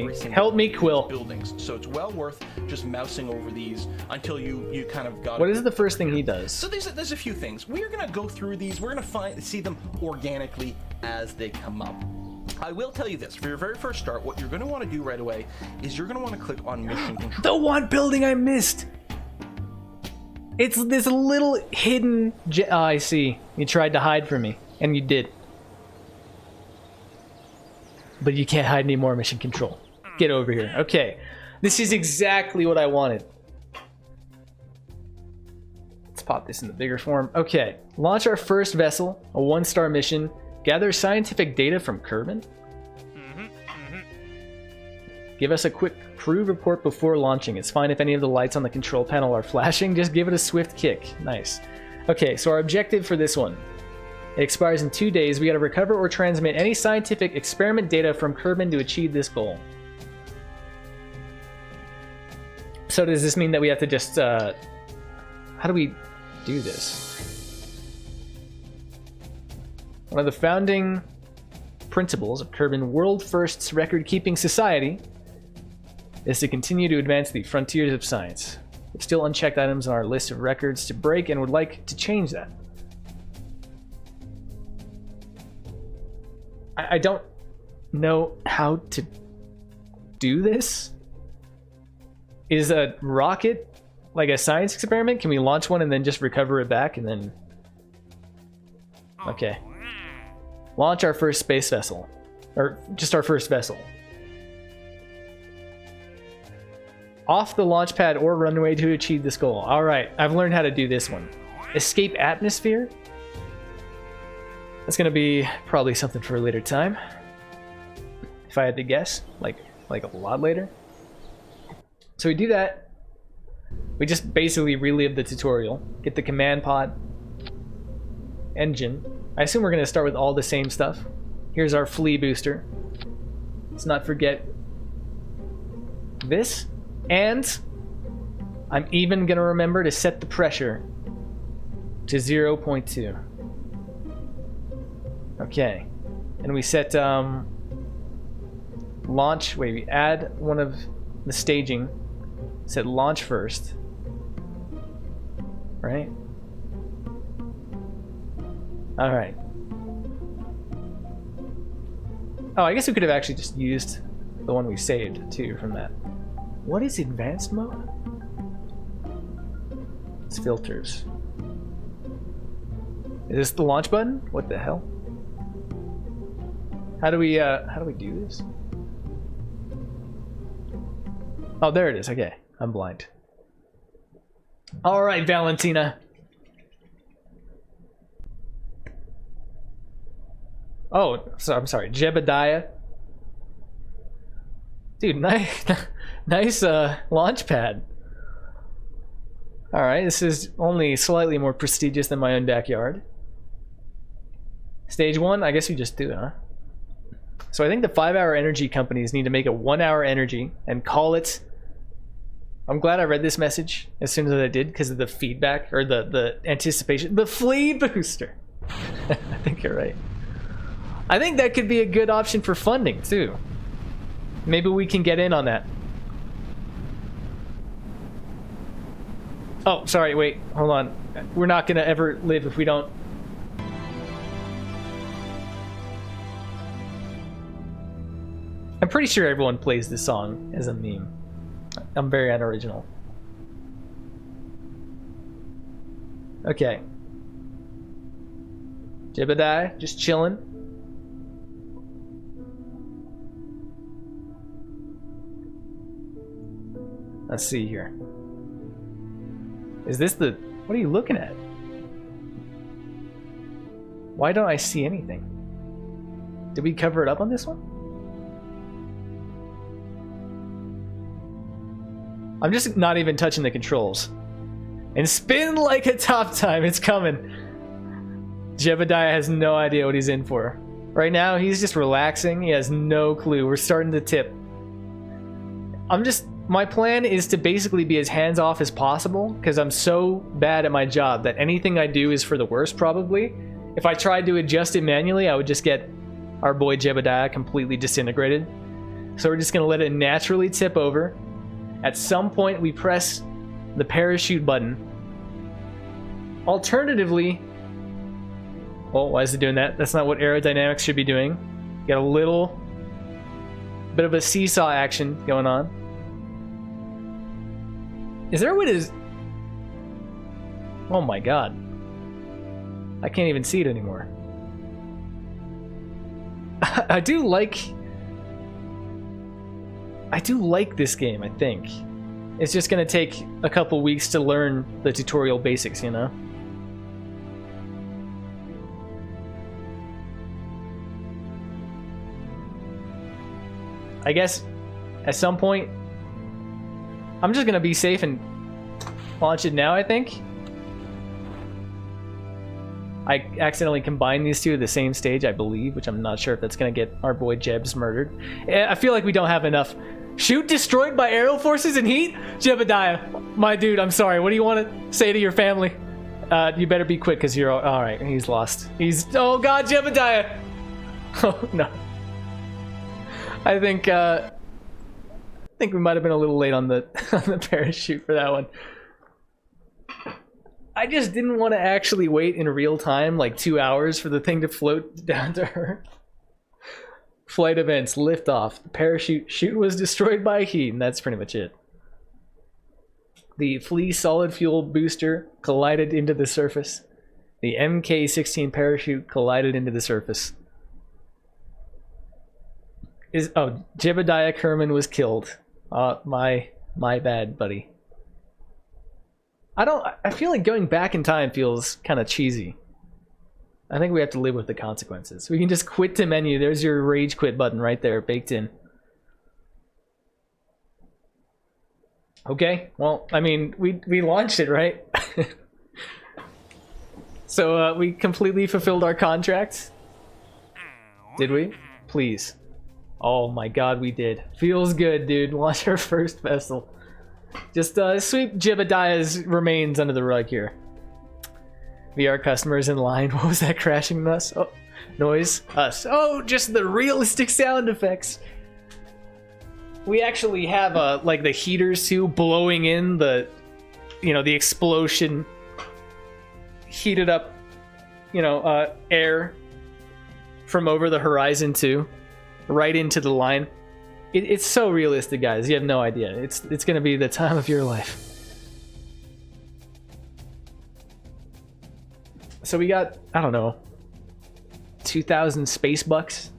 me, Quill. Buildings. So it's well worth just mousing over these until you kind of got. What is the first thing he does? So there's a few things. We're gonna go through these. We're gonna see them organically as they come up. I will tell you this, for your very first start, what you're going to want to do right away is you're going to want to click on Mission Control. The one building I missed! It's this little hidden... Oh, I see. You tried to hide from me. And you did. But you can't hide anymore, Mission Control. Get over here. Okay. This is exactly what I wanted. Let's pop this in the bigger form. Okay. Launch our first vessel. A 1-star mission. Gather scientific data from Kerbin. Give us a quick crew report before launching. It's fine if any of the lights on the control panel are flashing. Just give it a swift kick. Nice. Okay, so our objective for this one. It expires in 2 days. We gotta recover or transmit any scientific experiment data from Kerbin to achieve this goal. So does this mean that we have to just, how do we do this? One of the founding principles of Kerbin World First's record-keeping society is to continue to advance the frontiers of science. There's still unchecked items on our list of records to break and would like to change that. I don't know how to do this. Is a rocket like a science experiment? Can we launch one and then just recover it back and then... Okay. Launch our first space vessel. Or just our first vessel. Off the launch pad or runway to achieve this goal. Alright, I've learned how to do this one. Escape atmosphere? That's gonna be probably something for a later time. If I had to guess. Like a lot later. So we do that. We just basically relive the tutorial. Get the command pod. Engine. I assume we're gonna start with all the same stuff. Here's our flea booster. Let's not forget this. And I'm even gonna remember to set the pressure to 0.2. Okay. And we set launch. Wait, we add one of the staging. Set launch first. Right? Alright. Oh, I guess we could have actually just used the one we saved too from that. What is advanced mode? It's filters. Is this the launch button? What the hell? How do we do this? Oh, there it is. Okay, I'm blind. All right, Valentina. Oh, so I'm sorry, Jebediah. Dude, nice, nice launch pad. All right, this is only slightly more prestigious than my own backyard. Stage 1, I guess we just do it, huh? So I think the 5-hour energy companies need to make a 1-hour energy and call it... I'm glad I read this message as soon as I did because of the feedback or the anticipation. The flea booster. I think you're right. I think that could be a good option for funding too. Maybe we can get in on that. Oh, sorry, wait, hold on. We're not gonna ever live if we don't... I'm pretty sure everyone plays this song as a meme. I'm very unoriginal. Okay. Jebediah, just chilling. Let's see here. Is this the... What are you looking at? Why don't I see anything? Did we cover it up on this one? I'm just not even touching the controls. And spin like a top time. It's coming. Jebediah has no idea what he's in for. Right now, he's just relaxing. He has no clue. We're starting to tip. My plan is to basically be as hands-off as possible because I'm so bad at my job that anything I do is for the worst, probably. If I tried to adjust it manually, I would just get our boy Jebediah completely disintegrated. So we're just going to let it naturally tip over. At some point, we press the parachute button. Alternatively... Oh, why is it doing that? That's not what aerodynamics should be doing. Got a little bit of a seesaw action going on. Is there a way to... Oh my god. I can't even see it anymore. I do like this game, I think. It's just gonna take a couple weeks to learn the tutorial basics, you know? I guess at some point I'm just gonna be safe and launch it now, I think. I accidentally combined these two at the same stage, I believe, which I'm not sure if that's gonna get our boy Jebs murdered. I feel like we don't have enough. Shoot destroyed by aerial forces and heat? Jebediah, my dude, I'm sorry. What do you want to say to your family? You better be quick, because you're all right. He's lost. Oh god, Jebediah! Oh no. I think we might have been a little late on the on the parachute for that one. I just didn't want to actually wait in real time, like 2 hours, for the thing to float down to her. Flight events, liftoff. The parachute chute was destroyed by heat, and that's pretty much it. The Flea solid fuel booster collided into the surface. The MK-16 parachute collided into the surface. Jebediah Kerman was killed. My bad, buddy. I feel like going back in time feels kind of cheesy. I think we have to live with the consequences. We can just quit to menu. There's your rage quit button right there, baked in. Okay, well, I mean, we launched it, right? So we completely fulfilled our contract. Did we? Please. Oh my god, we did. Feels good, dude. Launch our first vessel. Just sweep Jebediah's remains under the rug here. VR customers in line. What was that crashing us? Oh, noise. Us. Oh, just the realistic sound effects. We actually have like the heaters too, blowing in the, the explosion, heated up, air from over the horizon too, right into the line. It's so realistic, guys. You have no idea. It's gonna be the time of your life. So we got, I don't know, 2,000 space bucks.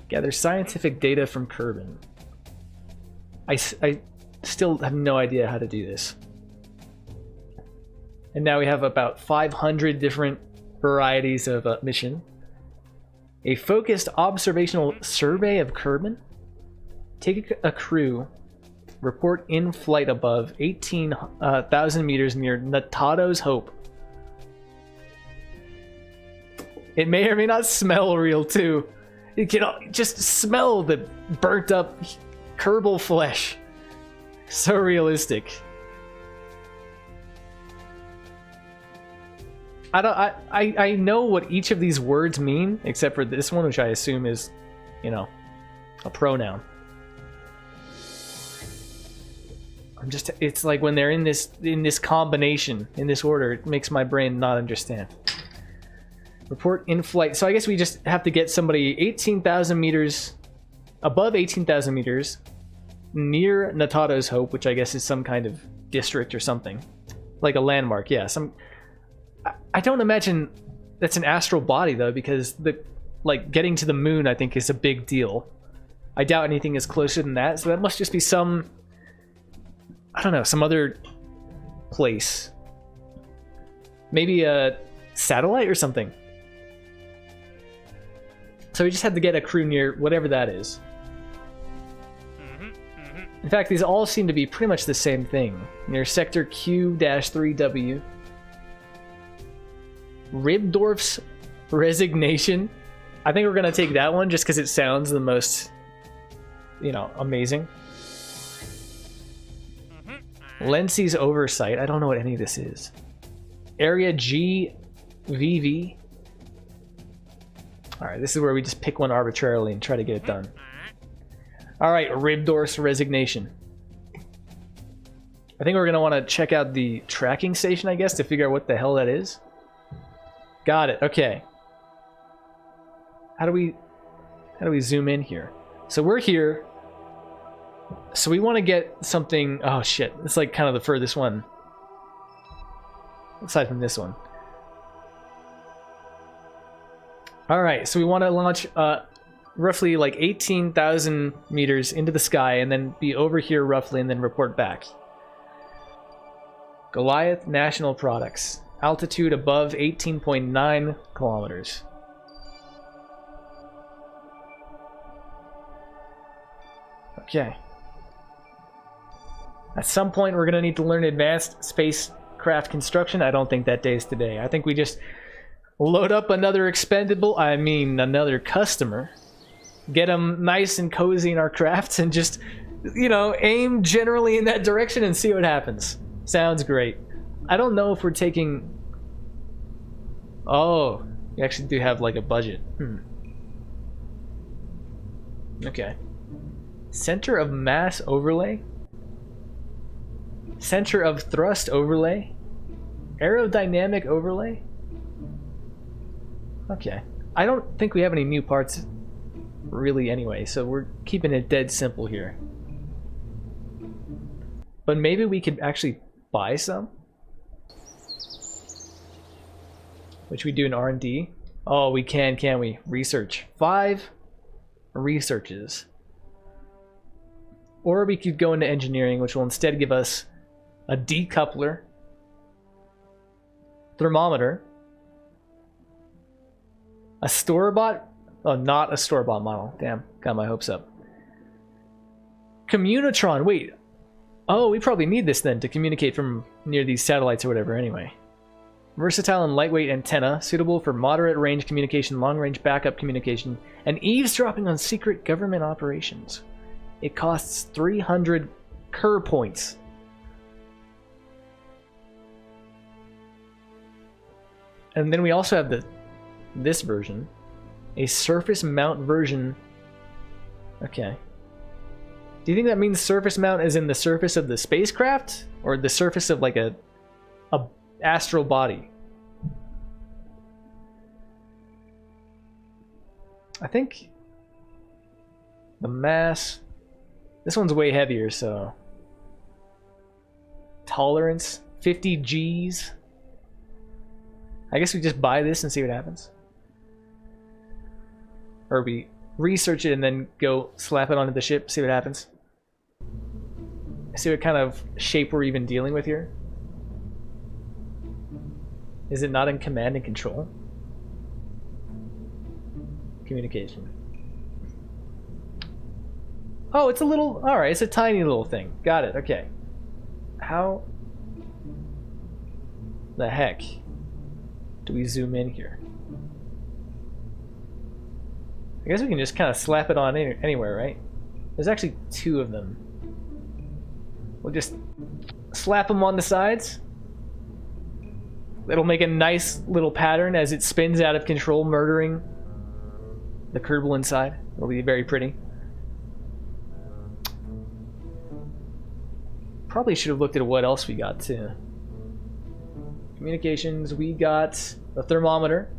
Gather scientific data from Kerbin. I still have no idea how to do this. And now we have about 500 different varieties of mission. A focused observational survey of Kerbin. Take a crew. Report in flight above 18,000 meters near Natado's Hope. It may or may not smell real too. You can just smell the burnt up Kerbal flesh. So realistic. I know what each of these words mean, except for this one, which I assume is, a pronoun. It's like when they're in this combination, in this order, it makes my brain not understand. Report in flight. So I guess we just have to get somebody 18,000 meters, above 18,000 meters, near Natado's Hope, which I guess is some kind of district or something. Like a landmark, yeah. I don't imagine that's an astral body though, because getting to the moon I think is a big deal. I doubt anything is closer than that, so that must just be some, I don't know, some other place. Maybe a satellite or something. So we just had to get a crew near whatever that is. In fact, these all seem to be pretty much the same thing. Near sector Q-3W. Ribdorf's Resignation. I think we're gonna take that one just because it sounds the most, amazing. Lency's Oversight. I don't know what any of this is. Area GVV. Alright, this is where we just pick one arbitrarily and try to get it done. Alright, Ribdorf's Resignation. I think we're gonna want to check out the tracking station, I guess, to figure out what the hell that is. Got it. Okay. How do we zoom in here? So we're here. So we want to get something. Oh shit! It's like kind of the furthest one. aside from this one. All right, so we want to launch roughly like 18,000 meters into the sky and then be over here roughly and then report back. Goliath National Products. Altitude above 18.9 kilometers. Okay. At some point we're going to need to learn advanced spacecraft construction. I don't think that day's today. I think we just load up another another customer. Get them nice and cozy in our crafts and just, you know, aim generally in that direction and see what happens. Sounds great. I don't know if we're taking... Oh, we actually do have like a budget. Okay. Center of mass overlay? Center of thrust overlay? Aerodynamic overlay? Okay. I don't think we have any new parts really anyway, so we're keeping it dead simple here. But maybe we could actually buy some? Which we do in R&D. Oh, we can we? Research. 5 researches. Or we could go into engineering, which will instead give us a decoupler, thermometer, a store-bought, oh, not a store-bought model. Damn, got my hopes up. Communotron, wait. Oh, we probably need this then to communicate from near these satellites or whatever anyway. Versatile and lightweight antenna, suitable for moderate range communication, long range backup communication, and eavesdropping on secret government operations. It costs 300 Kerr points. And then we also have this version, a surface mount version. Okay. Do you think that means surface mount as in the surface of the spacecraft, or the surface of like a astral body? I think the mass, this one's way heavier, so tolerance 50 G's. I guess we just buy this and see what happens, or we research it and then go slap it onto the ship, see what happens. See what kind of shape we're even dealing with here. Is it not in command and control? Communication. Oh, it's a little... Alright, it's a tiny little thing. Got it, okay. How the heck do we zoom in here? I guess we can just kind of slap it on anywhere, right? There's actually 2 of them. We'll just slap them on the sides. It'll make a nice little pattern as it spins out of control, murdering the Kerbal inside. It'll be very pretty. Probably should have looked at what else we got too. Communications, we got a thermometer.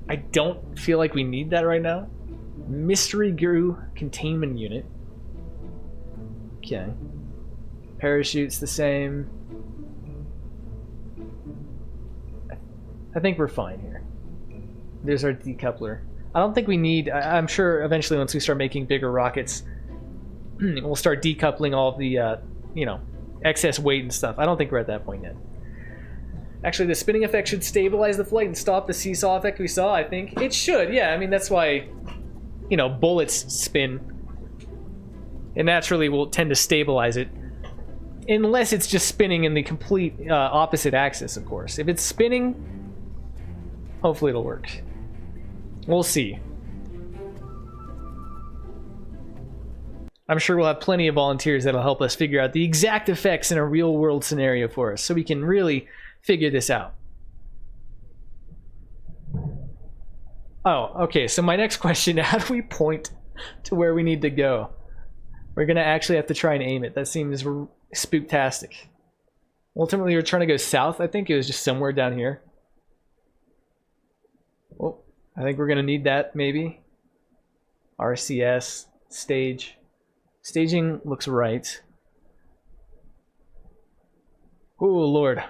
I don't feel like we need that right now. Mystery Guru containment unit. Okay. Parachute's the same. I think we're fine here. There's our decoupler. I don't think we need... I'm sure eventually once we start making bigger rockets, we'll start decoupling all of the, you know, excess weight and stuff. I don't think we're at that point yet. Actually, the spinning effect should stabilize the flight and stop the seesaw effect we saw, I think. It should, yeah. I mean, that's why, you know, bullets spin. It naturally will tend to stabilize it. Unless it's just spinning in the complete opposite axis, of course. If it's spinning, hopefully it'll work. We'll see. I'm sure we'll have plenty of volunteers that'll help us figure out the exact effects in a real-world scenario for us, so we can really figure this out. Oh, okay, so my next question, how do we point to where we need to go? We're gonna actually have to try and aim it. That seems spooktastic. Ultimately, we're trying to go south. I think it was just somewhere down here. Well, I think we're gonna need that, maybe. RCS, stage. Staging looks right. Oh Lord,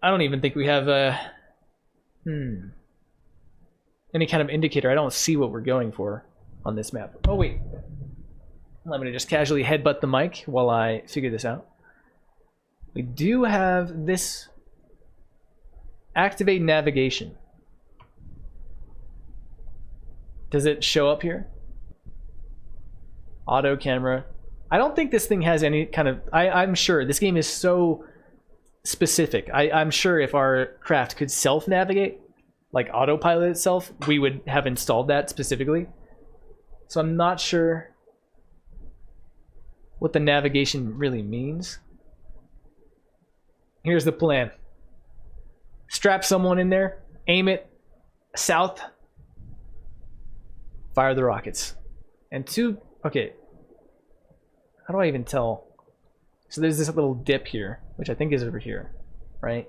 I don't even think we have any kind of indicator. I don't see what we're going for on this map. Oh wait, I'm gonna just casually headbutt the mic while I figure this out. We do have this. Activate navigation. Does it show up here? Auto camera. I don't think this thing has any kind of... I'm sure this game is so specific. I'm sure if our craft could self-navigate, like autopilot itself, we would have installed that specifically. So I'm not sure what the navigation really means. Here's the plan. Strap someone in there, aim it south, fire the rockets. And okay. How do I even tell? So there's this little dip here, which I think is over here, right?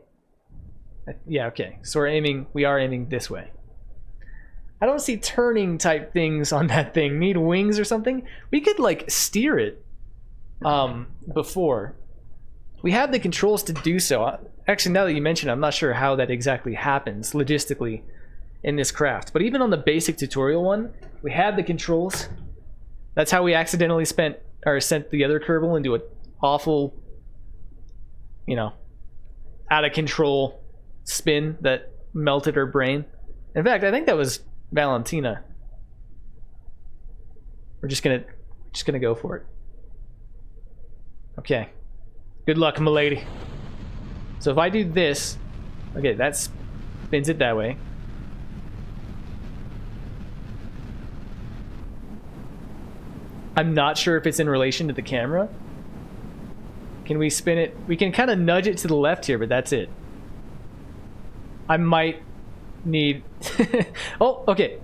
Yeah, okay. So we are aiming this way. I don't see turning type things on that thing. Need wings or something? We could like steer it before. We have the controls to do so. Actually, now that you mention it, I'm not sure how that exactly happens logistically in this craft. But even on the basic tutorial one, we had the controls. That's how we accidentally sent the other Kerbal into an awful, you know, out of control spin that melted her brain. In fact, I think that was Valentina. We're just gonna go for it. Okay. Good luck, m'lady. So if I do this, okay, that spins it that way. I'm not sure if it's in relation to the camera. Can we spin it? We can kind of nudge it to the left here, but that's it. I might need... Oh, okay.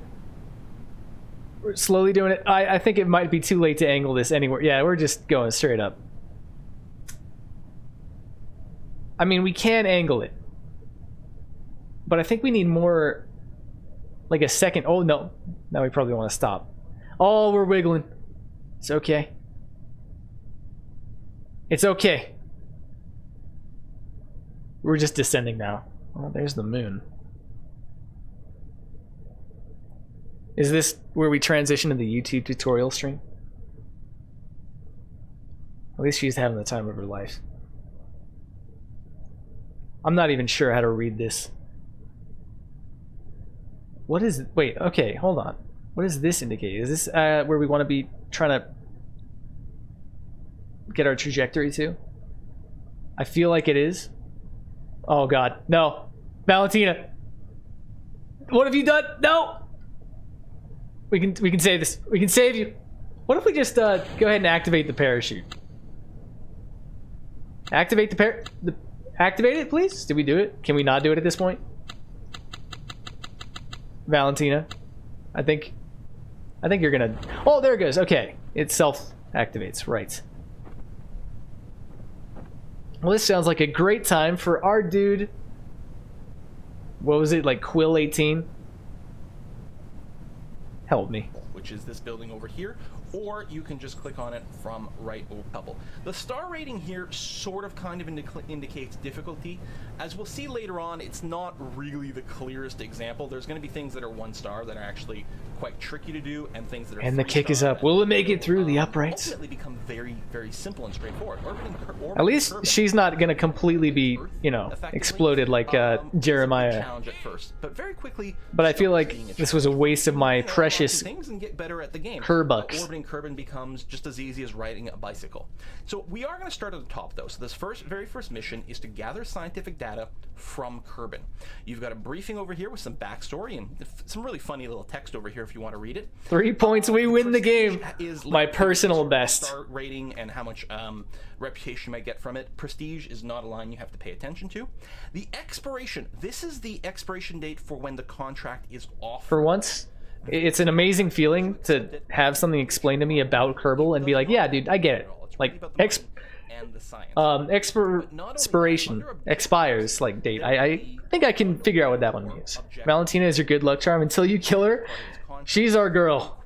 We're slowly doing it. I think it might be too late to angle this anywhere. Yeah, we're just going straight up. I mean, we can angle it. But I think we need more... Like a second... Oh, no. Now we probably want to stop. Oh, we're wiggling. It's okay. It's okay. We're just descending now. Oh, there's the moon. Is this where we transition to the YouTube tutorial stream? At least she's having the time of her life. I'm not even sure how to read this. What is... Wait, okay, hold on. What does this indicate? Is this where we want to be trying to get our trajectory to? I feel like it is. Oh god, no. Valentina! What have you done? No! We can save this. We can save you. What if we just go ahead and activate the parachute? Activate activate it, please? Did we do it? Can we not do it at this point? Valentina, I think you're gonna... Oh, there it goes. Okay, it self-activates. Right. Well, this sounds like a great time for our dude. What was it, like Quill 18? Help me. Which is this building over here, or you can just click on it from right over couple. The star rating here sort of kind of indicates difficulty. As we'll see later on, it's not really the clearest example. There's going to be things that are 1 star that are actually quite tricky to do, and things that are... And the kick is up. Will it make it through the uprights? Ultimately become very, very simple and straightforward. At least she's not going to completely be, you know, exploded like Jeremiah. Challenge at first, but very quickly. But I feel like this was a waste of my precious things and get better at the game. Kerbucks. Orbiting Kerbin becomes just as easy as riding a bicycle. So we are going to start at the top though. So this very first mission is to gather scientific data from Kerbin. You've got a briefing over here with some backstory and some really funny little text over here if you want to read it. 3 points, we win the game. Is my personal best. Star rating and how much reputation you might get from it. Prestige is not a line you have to pay attention to. The expiration. This is the expiration date for when the contract is off. For once, it's an amazing feeling to have something explained to me about Kerbal and be like, yeah, dude, I get it. Like, expiration expires like date. I think I can figure out what that one means. Valentina is your good luck charm until you kill her. She's our girl.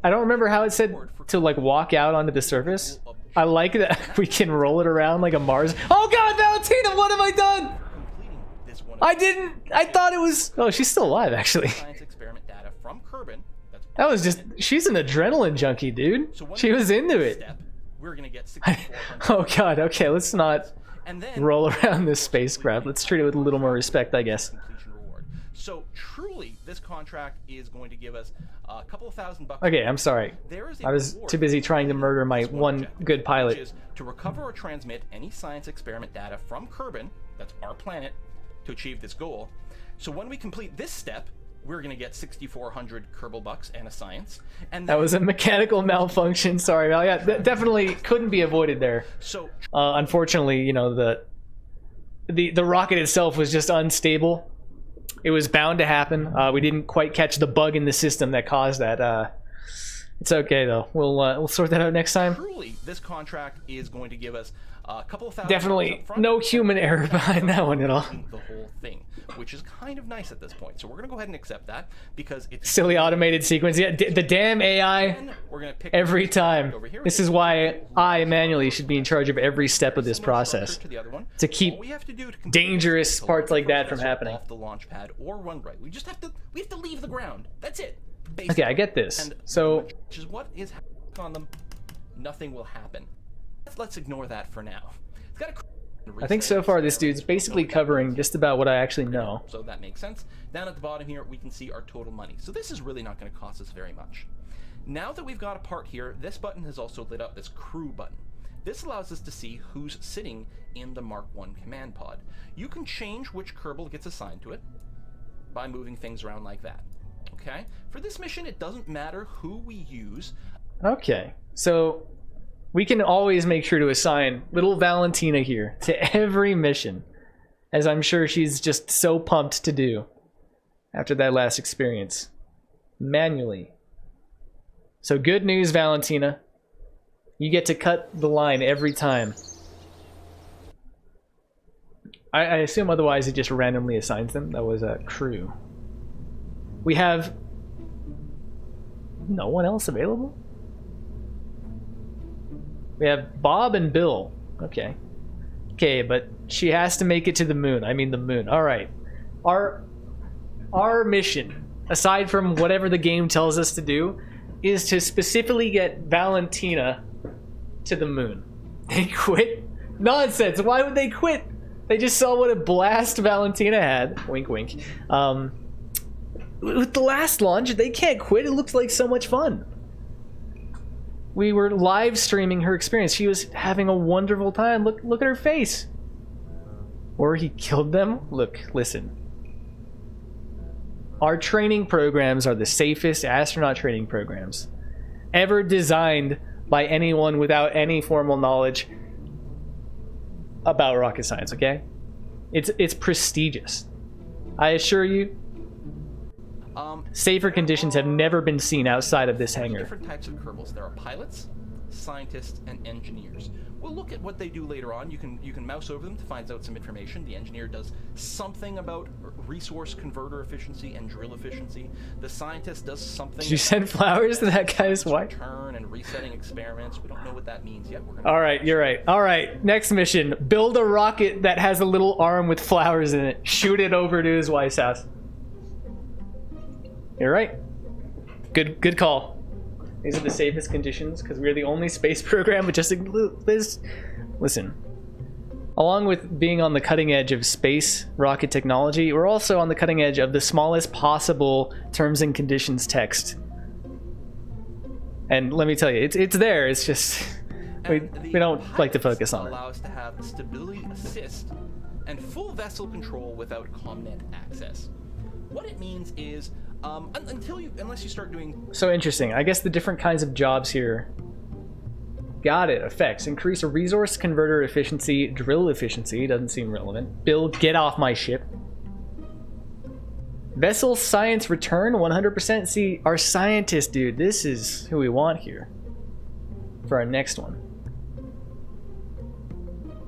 I don't remember how it said to like walk out onto the surface. I like that we can roll it around like a Mars. Oh god, Valentina, what have I done? Completing this one. I didn't. I thought it was. Oh, she's still alive, actually. Science experiment data from Kerbin. That's That was just. She's an adrenaline junkie, dude. so when She we was do into this it. Step, we're gonna get 6,400. Oh god. Okay, let's not And then roll around this spacecraft. Let's treat it with a little more respect, I guess. completion reward. So truly, this contract is going to give us a couple of $1,000. Okay, I'm sorry. There is a I was reward too busy trying to murder my for this one objective, good which pilot. is to recover or transmit any science experiment data from Kerbin, that's our planet, to achieve this goal. So when we complete this step, we're going to get 6,400 Kerbal bucks and a science. And That was a mechanical malfunction. Sorry, Val. Yeah, definitely couldn't be avoided there. so Unfortunately, you know, the rocket itself was just unstable. It was bound to happen. We didn't quite catch the bug in the system that caused that. It's okay though. We'll sort that out next time. truly, this contract is going to give us a couple of $1,000 Definitely up front, no human error behind that one at all. the whole thing, which is kind of nice at this point. So we're going to go ahead and accept that because it's Silly automated sequence. Yeah, the damn AI. Then we're going to pick Every time. over here. This is why I manually should be in charge of every step of this Similar process. structure to the other one. To keep All we have to do to complete dangerous this is to parts launch like that the from vessel happening. off the launch pad or run right. We have to leave the ground. That's it. Okay, I get this. And So which is what is happening on them. Nothing will happen. Let's ignore that for now. It's got I think so far this dude's basically covering just about what I actually know. So that makes sense. Down at the bottom here, we can see our total money. So this is really not going to cost us very much. Now that we've got a part here, this button has also lit up, this crew button. This allows us to see who's sitting in the Mark 1 command pod. You can change which Kerbal gets assigned to it by moving things around like that. Okay? For this mission, it doesn't matter who we use. Okay, so we can always make sure to assign little Valentina here to every mission, as I'm sure she's just so pumped to do after that last experience. Manually. So good news, Valentina. You get to cut the line every time. I assume otherwise it just randomly assigns them. That was a crew. We have no one else available? We have Bob and Bill. Okay. Okay, but she has to make it to the moon. I mean the moon. All right. Our mission, aside from whatever the game tells us to do, is to specifically get Valentina to the moon. They quit? Nonsense. Why would they quit? They just saw what a blast Valentina had. Wink, wink. With the last launch, they can't quit. It looks like so much fun. We were live streaming her experience. She was having a wonderful time. Look at her face. Or he killed them? Look, listen. Our training programs are the safest astronaut training programs ever designed by anyone without any formal knowledge about rocket science, okay? It's prestigious. I assure you, safer conditions have never been seen outside of this hangar. Different types of Kerbals. There are pilots, scientists, and engineers. We'll look at what they do later on. You can mouse over them to find out some information. The engineer does something about resource converter efficiency and drill efficiency. The scientist does something. Did you send flowers to that guy's wife? Return and resetting experiments. We don't know what that means yet. We're All right, you're right. All right, next mission. Build a rocket that has a little arm with flowers in it. Shoot it over to his wife's house. You're right. Good call. These are the safest conditions because we're the only space program with just this. Listen, along with being on the cutting edge of space rocket technology, we're also on the cutting edge of the smallest possible terms and conditions text. And let me tell you, it's there. It's just we don't like to focus on it. Allow us to have stability assist and full vessel control without ComNet access. What it means is, unless you start doing. So interesting. I guess the different kinds of jobs here. Got it. Effects. Increase resource converter efficiency. Drill efficiency. Doesn't seem relevant. Build. Get off my ship. Vessel science return 100%. See, our scientist, dude. This is who we want here. For our next one.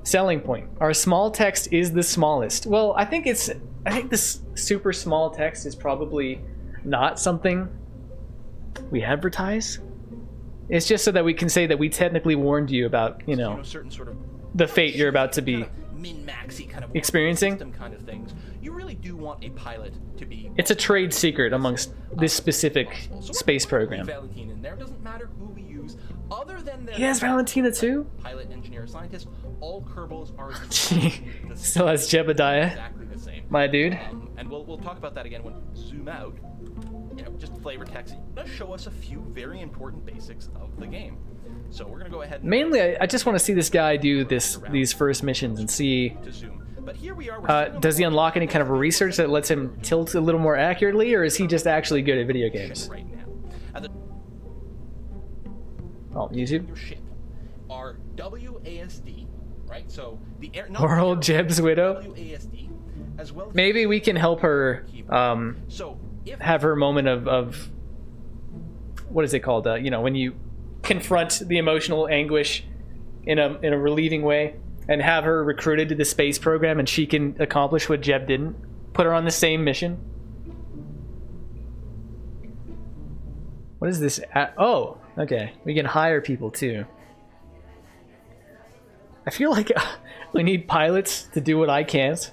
Selling point. Our small text is the smallest. Well, I think this super small text is probably not something we advertise. It's just so that we can say that we technically warned you about, you know, certain sort of the fate you're about to be min-maxy kind of experiencing. system kind of things. You really do want a pilot to be. It's a trade secret amongst this specific space program. Valentine in there. Doesn't matter who we use, other than He has Valentina too? pilot, engineer, scientist. All Kerbals are Still has Jebediah, exactly the same. my dude. And we'll talk about that again when we zoom out. You know, just flavor text. Does show us a few very important basics of the game. So we're gonna go ahead. And Mainly, I just want to see this guy do these first missions and see. to zoom. But here we are. Does he unlock any kind of research that lets him tilt a little more accurately, or is he just actually good at video games? right now. At the Oh, YouTube. your ship are WASD, right? So the air. Poor old Jeb's widow. WASD, as well. As Maybe we can help her So if have her moment of what is it called? You know, when you confront the emotional anguish in a relieving way, and have her recruited to the space program, and she can accomplish what Jeb didn't. Put her on the same mission. What is this? Oh, okay. We can hire people too. I feel like we need pilots to do what I can't.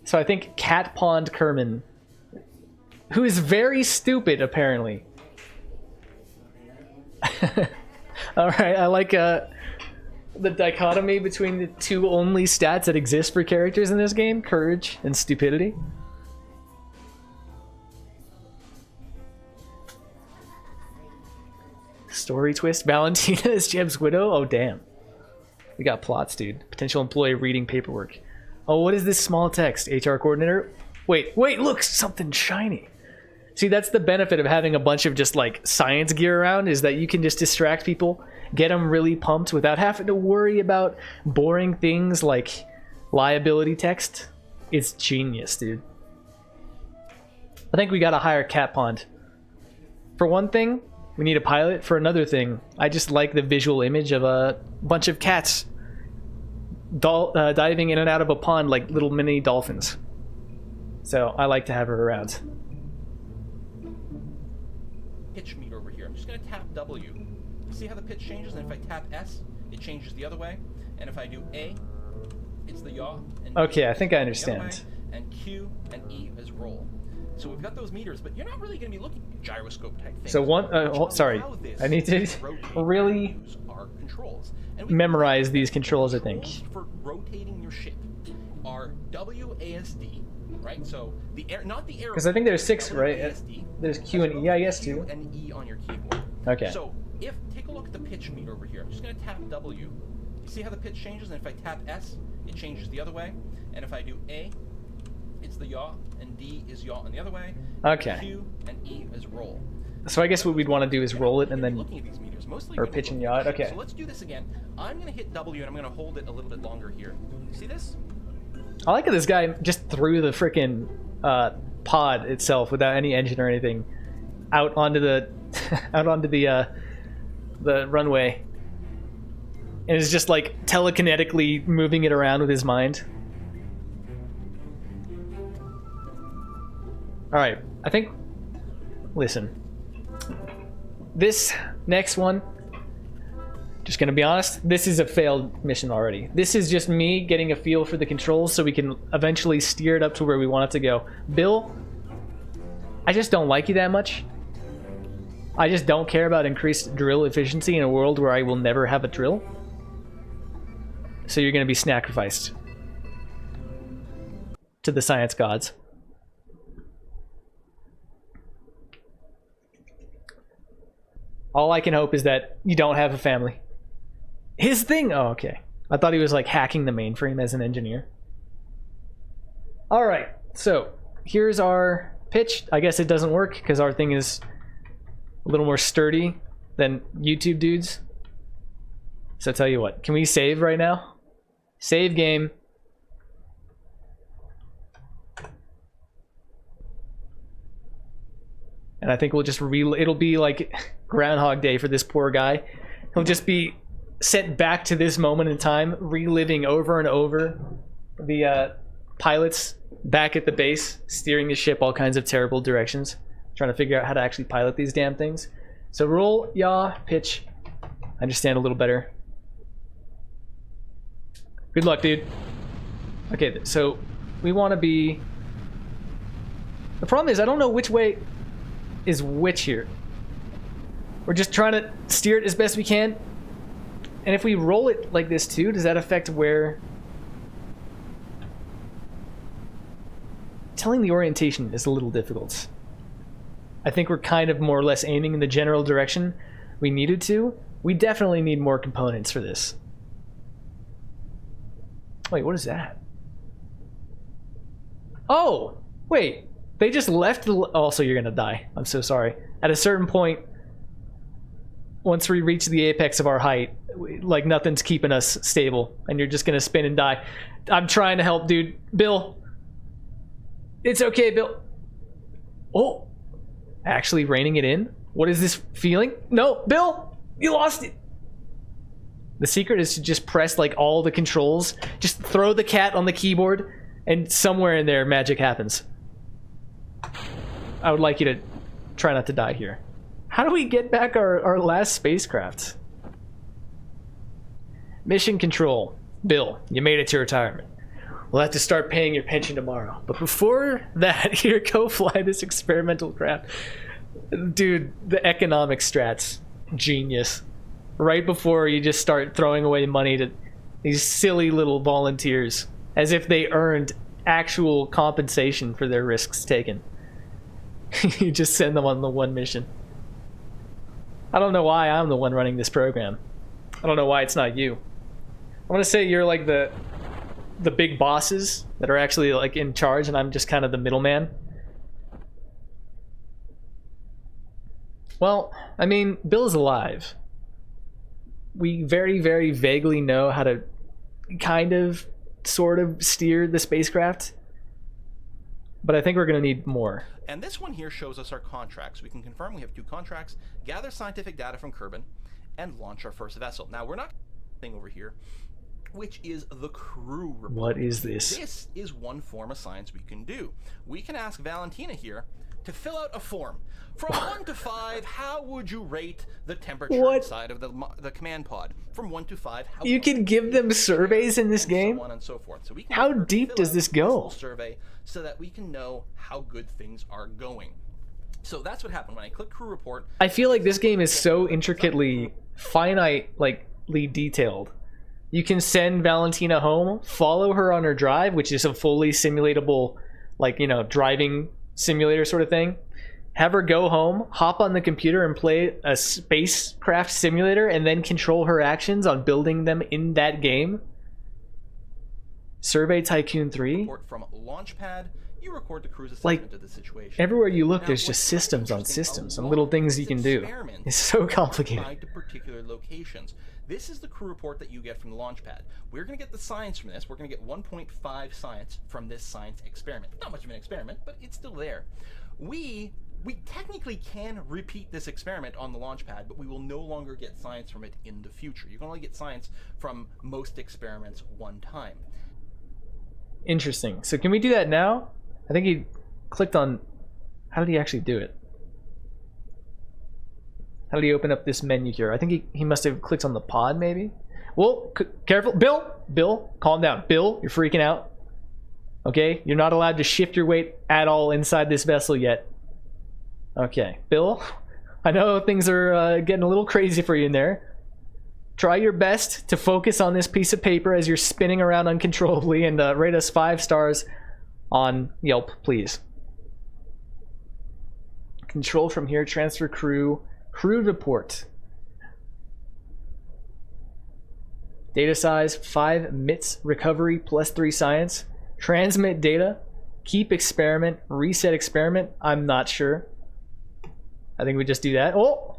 So I think Cat Pond Kerman, who is very stupid apparently. All right, I like the dichotomy between the two only stats that exist for characters in this game: courage and stupidity. Story twist: Valentina is Jeb's widow. Oh damn, we got plots, dude. Potential employee reading paperwork. Oh, what is this small text? HR coordinator. Wait, look, something shiny. See, that's the benefit of having a bunch of just like science gear around, is that you can just distract people, get them really pumped without having to worry about boring things like liability text. It's genius, dude. I think we gotta hire Cat Pond. For one thing, we need a pilot. For another thing, I just like the visual image of a bunch of cats diving in and out of a pond like little mini dolphins. So I like to have her around. pitch meter over here. I'm just going to tap W. See how the pitch changes? And if I tap S, it changes the other way. And if I do A, it's the yaw. And Okay, I think I the other understand. way, and Q and E is roll. So we've got those meters, but you're not really going to be looking at gyroscope type things. So one, which sorry, allow this I need to rotate really and use our controls. And we memorize these controls, I think. controls for rotating your ship are WASD, right? So the air, not the arrow. 'Cause I think there's 6, right? WASD, There's Q and as E, well I as guess, Q too. and E on your keyboard. Okay. So if take a look at the pitch meter over here. I'm just going to tap W. You see how the pitch changes? And if I tap S, it changes the other way. And if I do A, it's the yaw, and D is yaw on the other way. Okay. Q and E is roll. So I guess what we'd want to do is roll it and then looking at these meters, mostly or you're gonna be pitch and looking yaw at it. the shape. Okay. So let's do this again. I'm going to hit W and I'm going to hold it a little bit longer here. See this? I like how this guy just threw the freaking pod itself without any engine or anything out onto the the runway, and is just like telekinetically moving it around with his mind. All right, I think. Listen, this next one. Just gonna be honest, this is a failed mission already. This is just me getting a feel for the controls so we can eventually steer it up to where we want it to go. Bill, I just don't like you that much. I just don't care about increased drill efficiency in a world where I will never have a drill. So you're gonna be sacrificed to the science gods. All I can hope is that you don't have a family. His thing? Oh, okay. I thought he was like hacking the mainframe as an engineer. All right, so here's our pitch. I guess it doesn't work because our thing is a little more sturdy than YouTube dudes. So I tell you what, can we save right now? Save game. And I think we'll just it'll be like Groundhog Day for this poor guy. He'll just be sent back to this moment in time, reliving over and over the pilots back at the base, steering the ship all kinds of terrible directions, trying to figure out how to actually pilot these damn things. So roll, yaw, pitch. I understand a little better. Good luck, dude. Okay, so we want to be... The problem is I don't know which way is which here. We're just trying to steer it as best we can. And if we roll it like this too, does that affect where... Telling the orientation is a little difficult. I think we're kind of more or less aiming in the general direction we needed to. We definitely need more components for this. Wait, what is that? Oh, wait. They just left the... Also, you're gonna die. I'm so sorry. At a certain point, once we reach the apex of our height, like nothing's keeping us stable, and you're just gonna spin and die. I'm trying to help, dude. Bill. It's okay, Bill. Oh. Actually reining it in? What is this feeling? No, Bill! You lost it! The secret is to just press like all the controls. Just throw the cat on the keyboard and somewhere in there magic happens. I would like you to try not to die here. How do we get back our last spacecraft? Mission control. Bill, you made it to retirement. We'll have to start paying your pension tomorrow. But before that, here, go fly this experimental craft. Dude, the economic strats. Genius. Right before you just start throwing away money to these silly little volunteers. As if they earned actual compensation for their risks taken. You just send them on the one mission. I don't know why I'm the one running this program. I don't know why it's not you. I want to say you're like the big bosses that are actually like in charge, and I'm just kind of the middleman. Well, I mean, Bill is alive. We very, very vaguely know how to kind of, sort of steer the spacecraft. But I think we're going to need more. And this one here shows us our contracts. We can confirm we have 2 contracts, gather scientific data from Kerbin, and launch our first vessel. Now, we're not thing over here, which is the crew report. What is this? This is one form of science we can do. We can ask Valentina here to fill out a form. From 1 to 5, how would you rate the temperature inside of the command pod? From 1 to 5, how you can give them surveys in this game? So on and so forth. So we can how deep does this go? Survey so that we can know how good things are going. So that's what happened when I click crew report. I feel like this game is so intricately, finitely detailed. You can send Valentina home, follow her on her drive, which is a fully simulatable, like, you know, driving simulator sort of thing. Have her go home, hop on the computer and play a spacecraft simulator, and then control her actions on building them in that game. Survey Tycoon 3. Report from Launchpad. You record the crew's assessment of the situation. Everywhere you look, there's just systems on systems and little things you can do. It's so complicated. Tied to particular locations. This is the crew report that you get from the Launchpad. We're going to get the science from this. We're going to get 1.5 science from this science experiment. Not much of an experiment, but it's still there. We technically can repeat this experiment on the Launchpad, but we will no longer get science from it in the future. You can only get science from most experiments one time. Interesting. So can we do that now? I think he clicked on... How did he actually do it? How did he open up this menu here? I think he must have clicked on the pod, maybe? Well, careful. Bill, calm down. Bill, you're freaking out. Okay? You're not allowed to shift your weight at all inside this vessel yet. Okay. Bill, I know things are getting a little crazy for you in there. Try your best to focus on this piece of paper as you're spinning around uncontrollably, and rate us 5 stars on Yelp, please. Control from here, transfer crew report. Data size 5 MITs recovery plus 3 science. Transmit data, keep experiment, reset experiment. I'm not sure. I think we just do that. Oh!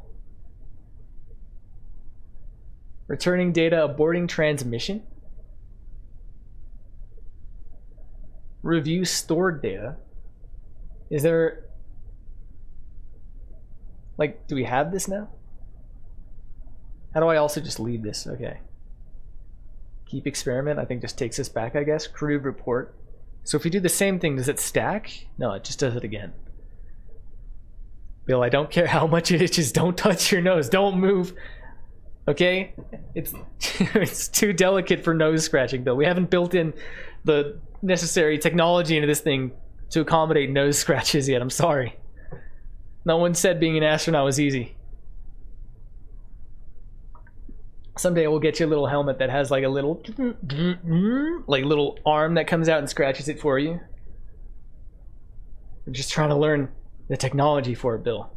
Returning data, aborting transmission. Review stored data. Is there... Like, do we have this now? How do I also just leave this? Okay. Keep experiment, I think just takes us back, I guess. Crew report. So if we do the same thing, does it stack? No, it just does it again. Bill, I don't care how much it itches. Don't touch your nose. Don't move. Okay? It's it's too delicate for nose scratching, Bill. We haven't built in the necessary technology into this thing to accommodate nose scratches yet. I'm sorry. No one said being an astronaut was easy. Someday we'll get you a little helmet that has like a little like little arm that comes out and scratches it for you. We're just trying to learn the technology for it, Bill.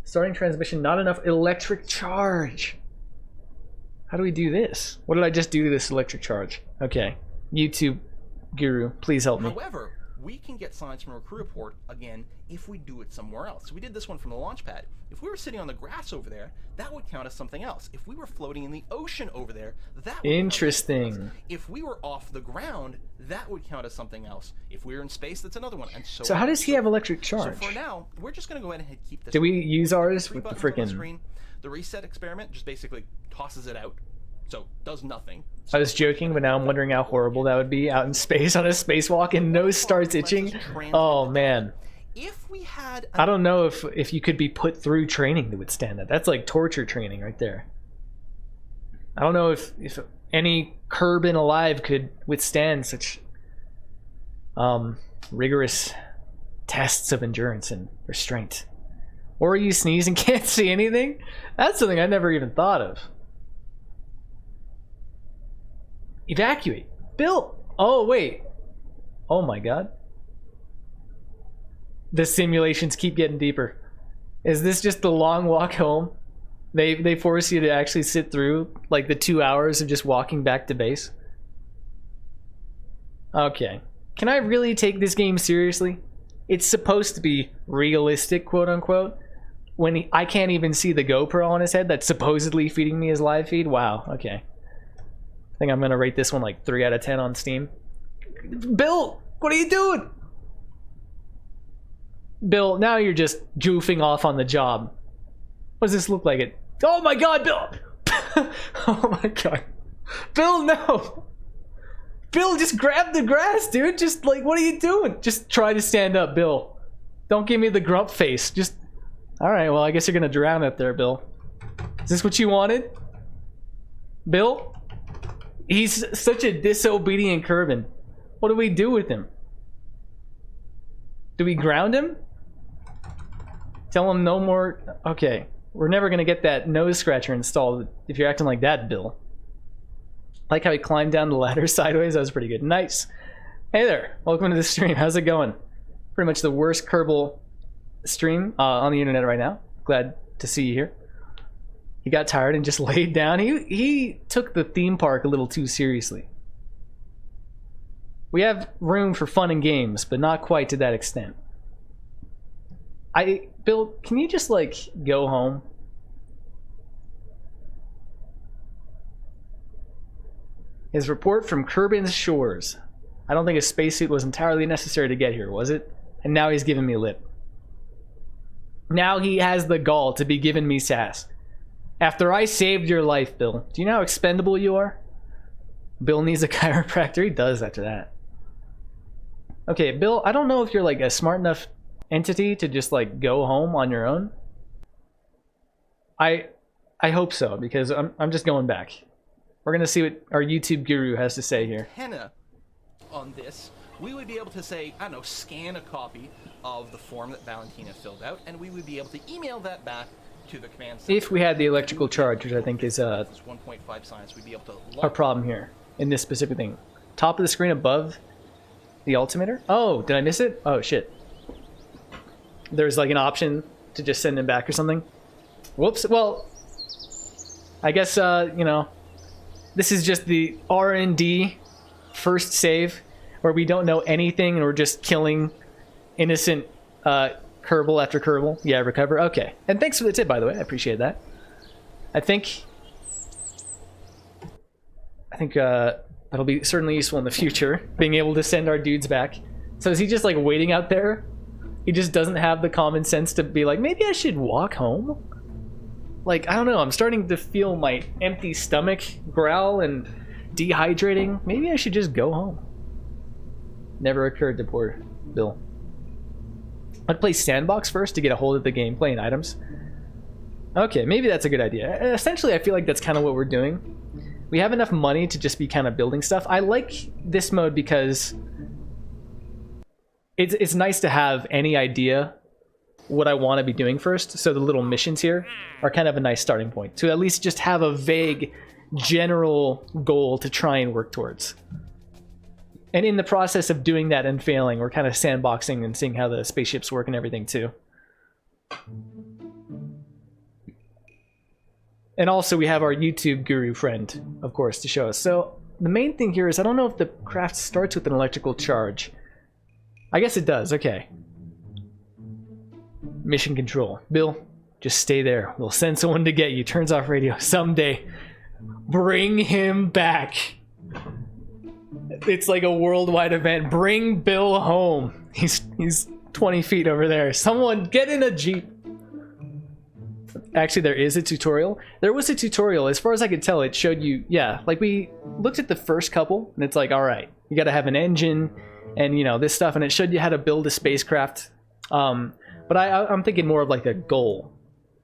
Starting transmission, not enough electric charge. How do we do this? What did I just do to this electric charge? Okay, YouTube guru, please help me. However, we can get signs from a crew report again if we do it somewhere else. So we did this one from the launch pad. If we were sitting on the grass over there, that would count as something else. If we were floating in the ocean over there, that would Interesting. count as something else. If we were off the ground, that would count as something else. If we were in space, that's another one. And so How on. does he have electric charge? So for now, we're just going to go ahead and keep this. Did we use ours Three with the buttons on frickin'... screen. The reset experiment just basically tosses it out. So does nothing. I was joking, but now I'm wondering how horrible that would be out in space on a spacewalk and nose starts itching. Oh man. If we had I don't know if you could be put through training to withstand that. That's like torture training right there. I don't know if any Kerbin alive could withstand such rigorous tests of endurance and restraint. Or you sneeze and can't see anything? That's something I never even thought of. Evacuate. Bill! Oh, wait. Oh my god. The simulations keep getting deeper. Is this just the long walk home? They force you to actually sit through like the 2 hours of just walking back to base? Okay. Can I really take this game seriously? It's supposed to be realistic, quote unquote. When I can't even see the GoPro on his head that's supposedly feeding me his live feed? Wow, okay. I think I'm gonna rate this one like 3 out of 10 on Steam. Bill, what are you doing? Bill, now you're just goofing off on the job. What does this look like? It? Oh my god, Bill! Oh my god. Bill, no! Bill, just grab the grass, dude. Just like, what are you doing? Just try to stand up, Bill. Don't give me the grump face. Just, alright, well, I guess you're gonna drown up there, Bill. Is this what you wanted? Bill? He's such a disobedient Kerbin. What do we do with him? Do we ground him? Tell him no more... Okay. We're never going to get that nose scratcher installed if you're acting like that, Bill. I like how he climbed down the ladder sideways. That was pretty good. Nice. Hey there. Welcome to the stream. How's it going? Pretty much the worst Kerbal stream on the internet right now. Glad to see you here. He got tired and just laid down. He took the theme park a little too seriously. We have room for fun and games, but not quite to that extent. Bill, can you just like go home? His report from Kerbin's shores. I don't think a spacesuit was entirely necessary to get here, was it? And now he's giving me lip. Now he has the gall to be giving me sass. After I saved your life, Bill. Do you know how expendable you are? Bill needs a chiropractor. He does after that. Okay, Bill, I don't know if you're like a smart enough entity to just like go home on your own. I hope so, because I'm just going back. We're gonna see what our YouTube guru has to say here. Antenna on this, we would be able to say, I don't know, scan a copy of the form that Valentina filled out, and we would be able to email that back to the command center. If we had the electrical charge, which I think is This 1.5 science, we'd be able to our problem here in this specific thing. Top of the screen above the altimeter. Oh, did I miss it? Oh shit. There's like an option to just send him back or something. Whoops. Well, I guess you know, this is just the R&D first save where we don't know anything and we're just killing innocent Kerbal after Kerbal. Yeah, recover. Okay. And thanks for the tip, by the way. I appreciate that. I think that'll be certainly useful in the future, being able to send our dudes back. So is he just like waiting out there? He just doesn't have the common sense to be like, maybe I should walk home? Like, I don't know. I'm starting to feel my empty stomach growl and dehydrating. Maybe I should just go home. Never occurred to poor Bill. I'd play Sandbox first to get a hold of the gameplay and items. Okay, maybe that's a good idea. Essentially, I feel like that's kind of what we're doing. We have enough money to just be kind of building stuff. I like this mode because it's nice to have any idea what I want to be doing first. So the little missions here are kind of a nice starting point to at least just have a vague general goal to try and work towards. And in the process of doing that and failing, we're kind of sandboxing and seeing how the spaceships work and everything too. And also we have our YouTube guru friend, of course, to show us. So the main thing here is I don't know if the craft starts with an electrical charge. I guess it does, okay. Mission control. Bill, just stay there. We'll send someone to get you. Turns off radio. Someday. Bring him back. It's like a worldwide event. Bring Bill home. He's 20 feet over there. Someone get in a Jeep. Actually, there is a tutorial. There was a tutorial. As far as I could tell, it showed you, yeah, like we looked at the first couple, and it's like, all right, you got to have an engine and, you know, this stuff, and it showed you how to build a spacecraft. But I'm thinking more of like a goal.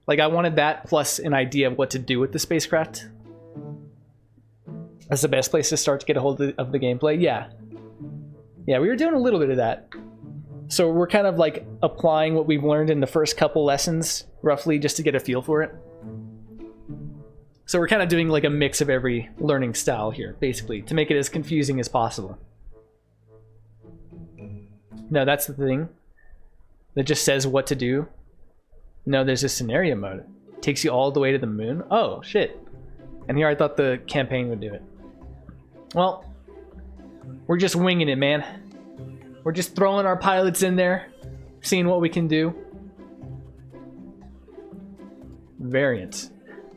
Like I wanted that plus an idea of what to do with the spacecraft. That's the best place to start to get a hold of the gameplay. Yeah. Yeah, we were doing a little bit of that. So we're kind of like applying what we've learned in the first couple lessons, roughly, just to get a feel for it. So we're kind of doing like a mix of every learning style here, basically, to make it as confusing as possible. No, that's the thing. That just says what to do. No, there's a scenario mode. It takes you all the way to the moon. Oh, shit. And here I thought the campaign would do it. Well, we're just winging it, man. We're just throwing our pilots in there, seeing what we can do. Variants.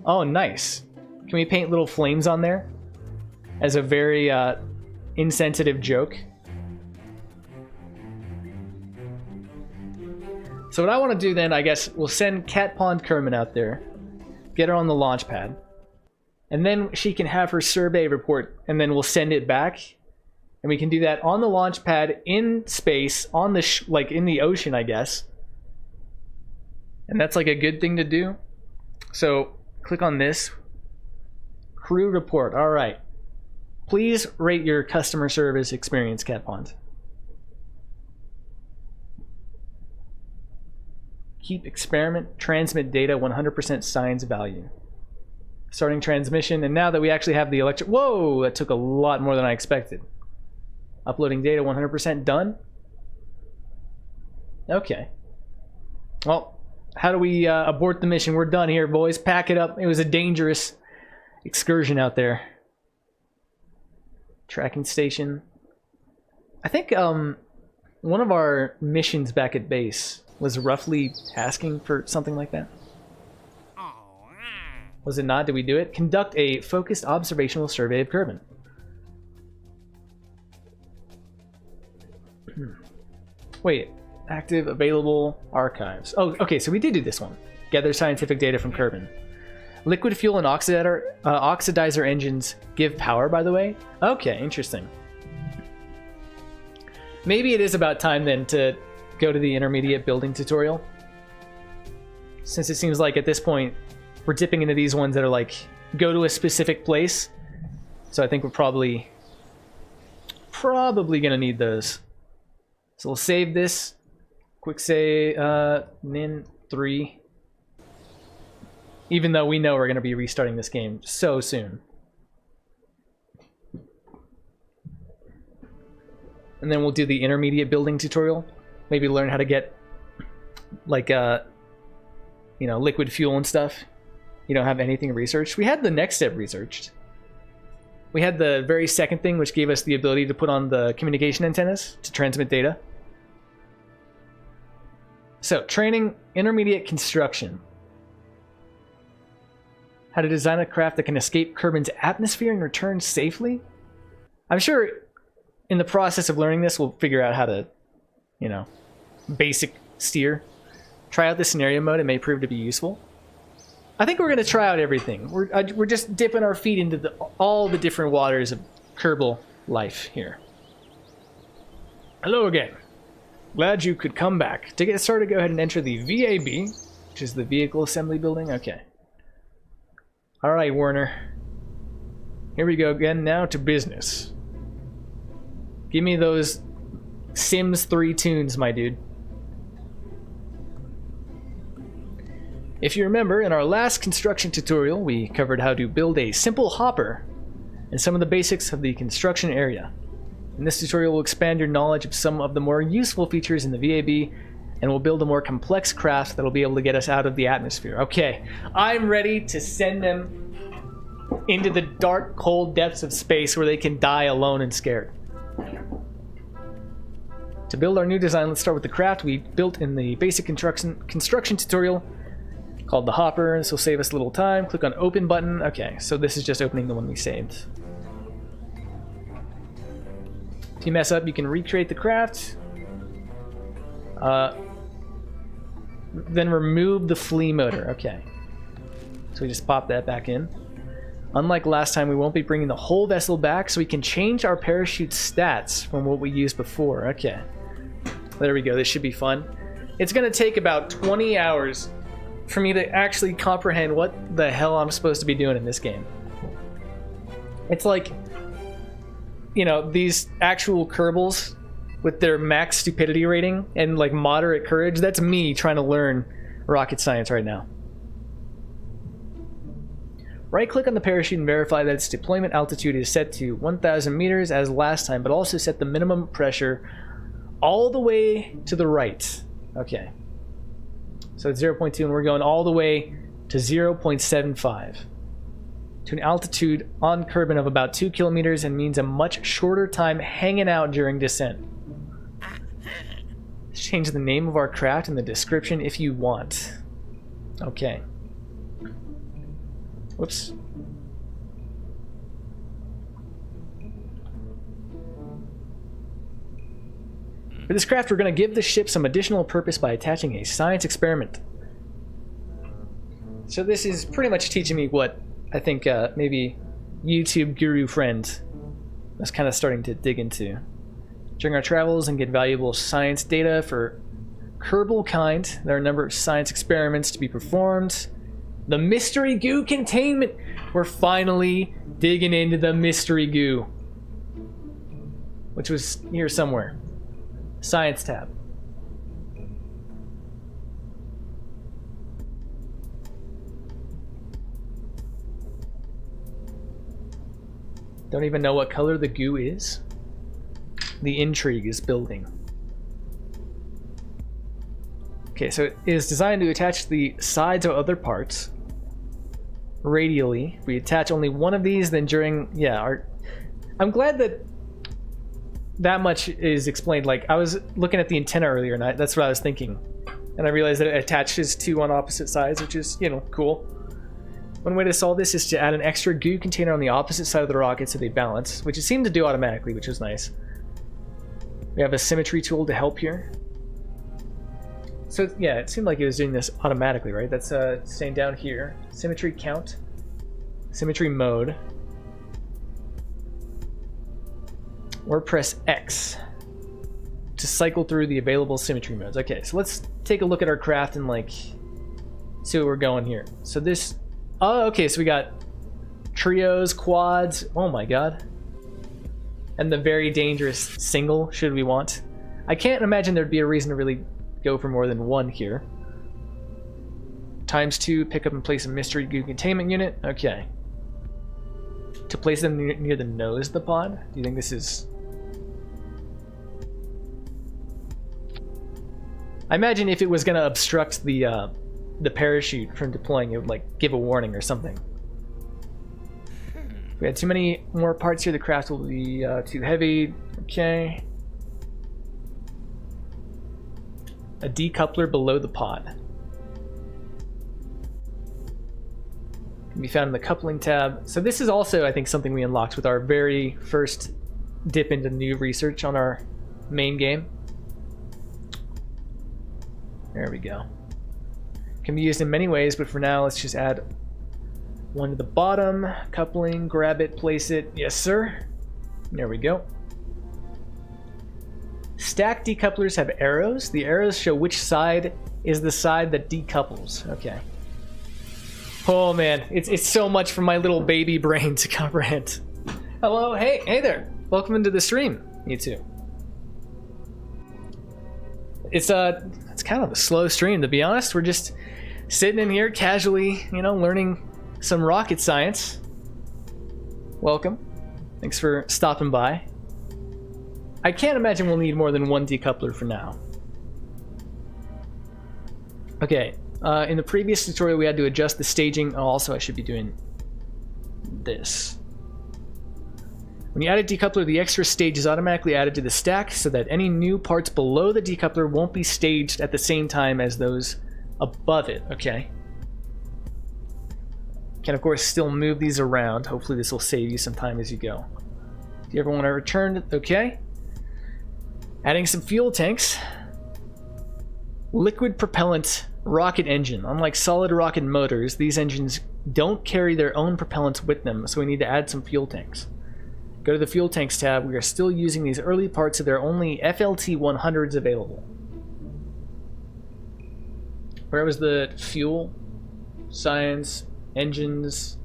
Oh, nice. Can we paint little flames on there? As a very insensitive joke. So what I want to do then, I guess, we'll send Cat Pond Kerman out there. Get her on the launch pad. And then she can have her survey report, and then we'll send it back. And we can do that on the launch pad, in space, on the like in the ocean, I guess. And that's like a good thing to do. So click on this. Crew report. All right. Please rate your customer service experience, Cat Pond. Keep experiment, transmit data, 100% science value. Starting transmission, and now that we actually have the electric... Whoa, that took a lot more than I expected. Uploading data, 100% done. Okay. Well, how do we abort the mission? We're done here, boys. Pack it up. It was a dangerous excursion out there. Tracking station. I think one of our missions back at base was roughly asking for something like that. Was it not? Did we do it? Conduct a focused observational survey of Kerbin. Wait, active, available, archives. Oh, okay, so we did do this one. Gather scientific data from Kerbin. Liquid fuel and oxidizer engines give power, by the way. Okay, interesting. Maybe it is about time then to go to the intermediate building tutorial. Since it seems like at this point, we're dipping into these ones that are like, go to a specific place. So I think we're probably gonna need those. So we'll save this. Quick save, Nin 3. Even though we know we're gonna be restarting this game so soon. And then we'll do the intermediate building tutorial. Maybe learn how to get like you know, liquid fuel and stuff. You don't have anything researched. We had the next step researched. We had the very second thing, which gave us the ability to put on the communication antennas to transmit data. So, training, intermediate construction. How to design a craft that can escape Kerbin's atmosphere and return safely. I'm sure in the process of learning this, we'll figure out how to, you know, basic steer. Try out the scenario mode. It may prove to be useful. I think we're going to try out everything. We're just dipping our feet into all the different waters of Kerbal life here. Hello again. Glad you could come back. To get started, go ahead and enter the VAB, which is the Vehicle Assembly Building. Okay. Alright, Werner. Here we go again, now to business. Give me those Sims 3 tunes, my dude. If you remember, in our last construction tutorial, we covered how to build a simple hopper and some of the basics of the construction area. In this tutorial, we'll expand your knowledge of some of the more useful features in the VAB, and we'll build a more complex craft that'll be able to get us out of the atmosphere. Okay, I'm ready to send them into the dark, cold depths of space where they can die alone and scared. To build our new design, let's start with the craft we built in the basic construction tutorial called the hopper. This will save us a little time. Click on open button. Okay, so this is just opening the one we saved. If you mess up, you can recreate the craft. Then remove the flea motor. Okay. So we just pop that back in. Unlike last time, we won't be bringing the whole vessel back, so we can change our parachute stats from what we used before. Okay. There we go. This should be fun. It's going to take about 20 hours for me to actually comprehend what the hell I'm supposed to be doing in this game. It's like, you know, these actual Kerbals with their max stupidity rating and like moderate courage. That's me trying to learn rocket science right now. Right click on the parachute and verify that its deployment altitude is set to 1,000 meters as last time, but also set the minimum pressure all the way to the right. Okay. So it's 0.2 and we're going all the way to 0.75. To an altitude on Kerbin of about 2 kilometers and means a much shorter time hanging out during descent. Let's change the name of our craft in the description if you want. Okay. Whoops. For this craft, we're going to give the ship some additional purpose by attaching a science experiment. So this is pretty much teaching me what I think maybe YouTube guru friend was kind of starting to dig into. During our travels and get valuable science data for Kerbal kind, there are a number of science experiments to be performed. The mystery goo containment! We're finally digging into the mystery goo, which was here somewhere. Science tab. Don't even know what color the goo is. The intrigue is building. Okay, so it is designed to attach the sides of other parts radially. If we attach only one of these, then during, I'm glad that much is explained. Like, I was looking at the antenna earlier and that's what I was thinking. And I realized that it attaches two on opposite sides, which is, cool. One way to solve this is to add an extra goo container on the opposite side of the rocket so they balance, which it seemed to do automatically, which was nice. We have a symmetry tool to help here. So yeah, it seemed like it was doing this automatically, right? That's staying down here. Symmetry count. Symmetry mode. Or press X to cycle through the available symmetry modes. Okay, so let's take a look at our craft and like see what we're going here. So this, oh, okay, so we got trios, quads, oh my god. And the very dangerous single, should we want. I can't imagine there'd be a reason to really go for more than one here. ×2, pick up and place a mystery goo containment unit. Okay. To place them near the nose of the pod? Do you think this is... I imagine if it was going to obstruct the parachute from deploying, it would like give a warning or something. If we had too many more parts here, the craft will be too heavy. Okay. A decoupler below the pod. Can be found in the coupling tab. So this is also, I think, something we unlocked with our very first dip into new research on our main game. There we go. Can be used in many ways, but for now, let's just add one to the bottom. Coupling, grab it, place it. Yes, sir. There we go. Stacked decouplers have arrows. The arrows show which side is the side that decouples. Okay. Oh man, it's so much for my little baby brain to comprehend. Hello, hey there. Welcome into the stream, you two. It's kind of a slow stream, to be honest. We're just sitting in here casually, you know, learning some rocket science. Welcome. Thanks for stopping by. I can't imagine we'll need more than one decoupler for now. Okay, in the previous tutorial we had to adjust the staging. Oh, also I should be doing this. When you add a decoupler, the extra stage is automatically added to the stack so that any new parts below the decoupler won't be staged at the same time as those above it. Okay. Can of course still move these around. Hopefully this will save you some time as you go. If you ever want to return, okay. Adding some fuel tanks. Liquid propellant rocket engine. Unlike solid rocket motors, these engines don't carry their own propellants with them, so we need to add some fuel tanks. Go to the fuel tanks tab. We are still using these early parts, so there are only FLT 100s available. Where was the fuel? Science, engines.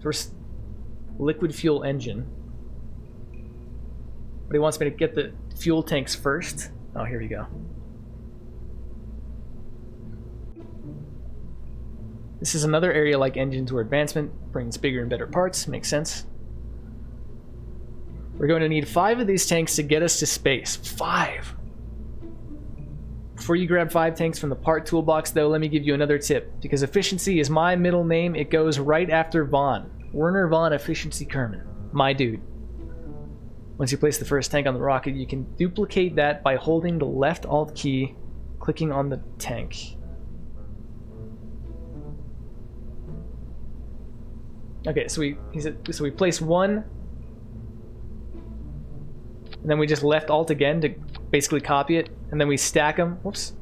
First, liquid fuel engine. But he wants me to get the fuel tanks first. Oh, here we go. This is another area like engines where advancement brings bigger and better parts. Makes sense. We're going to need 5 of these tanks to get us to space. 5! Before you grab 5 tanks from the part toolbox, though, let me give you another tip. Because efficiency is my middle name, it goes right after Vaughn. Werner Vaughn Efficiency Kerman. My dude. Once you place the first tank on the rocket, you can duplicate that by holding the left Alt key, clicking on the tank. Okay, so we place one, and then we just left Alt again to basically copy it, and then we stack them. Whoops.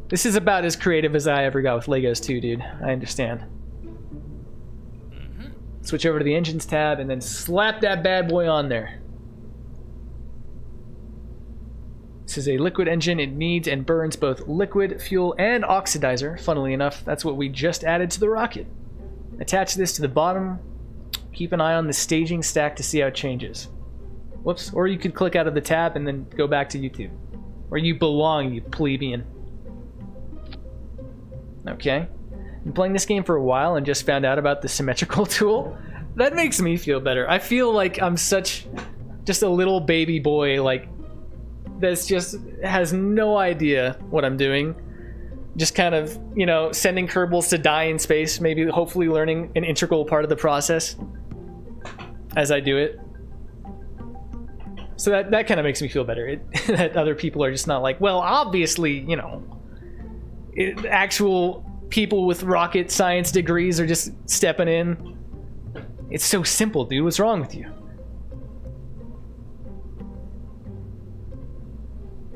This is about as creative as I ever got with Legos too, dude. I understand. Switch over to the engines tab, and then slap that bad boy on there. This is a liquid engine. It needs and burns both liquid, fuel, and oxidizer. Funnily enough, that's what we just added to the rocket. Attach this to the bottom. Keep an eye on the staging stack to see how it changes. Whoops. Or you could click out of the tab and then go back to YouTube. Where you belong, you plebeian. Okay. Been playing this game for a while and just found out about the symmetrical tool. That makes me feel better. I feel like I'm just a little baby boy, like, that's just has no idea what I'm doing. Just kind of, you know, sending Kerbals to die in space, maybe hopefully learning an integral part of the process as I do it. So that kind of makes me feel better. That other people are just not like, well, obviously, you know, actual people with rocket science degrees are just stepping in. It's so simple, dude. What's wrong with you?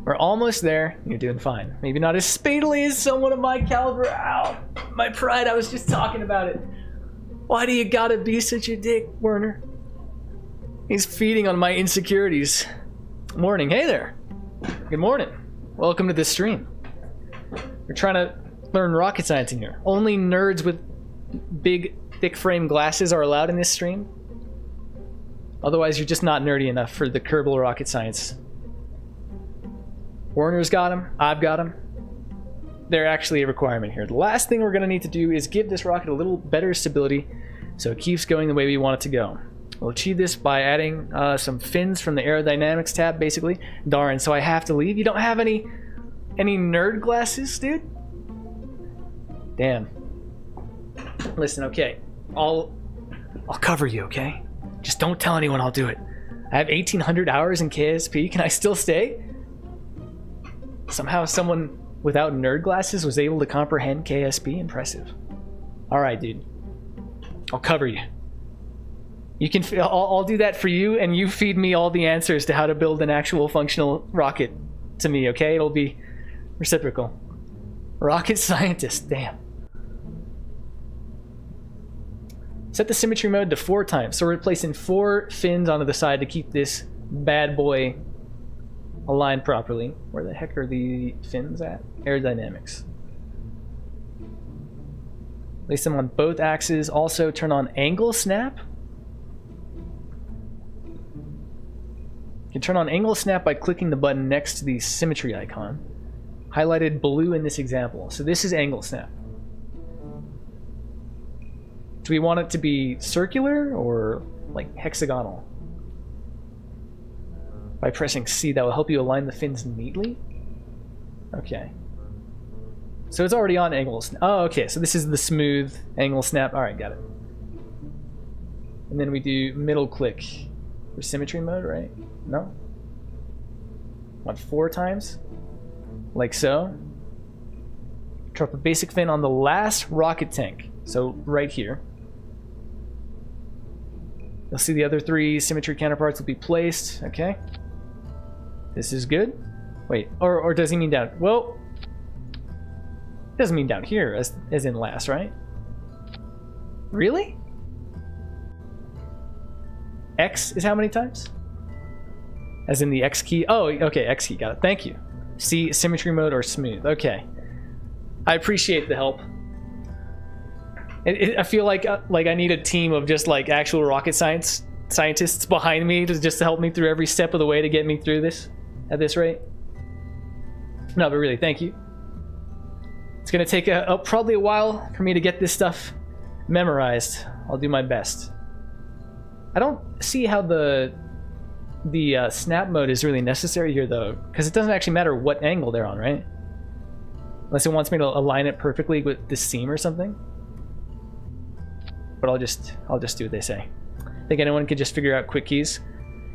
We're almost there. You're doing fine. Maybe not as speedily as someone of my caliber. Ow! My pride, I was just talking about it. Why do you gotta be such a dick, Werner? He's feeding on my insecurities. Morning. Hey there. Good morning. Welcome to the stream. We're trying to learn rocket science in here. Only nerds with big, thick frame glasses are allowed in this stream. Otherwise, you're just not nerdy enough for the Kerbal rocket science. Werner's got him. I've got him. They're actually a requirement here. The last thing we're going to need to do is give this rocket a little better stability so it keeps going the way we want it to go. We'll achieve this by adding some fins from the aerodynamics tab, basically. Darn, so I have to leave. You don't have any nerd glasses, dude? Damn. Listen, okay. I'll cover you, okay? Just don't tell anyone I'll do it. I have 1,800 hours in KSP. Can I still stay? Somehow someone without nerd glasses was able to comprehend KSP. Impressive. Alright, dude. I'll cover you. You can. I'll do that for you, and you feed me all the answers to how to build an actual functional rocket to me, okay? It'll be reciprocal. Rocket scientist, damn. Set the symmetry mode to 4 times. So we're placing 4 fins onto the side to keep this bad boy aligned properly. Where the heck are the fins at? Aerodynamics. Place them on both axes. Also turn on angle snap. You can turn on angle snap by clicking the button next to the symmetry icon. Highlighted blue in this example. So this is angle snap. Do we want it to be circular or like hexagonal? By pressing C, that will help you align the fins neatly? Okay. So it's already on angle snap. Oh, okay. So this is the smooth angle snap. All right, got it. And then we do middle click for symmetry mode, right? No? What, 4 times? Like so. Drop a basic fin on the last rocket tank. So right here. You'll see the other 3 symmetry counterparts will be placed. Okay. This is good. Wait, or does he mean down? Well, doesn't mean down here as in last, right? Really? X is how many times? As in the X key? Oh, okay, X key, got it. Thank you. C, symmetry mode or smooth. Okay. I appreciate the help. I feel like I need a team of just like actual rocket scientists behind me to help me through every step of the way to get me through this at this rate. No, but really, thank you. It's gonna take probably a while for me to get this stuff memorized. I'll do my best. I don't see how the snap mode is really necessary here though, because it doesn't actually matter what angle they're on, right? Unless it wants me to align it perfectly with this seam or something. But I'll just do what they say. Think anyone could just figure out quick keys?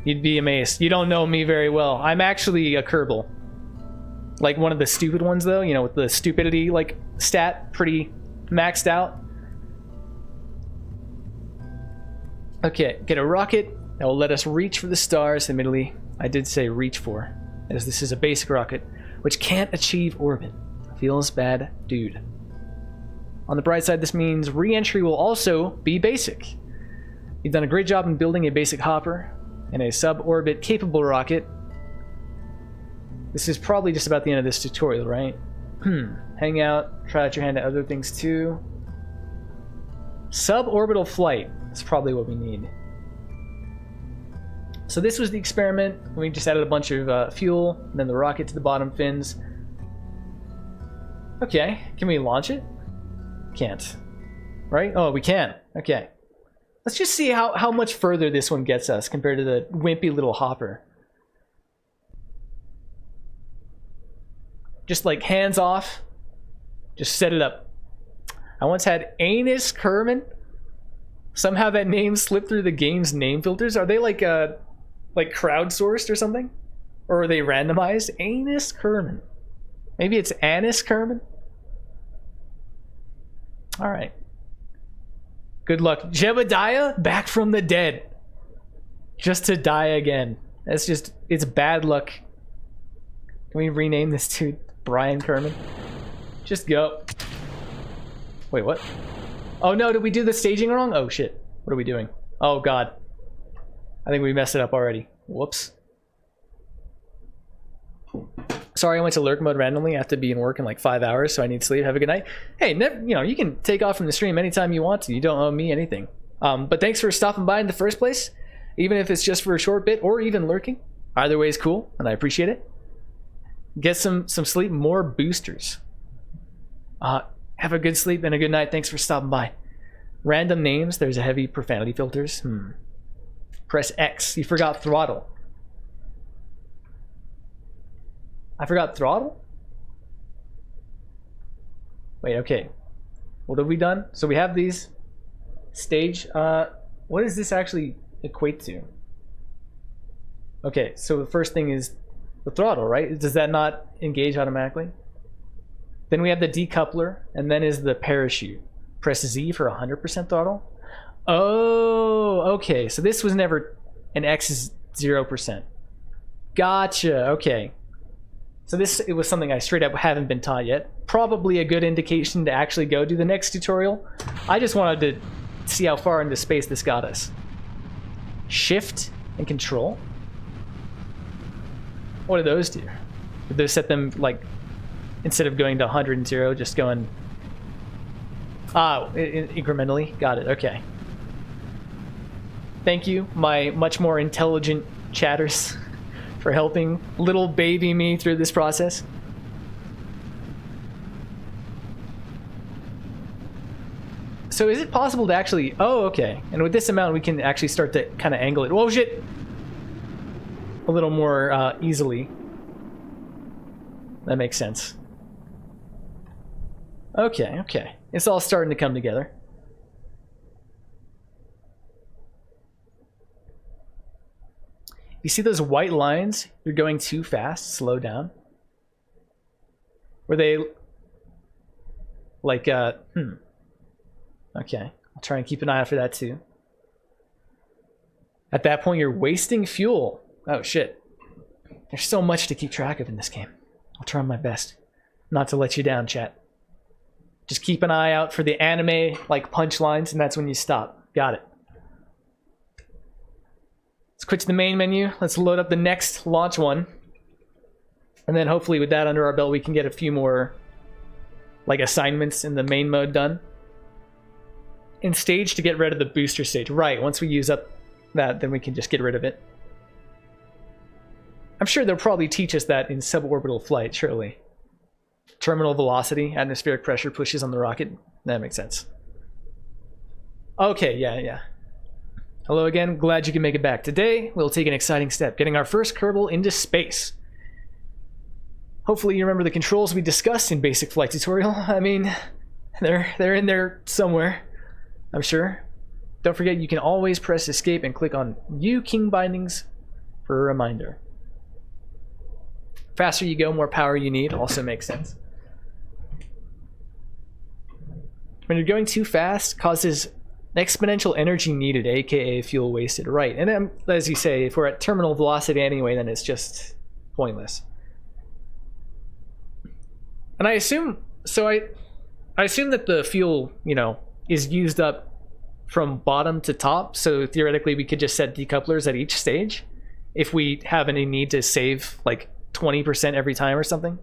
You'd be amazed. You don't know me very well. I'm actually a Kerbal. Like one of the stupid ones though, you know, with the stupidity like stat pretty maxed out. Okay, get a rocket that will let us reach for the stars. Admittedly, I did say reach for, as this is a basic rocket, which can't achieve orbit. Feels bad, dude. On the bright side, this means re-entry will also be basic. You've done a great job in building a basic hopper and a sub-orbit capable rocket. This is probably just about the end of this tutorial, right? Hang out, try out your hand at other things too. Suborbital flight is probably what we need. So this was the experiment. We just added a bunch of fuel, and then the rocket to the bottom fins. Okay, can we launch it? Can't. Right? Oh, we can. Okay. Let's just see how much further this one gets us compared to the wimpy little hopper. Just like hands off. Just set it up. I once had Anus Kerman. Somehow that name slipped through the game's name filters. Are they like crowdsourced or something? Or are they randomized? Anus Kerman. Maybe it's Anus Kerman? Alright. Good luck. Jebediah back from the dead. Just to die again. That's just, it's bad luck. Can we rename this to Brian Kerman? Just go. Wait, what? Oh no, did we do the staging wrong? Oh shit. What are we doing? Oh god. I think we messed it up already. Whoops. Sorry, I went to lurk mode randomly. I have to be in work in like 5 hours, so I need sleep. Have a good night. Hey, you know, you can take off from the stream anytime you want to. You don't owe me anything. But thanks for stopping by in the first place, even if it's just for a short bit or even lurking. Either way is cool, and I appreciate it. Get some sleep, more boosters. Have a good sleep and a good night. Thanks for stopping by. Random names. There's a heavy profanity filters. Press X. You forgot throttle. I forgot throttle? Wait, okay. What have we done? So we have these stage. What does this actually equate to? Okay, so the first thing is the throttle, right? Does that not engage automatically? Then we have the decoupler, and then is the parachute. Press Z for 100% throttle. Oh, okay. So this was never an X is 0%. Gotcha. Okay. So it was something I straight up haven't been taught yet. Probably a good indication to actually go do the next tutorial. I just wanted to see how far into space this got us. Shift and control. What do those do? Did those set them, like, instead of going to 100 and 0, just going... incrementally? Got it, okay. Thank you, my much more intelligent chatters, for helping little baby me through this process. So is it possible to actually... Oh, okay. And with this amount, we can actually start to kind of angle it. Whoa, shit! A little more easily. That makes sense. Okay, okay. It's all starting to come together. You see those white lines? You're going too fast. Slow down. Were they... Like, Okay, I'll try and keep an eye out for that too. At that point, you're wasting fuel. Oh shit. There's so much to keep track of in this game. I'll try my best not to let you down, chat. Just keep an eye out for the anime, like, punchlines, and that's when you stop. Got it. Let's quit to the main menu. Let's load up the next launch one. And then hopefully with that under our belt, we can get a few more, like, assignments in the main mode done. In stage to get rid of the booster stage. Right, once we use up that, then we can just get rid of it. I'm sure they'll probably teach us that in suborbital flight, surely. Terminal velocity, atmospheric pressure pushes on the rocket. That makes sense. Okay, yeah. Hello again, glad you can make it back. Today, we'll take an exciting step, getting our first Kerbal into space. Hopefully you remember the controls we discussed in basic flight tutorial. I mean, they're in there somewhere, I'm sure. Don't forget, you can always press escape and click on View King Bindings for a reminder. Faster you go, more power you need, also makes sense. When you're going too fast, causes exponential energy needed, aka fuel wasted. Right, and then, as you say, if we're at terminal velocity anyway, then it's just pointless. And I assume, so I assume that the fuel, you know, is used up from bottom to top, so theoretically we could just set decouplers at each stage if we have any need to save like 20% every time or something.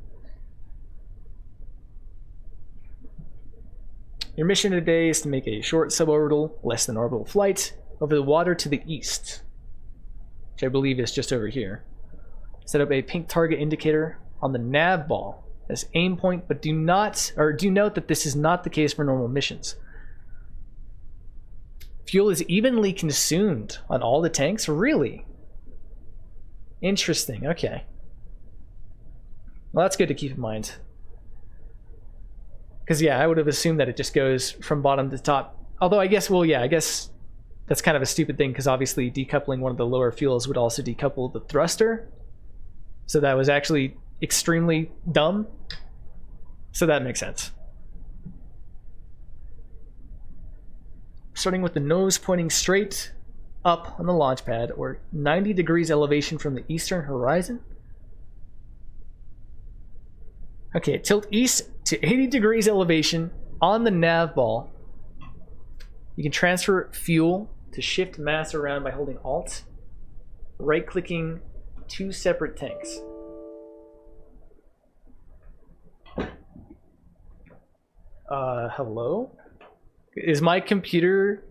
Your mission today is to make a short suborbital, less than orbital flight over the water to the east, which I believe is just over here. Set up a pink target indicator on the nav ball as aim point, but do note that this is not the case for normal missions. Fuel is evenly consumed on all the tanks? Really? Interesting, okay. Well, that's good to keep in mind. Because, yeah, I would have assumed that it just goes from bottom to top. Although, I guess, well, yeah, I guess that's kind of a stupid thing, because obviously decoupling one of the lower fuels would also decouple the thruster. So that was actually extremely dumb. So that makes sense. Starting with the nose pointing straight up on the launch pad, or 90 degrees elevation from the eastern horizon. Okay, tilt east to 80 degrees elevation on the nav ball. You can transfer fuel to shift mass around by holding Alt, right-clicking two separate tanks. Hello? Is my computer